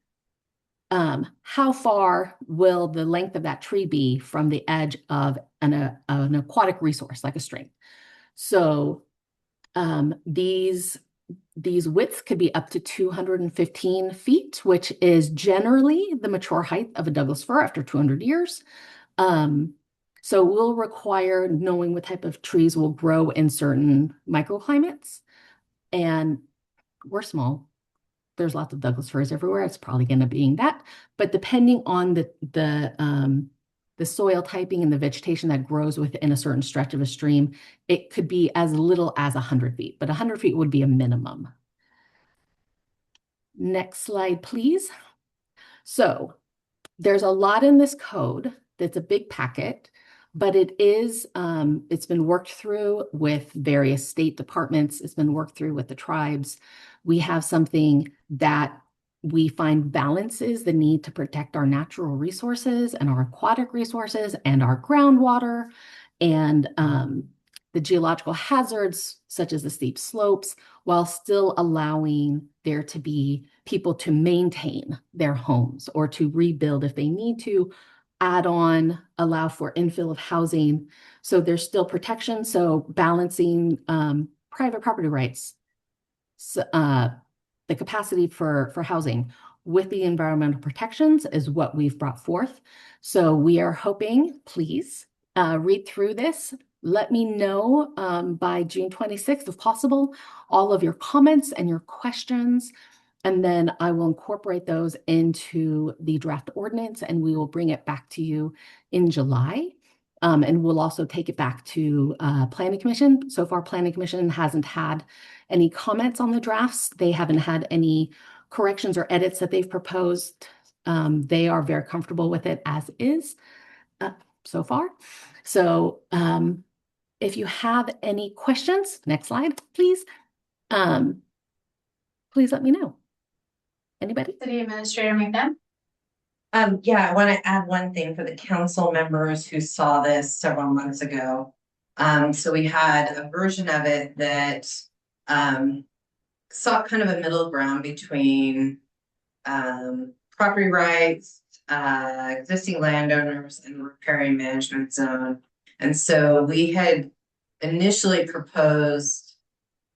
how far will the length of that tree be from the edge of an aquatic resource like a stream? So these widths could be up to 215 feet, which is generally the mature height of a Douglas fir after 200 years. So we'll require knowing what type of trees will grow in certain microclimates. And we're small. There's lots of Douglas firs everywhere. It's probably going to be that. But depending on the soil typing and the vegetation that grows within a certain stretch of a stream, it could be as little as 100 feet. But 100 feet would be a minimum. Next slide, please. So there's a lot in this code. That's a big packet. But it is, it's been worked through with various state departments. It's been worked through with the tribes. We have something that we find balances the need to protect our natural resources and our aquatic resources and our groundwater and the geological hazards, such as the steep slopes, while still allowing there to be people to maintain their homes or to rebuild if they need to, add on, allow for infill of housing. So there's still protection. So balancing private property rights, the capacity for housing with the environmental protections is what we've brought forth. So we are hoping, please read through this. Let me know by June 26th, if possible, all of your comments and your questions. And then I will incorporate those into the draft ordinance and we will bring it back to you in July. And we'll also take it back to Planning Commission. So far, Planning Commission hasn't had any comments on the drafts. They haven't had any corrections or edits that they've proposed. They are very comfortable with it as is so far. So if you have any questions, next slide, please. Please let me know. Anybody? City Administrator McNabb? Yeah, I want to add one thing for the council members who saw this several months ago. So we had a version of it that sought kind of a middle ground between property rights, existing landowners, and riparian management zone. And so we had initially proposed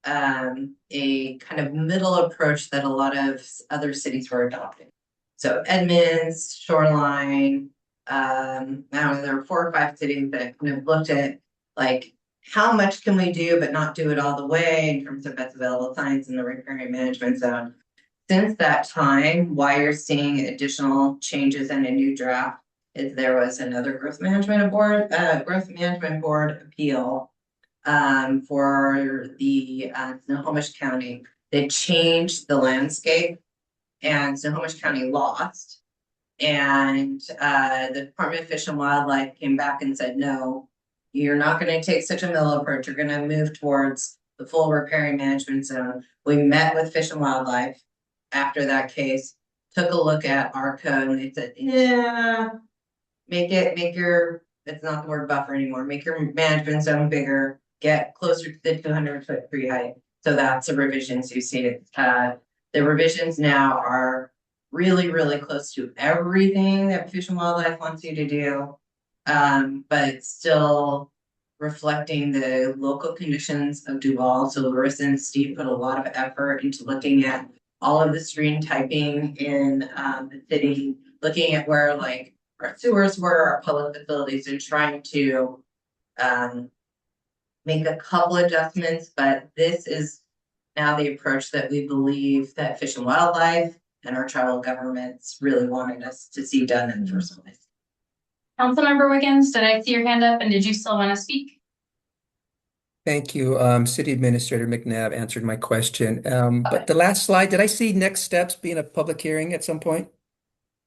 a kind of middle approach that a lot of other cities were adopting. So Edmonds, Shoreline, now there were 4 or 5 cities that kind of looked at like how much can we do but not do it all the way in terms of best available science in the riparian management zone. Since that time, why you're seeing additional changes in a new draft is there was another growth management board appeal for the Snohomish County. They changed the landscape and Snohomish County lost. And the Department of Fish and Wildlife came back and said, no, you're not going to take such a middle approach. You're going to move towards the full riparian management zone. We met with Fish and Wildlife after that case, took a look at our code, and they said, yeah, make your, it's not the word buffer anymore, make your management zone bigger, get closer to the 200-foot tree height. So that's a revision. So you see it The revisions now are really, really close to everything that Fish and Wildlife wants you to do. But it's still reflecting the local conditions of Duval. So Larissa and Steve put a lot of effort into looking at all of the stream typing in the city, looking at where like our sewers were, our public facilities, and trying to make a couple adjustments. But this is now the approach that we believe that Fish and Wildlife and our tribal governments really wanted us to see done in the first place. Councilmember Wiggins, did I see your hand up and did you still want to speak? Thank you. City Administrator McNabb answered my question. But the last slide, did I see next steps being a public hearing at some point?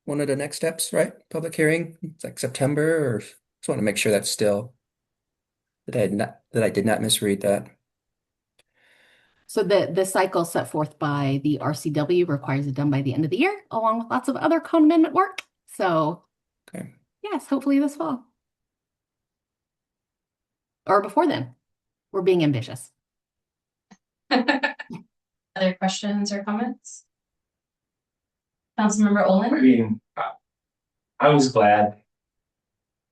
One of the next steps, right? Public hearing, it's like September, or just want to make sure that's still that I did not misread that. So the cycle set forth by the RCW requires it done by the end of the year, along with lots of other code amendment work. So, okay. Yes, hopefully this fall. Or before then. We're being ambitious. Other questions or comments? Councilmember Olin? I mean, I was glad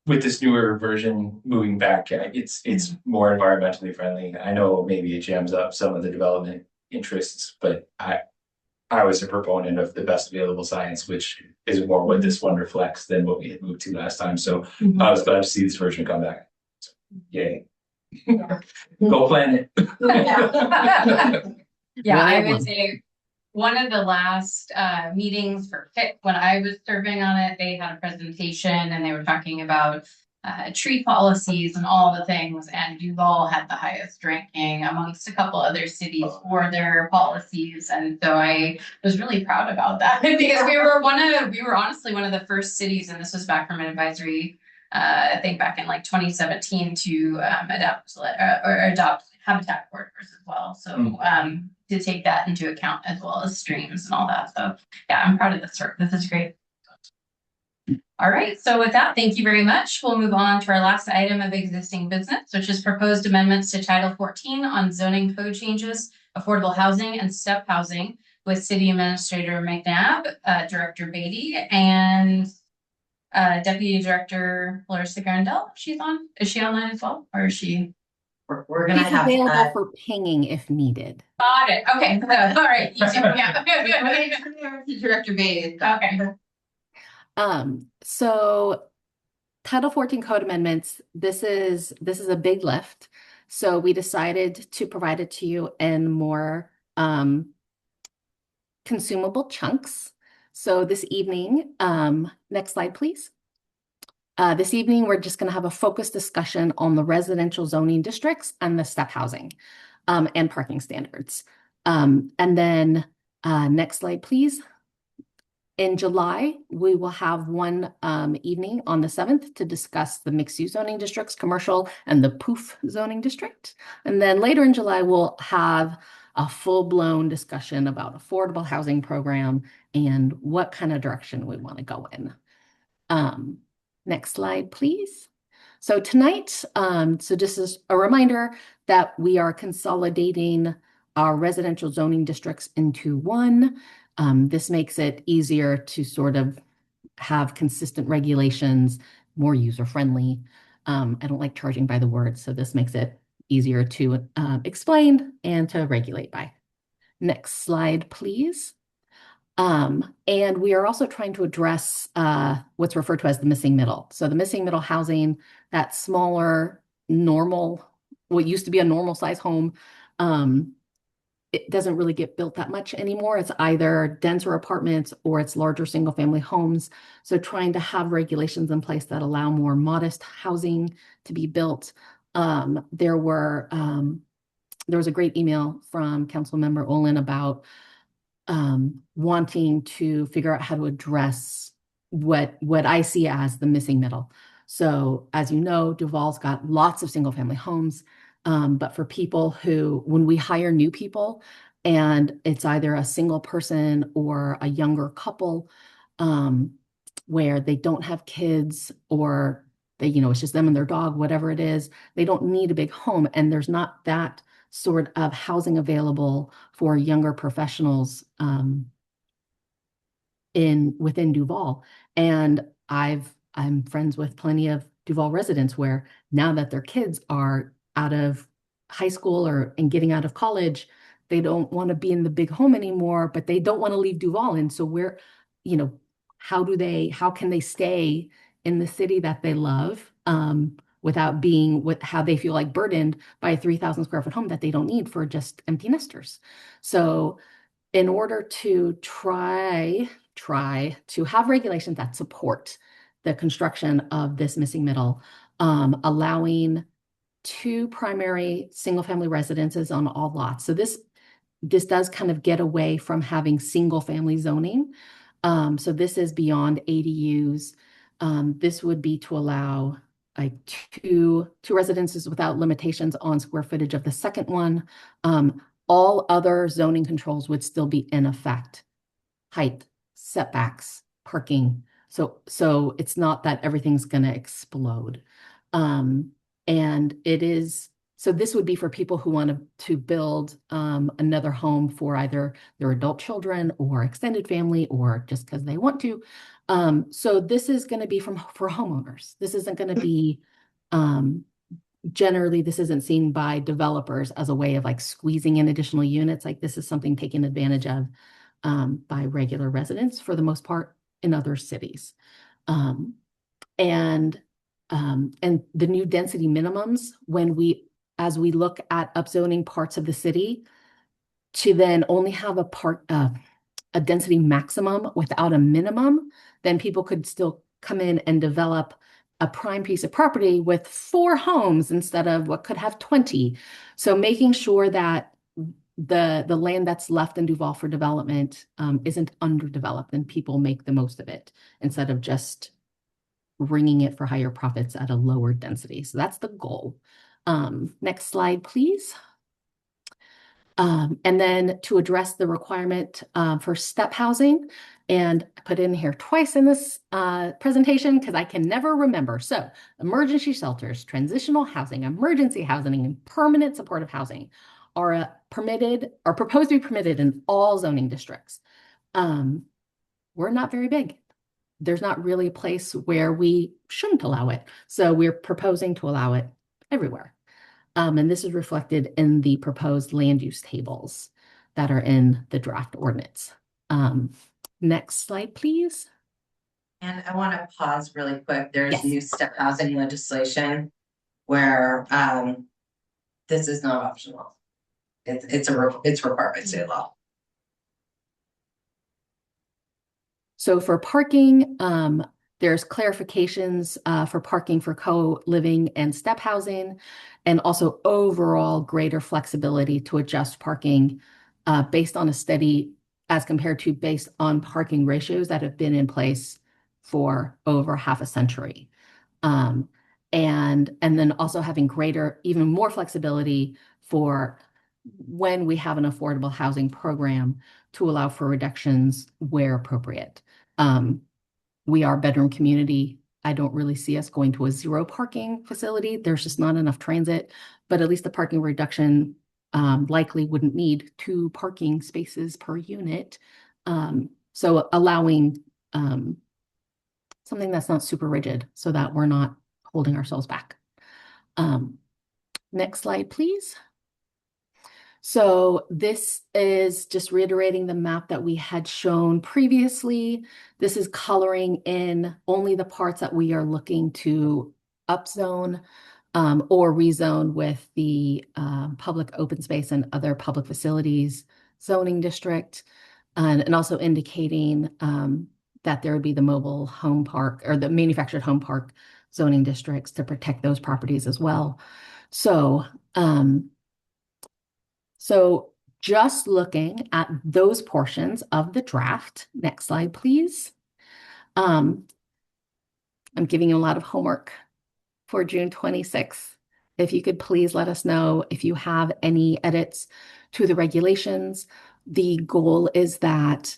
with this newer version moving back. It's more environmentally friendly. I know maybe it jams up some of the development interests, but I was a proponent of the best available science, which is more what this one reflects than what we had moved to last time. So I was glad to see this version come back. So, yay. Go plan it. Yeah, I would say one of the last meetings for FIT, when I was serving on it, they had a presentation and they were talking about tree policies and all the things, and Duval had the highest ranking amongst a couple other cities for their policies. And so I was really proud about that because we were honestly one of the first cities, and this was back from an advisory I think back in like 2017 to adopt habitat corridors as well. So to take that into account as well as streams and all that. So yeah, I'm proud of this work. This is great. All right, so with that, thank you very much. We'll move on to our last item of existing business, which is proposed amendments to Title 14 on zoning code changes, affordable housing and step housing with City Administrator McNabb, Director Beatty, and Deputy Director Larissa Garandel. She's on. Is she online as well, or is she? We're gonna She's have available for pinging if needed. Got it. Okay. All right. You too. Yeah. Director Beatty. Okay. So Title 14 code amendments, this is a big lift. So we decided to provide it to you in more consumable chunks. So this evening, next slide, please. This evening, we're just going to have a focused discussion on the residential zoning districts and the step housing and parking standards. And then next slide, please. In July, we will have one evening on the 7th to discuss the mixed-use zoning districts, commercial, and the POOF zoning district. And then later in July, we'll have a full-blown discussion about affordable housing program and what kind of direction we want to go in. Next slide, please. So tonight, so just as a reminder that we are consolidating our residential zoning districts into one. This makes it easier to sort of have consistent regulations, more user-friendly. I don't like charging by the word, so this makes it easier to explain and to regulate by. Next slide, please. And we are also trying to address what's referred to as the missing middle. So the missing middle housing, that smaller, normal, what used to be a normal size home, it doesn't really get built that much anymore. It's either denser apartments or it's larger single family homes. So trying to have regulations in place that allow more modest housing to be built. There was a great email from Councilmember Olin about wanting to figure out how to address what I see as the missing middle. So as you know, Duval's got lots of single family homes. But for people who, when we hire new people and it's either a single person or a younger couple, where they don't have kids or they, it's just them and their dog, whatever it is, they don't need a big home. And there's not that sort of housing available for younger professionals within Duval. And I'm friends with plenty of Duval residents where now that their kids are out of high school and getting out of college, they don't want to be in the big home anymore, but they don't want to leave Duval. And so how can they stay in the city that they love without being how they feel like burdened by a 3,000 square foot home that they don't need for just empty nesters. So in order to try to have regulations that support the construction of this missing middle, allowing 2 primary single-family residences on all lots. So this does kind of get away from having single-family zoning. So this is beyond ADUs. This would be to allow like two residences without limitations on square footage of the second one. All other zoning controls would still be in effect. Height, setbacks, parking. So it's not that everything's going to explode. And so this would be for people who want to build another home for either their adult children or extended family or just because they want to. So this is going to be for homeowners. This isn't going to be, generally, this isn't seen by developers as a way of like squeezing in additional units. Like this is something taken advantage of by regular residents for the most part in other cities. And the new density minimums, as we look at upzoning parts of the city, to then only have a density maximum without a minimum, then people could still come in and develop a prime piece of property with 4 homes instead of what could have 20. So making sure that the land that's left in Duval for development isn't underdeveloped and people make the most of it instead of just wringing it for higher profits at a lower density. So that's the goal. Next slide, please. And then to address the requirement for step housing, and I put in here twice in this presentation because I can never remember. So emergency shelters, transitional housing, emergency housing, and permanent supportive housing are proposed to be permitted in all zoning districts. We're not very big. There's not really a place where we shouldn't allow it. So we're proposing to allow it everywhere. And this is reflected in the proposed land use tables that are in the draft ordinance. Next slide, please. And I want to pause really quick. There's Yes. new step housing legislation where this is not optional. It's required by state law. So for parking, there's clarifications for parking for co-living and step housing, and also overall greater flexibility to adjust parking based on a study as compared to based on parking ratios that have been in place for over half a century. And then also having even more flexibility for when we have an affordable housing program to allow for reductions where appropriate. We are a bedroom community. I don't really see us going to a 0 parking facility. There's just not enough transit, but at least the parking reduction likely wouldn't need 2 parking spaces per unit. So allowing something that's not super rigid so that we're not holding ourselves back. Next slide, please. So this is just reiterating the map that we had shown previously. This is coloring in only the parts that we are looking to upzone or rezone with the public open space and other public facilities zoning district, and also indicating that there would be the mobile home park or the manufactured home park zoning districts to protect those properties as well. So just looking at those portions of the draft, next slide, please. I'm giving you a lot of homework for June 26th. If you could please let us know if you have any edits to the regulations. The goal is that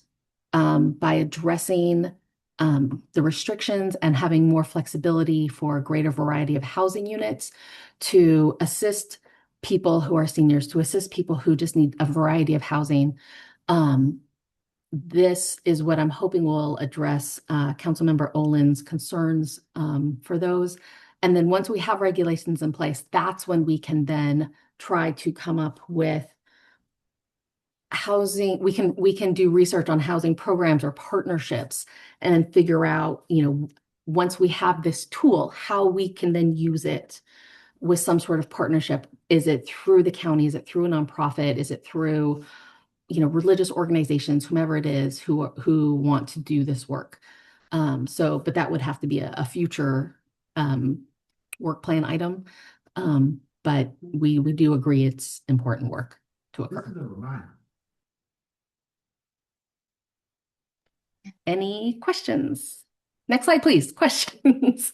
by addressing the restrictions and having more flexibility for a greater variety of housing units to assist people who are seniors, to assist people who just need a variety of housing. This is what I'm hoping will address Councilmember Olin's concerns for those. And then once we have regulations in place, that's when we can then try to come up with housing. We can do research on housing programs or partnerships and figure out, once we have this tool, how we can then use it with some sort of partnership. Is it through the county? Is it through a nonprofit? Is it through, religious organizations, whomever it is who want to do this work? But that would have to be a future work plan item. But we do agree it's important work to occur. Any questions? Next slide, please. Questions.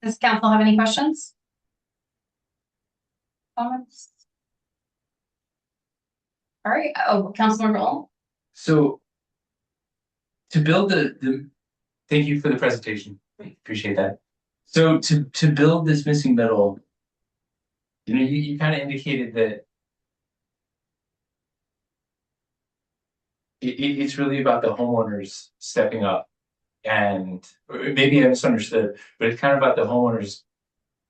Does council have any questions? Comments? All right. Oh, Councilmember Olin. So to build thank you for the presentation. Appreciate that. So to build this missing middle, you kind of indicated that it's really about the homeowners stepping up, and maybe I misunderstood, but it's kind of about the homeowners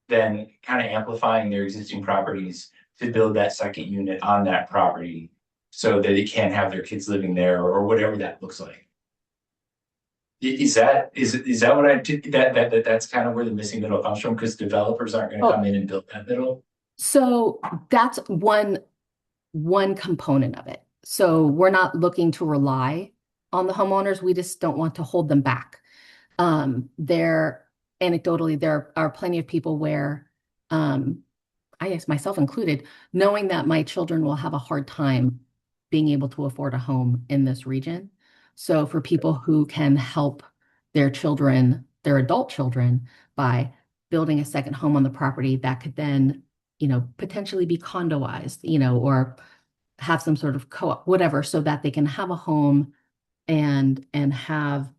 then kind of amplifying their existing properties to build that second unit on that property so that they can have their kids living there or whatever that looks like. Is that what I did? That's kind of where the missing middle comes from, because developers aren't going to come in and build that middle. So that's one component of it. So we're not looking to rely on the homeowners. We just don't want to hold them back. Anecdotally, there are plenty of people where, I guess myself included, knowing that my children will have a hard time being able to afford a home in this region. So for people who can help their children, their adult children, by building a second home on the property that could then, potentially be condoized, or have some sort of co-op, whatever, so that they can have a home and have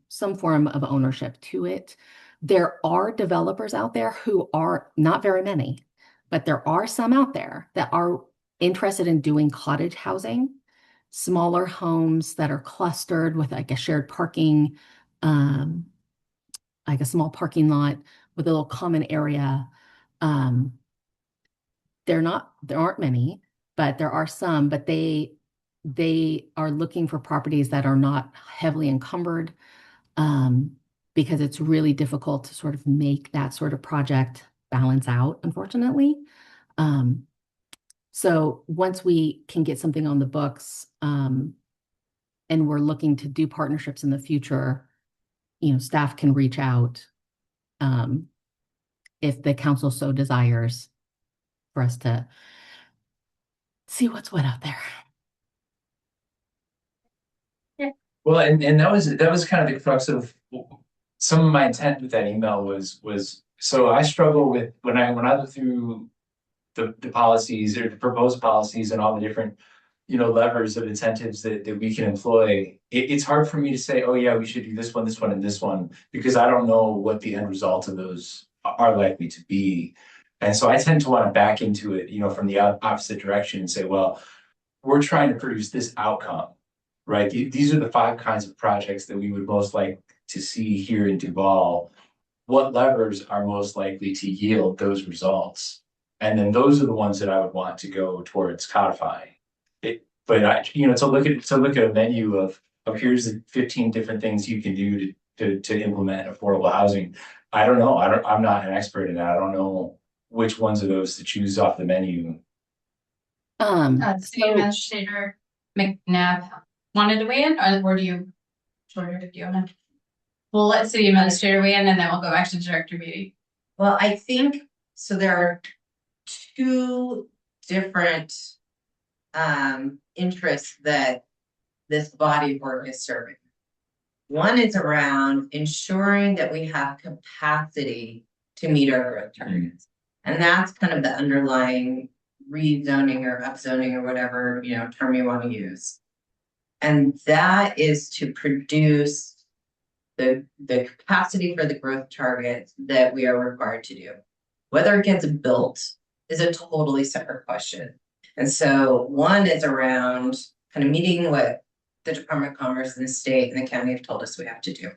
some form of ownership to it. There are developers out there who are, not very many, but there are some out there that are interested in doing cottage housing, smaller homes that are clustered with like a shared parking, like a small parking lot with a little common area. There aren't many, but there are some, but they are looking for properties that are not heavily encumbered, because it's really difficult to sort of make that sort of project balance out, unfortunately. So once we can get something on the books, and we're looking to do partnerships in the future, staff can reach out, if the council so desires, for us to see what's what out there. Well, and that was kind of the crux of some of my intent with that email was so I struggle with when I look through the policies or the proposed policies and all the different levers of incentives that we can employ. It's hard for me to say, oh yeah, we should do this one, and this one, because I don't know what the end result of those are likely to be. And so I tend to want to back into it, from the opposite direction and say, well, we're trying to produce this outcome, right? These are the 5 kinds of projects that we would most like to see here in Duval. What levers are most likely to yield those results? And then those are the ones that I would want to go towards codifying. But to look at a menu of here's the 15 different things you can do to implement affordable housing. I don't know. I'm not an expert in that. I don't know which ones of those to choose off the menu. City Administrator McNabb wanted to weigh in, or do you want to? We'll let City Administrator weigh in, and then we'll go back to Director Beatty. Well, I think so. There are 2 different interests that this body of work is serving. One is around ensuring that we have capacity to meet our growth targets. And that's kind of the underlying rezoning or upzoning or whatever, term you want to use. And that is to produce the capacity for the growth targets that we are required to do. Whether it gets built is a totally separate question. And so one is around kind of meeting what the Department of Commerce and the state and the county have told us we have to do.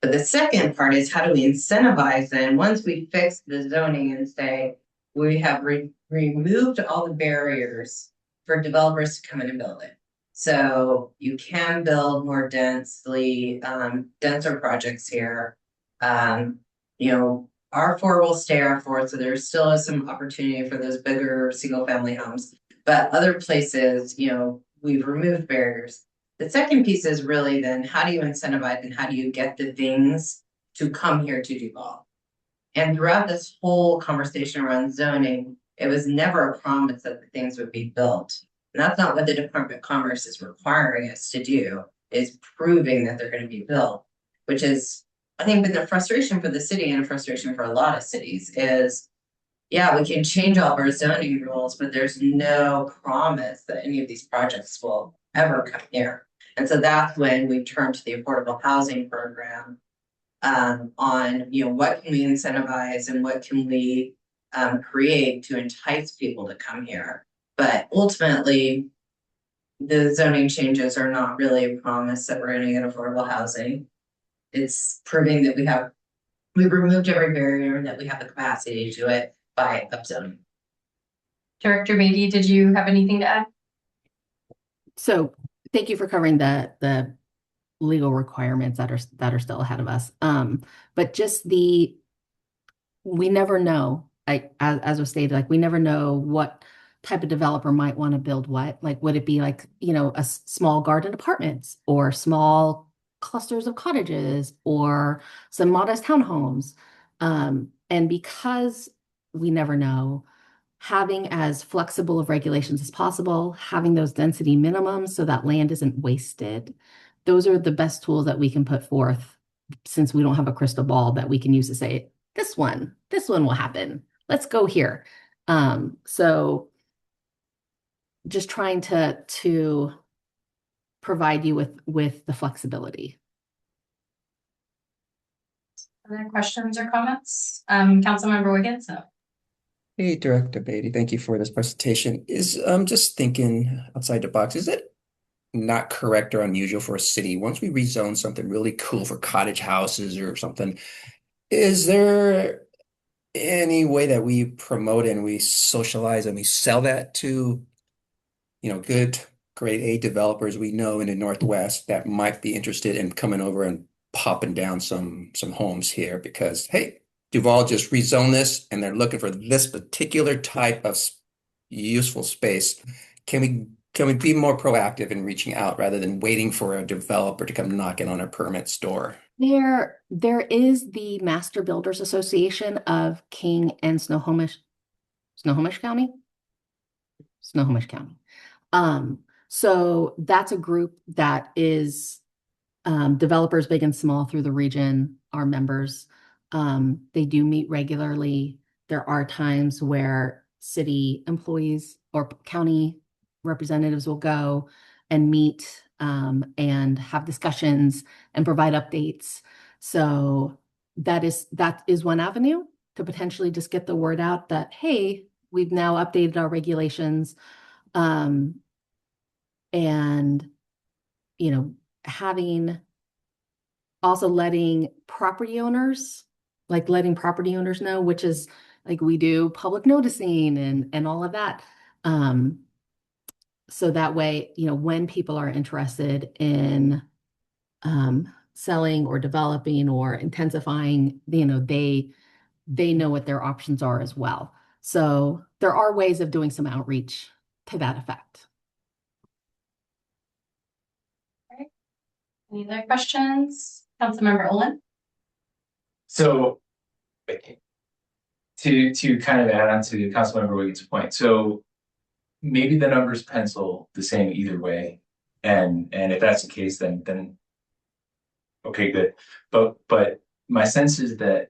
But the second part is how do we incentivize then once we fix the zoning and say we have removed all the barriers for developers to come in and build it. So you can build more denser projects here. You know, R4 will stay R4, so there still is some opportunity for those bigger single family homes. But other places, you know, we've removed barriers. The second piece is really then how do you incentivize and how do you get the things to come here to develop? And throughout this whole conversation around zoning, it was never a promise that the things would be built. And that's not what the Department of Commerce is requiring us to do, is proving that they're going to be built, which is, I think, been the frustration for the city and a frustration for a lot of cities is, yeah, we can change all of our zoning rules, but there's no promise that any of these projects will ever come here. And so that's when we turn to the affordable housing program on, you know, what can we incentivize and what can we create to entice people to come here. But ultimately, the zoning changes are not really a promise that we're going to get affordable housing. It's proving that we've removed every barrier and that we have the capacity to do it by upzoning. Director Beatty, did you have anything to add? So thank you for covering the legal requirements that are still ahead of us. But just we never know, as was stated, like we never know what type of developer might want to build what. Like, would it be like, you know, a small garden apartments or small clusters of cottages or some modest townhomes? And because we never know, having as flexible of regulations as possible, having those density minimums so that land isn't wasted, those are the best tools that we can put forth, since we don't have a crystal ball that we can use to say, this one will happen. Let's go here. So just trying to provide you with the flexibility. Other questions or comments? Councilmember Wiggins? No. Hey, Director Beatty, thank you for this presentation. I'm just thinking outside the box. Is it not correct or unusual for a city, once we rezone something really cool for cottage houses or something, is there any way that we promote and we socialize and we sell that to, you know, good grade A developers we know in the Northwest that might be interested in coming over and popping down some homes here because, hey, Duval just rezoned this and they're looking for this particular type of useful space. Can we be more proactive in reaching out rather than waiting for a developer to come knocking on our permit's door? There is the Master Builders Association of King and Snohomish County. So that's a group that is developers big and small through the region are members. They do meet regularly. There are times where city employees or county representatives will go and meet and have discussions and provide updates. So that is one avenue to potentially just get the word out that, hey, we've now updated our regulations. And, you know, letting property owners know, which is like we do public noticing and all of that. So that way, you know, when people are interested in selling or developing or intensifying, you know, they know what their options are as well. So there are ways of doing some outreach to that effect. Okay. Any other questions? Councilmember Olin? So to kind of add on to Councilmember Wiggins' point, so maybe the numbers pencil the same either way, and if that's the case, then okay, good. But my sense is that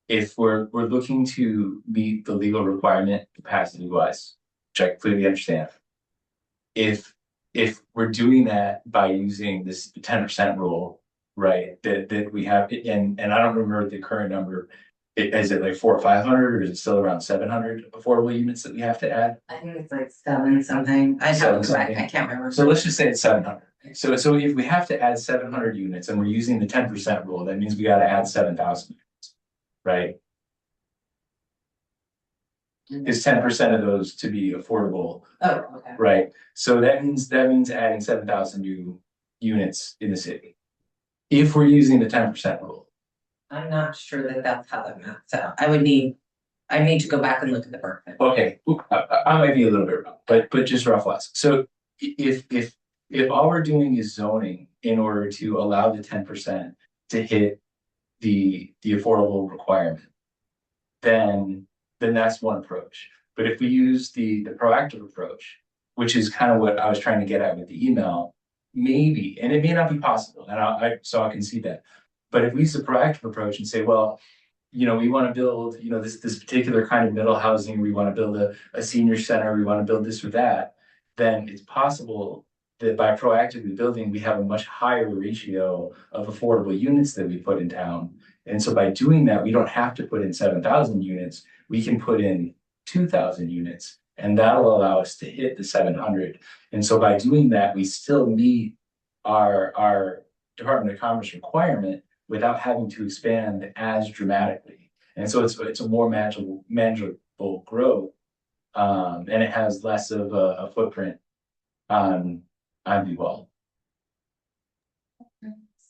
if we're looking to meet the legal requirement capacity wise, which I clearly understand, if we're doing that by using this 10% rule, right, that we have, and I don't remember the current number, Is it like 400 or 500, or is it still around 700 affordable units that we have to add? I think it's like 7 something. I have to go back. Something. I can't remember. So let's just say it's 700. So if we have to add 700 units and we're using the 10% rule, that means we got to add 7,000 units, right? Is 10% of those to be affordable, Oh, okay. right? So that means adding 7,000 new units in the city. If we're using the 10% rule. I'm not sure that that's how that maps out. I need to go back and look at the Berkman. Okay, I might be a little bit wrong, but just rough less. So if all we're doing is zoning in order to allow the 10% to hit the affordable requirement, then that's one approach. But if we use the proactive approach, which is kind of what I was trying to get at with the email, maybe, and it may not be possible, and I can see that. But if we use the proactive approach and say, well, we want to build, this particular kind of middle housing, we want to build a senior center, we want to build this or that, then it's possible that by proactively building, we have a much higher ratio of affordable units that we put in town. And so by doing that, we don't have to put in 7,000 units, we can put in 2,000 units, and that'll allow us to hit the 700. And so by doing that, we still meet our Department of Commerce requirement without having to expand as dramatically. And so it's a more manageable growth, and it has less of a footprint on the wall.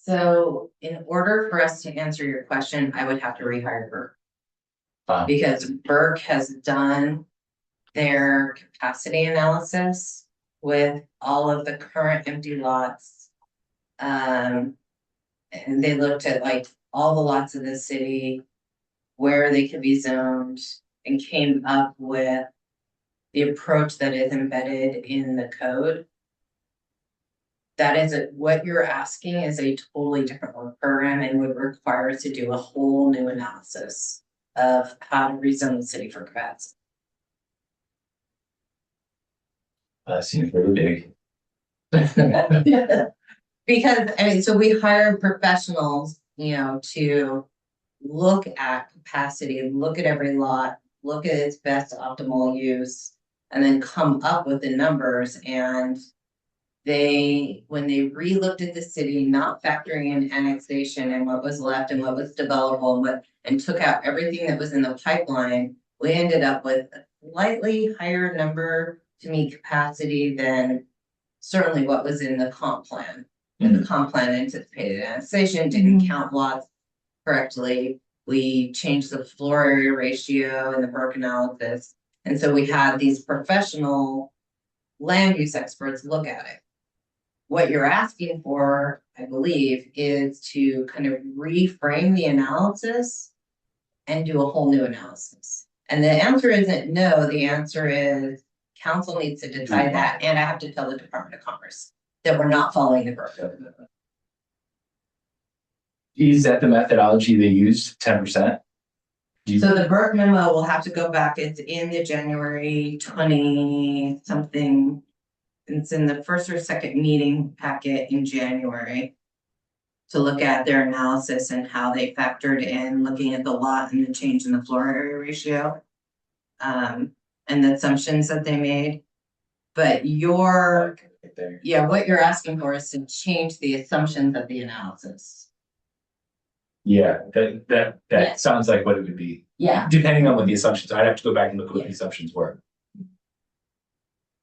So in order for us to answer your question, I would have to rehire Burke. Because Burke has done their capacity analysis with all of the current empty lots. And they looked at like all the lots of the city, where they could be zoned, and came up with the approach that is embedded in the code. That is what you're asking is a totally different work program and would require us to do a whole new analysis of how to rezone the city for capacity. Seems really big. Because so we hire professionals, to look at capacity, look at every lot, look at its best optimal use, and then come up with the numbers. And when they re-looked at the city, not factoring in annexation and what was left and what was developable, and took out everything that was in the pipeline, we ended up with a slightly higher number to meet capacity than certainly what was in the comp plan. And the comp plan anticipated annexation, didn't count lots correctly. We changed the floor area ratio in the Burke analysis. And so we had these professional land use experts look at it. What you're asking for, I believe, is to kind of reframe the analysis and do a whole new analysis. And the answer isn't no, the answer is council needs to decide that. And I have to tell the Department of Commerce that we're not following the Burke. Is that the methodology they used, 10%? So the Burke memo will have to go back. It's in the January 20 something. It's in the first or second meeting packet in January to look at their analysis and how they factored in looking at the lot and the change in the floor area ratio, and the assumptions that they made. But what you're asking for is to change the assumptions of the analysis. Yeah, that sounds like what it would be. Yeah. Depending on what the assumptions, I'd have to go back and look what the assumptions were.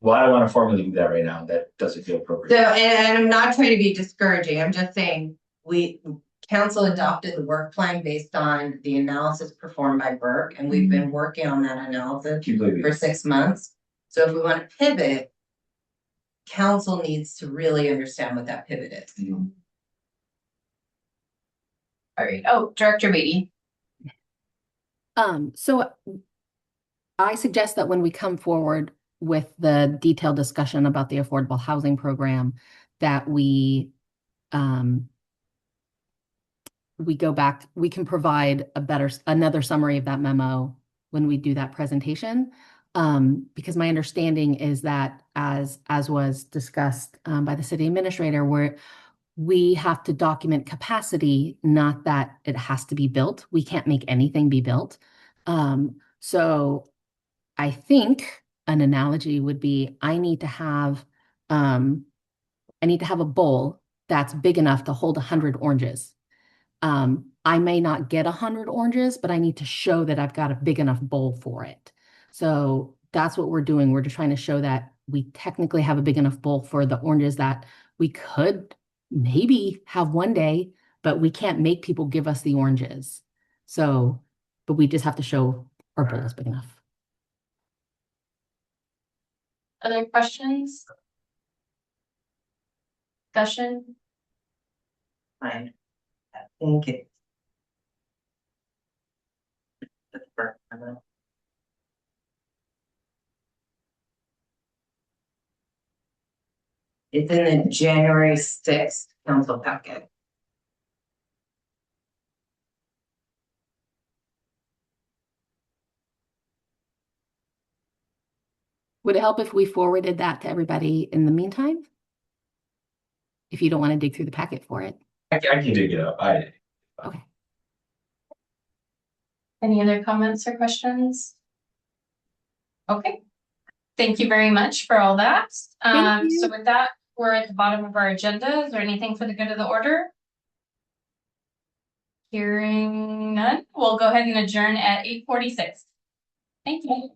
Well, I don't want to formally do that right now. That doesn't feel appropriate. So, and I'm not trying to be discouraging. I'm just saying council adopted the work plan based on the analysis performed by Burke, and we've been working on that analysis for 6 months. So if we want to pivot, council needs to really understand what that pivot is. All right. Oh, Director Beatty. So I suggest that when we come forward with the detailed discussion about the affordable housing program, that we go back, we can provide another summary of that memo when we do that presentation. Because my understanding is that as was discussed by the city administrator, we have to document capacity, not that it has to be built. We can't make anything be built. So I think an analogy would be I need to have a bowl that's big enough to hold 100 oranges. I may not get 100 oranges, but I need to show that I've got a big enough bowl for it. So that's what we're doing. We're just trying to show that we technically have a big enough bowl for the oranges that we could maybe have one day, but we can't make people give us the oranges. So, but we just have to show our bowl is big enough. Other questions? Discussion? Fine. Thank you. It's in the January 6th council packet. Would it help if we forwarded that to everybody in the meantime? If you don't want to dig through the packet for it. I can dig it up. Okay. Any other comments or questions? Okay. Thank you very much for all that. Thank you. So with that, we're at the bottom of our agenda. Is there anything for the good of the order? Hearing none, we'll go ahead and adjourn at 8:46. Thank you.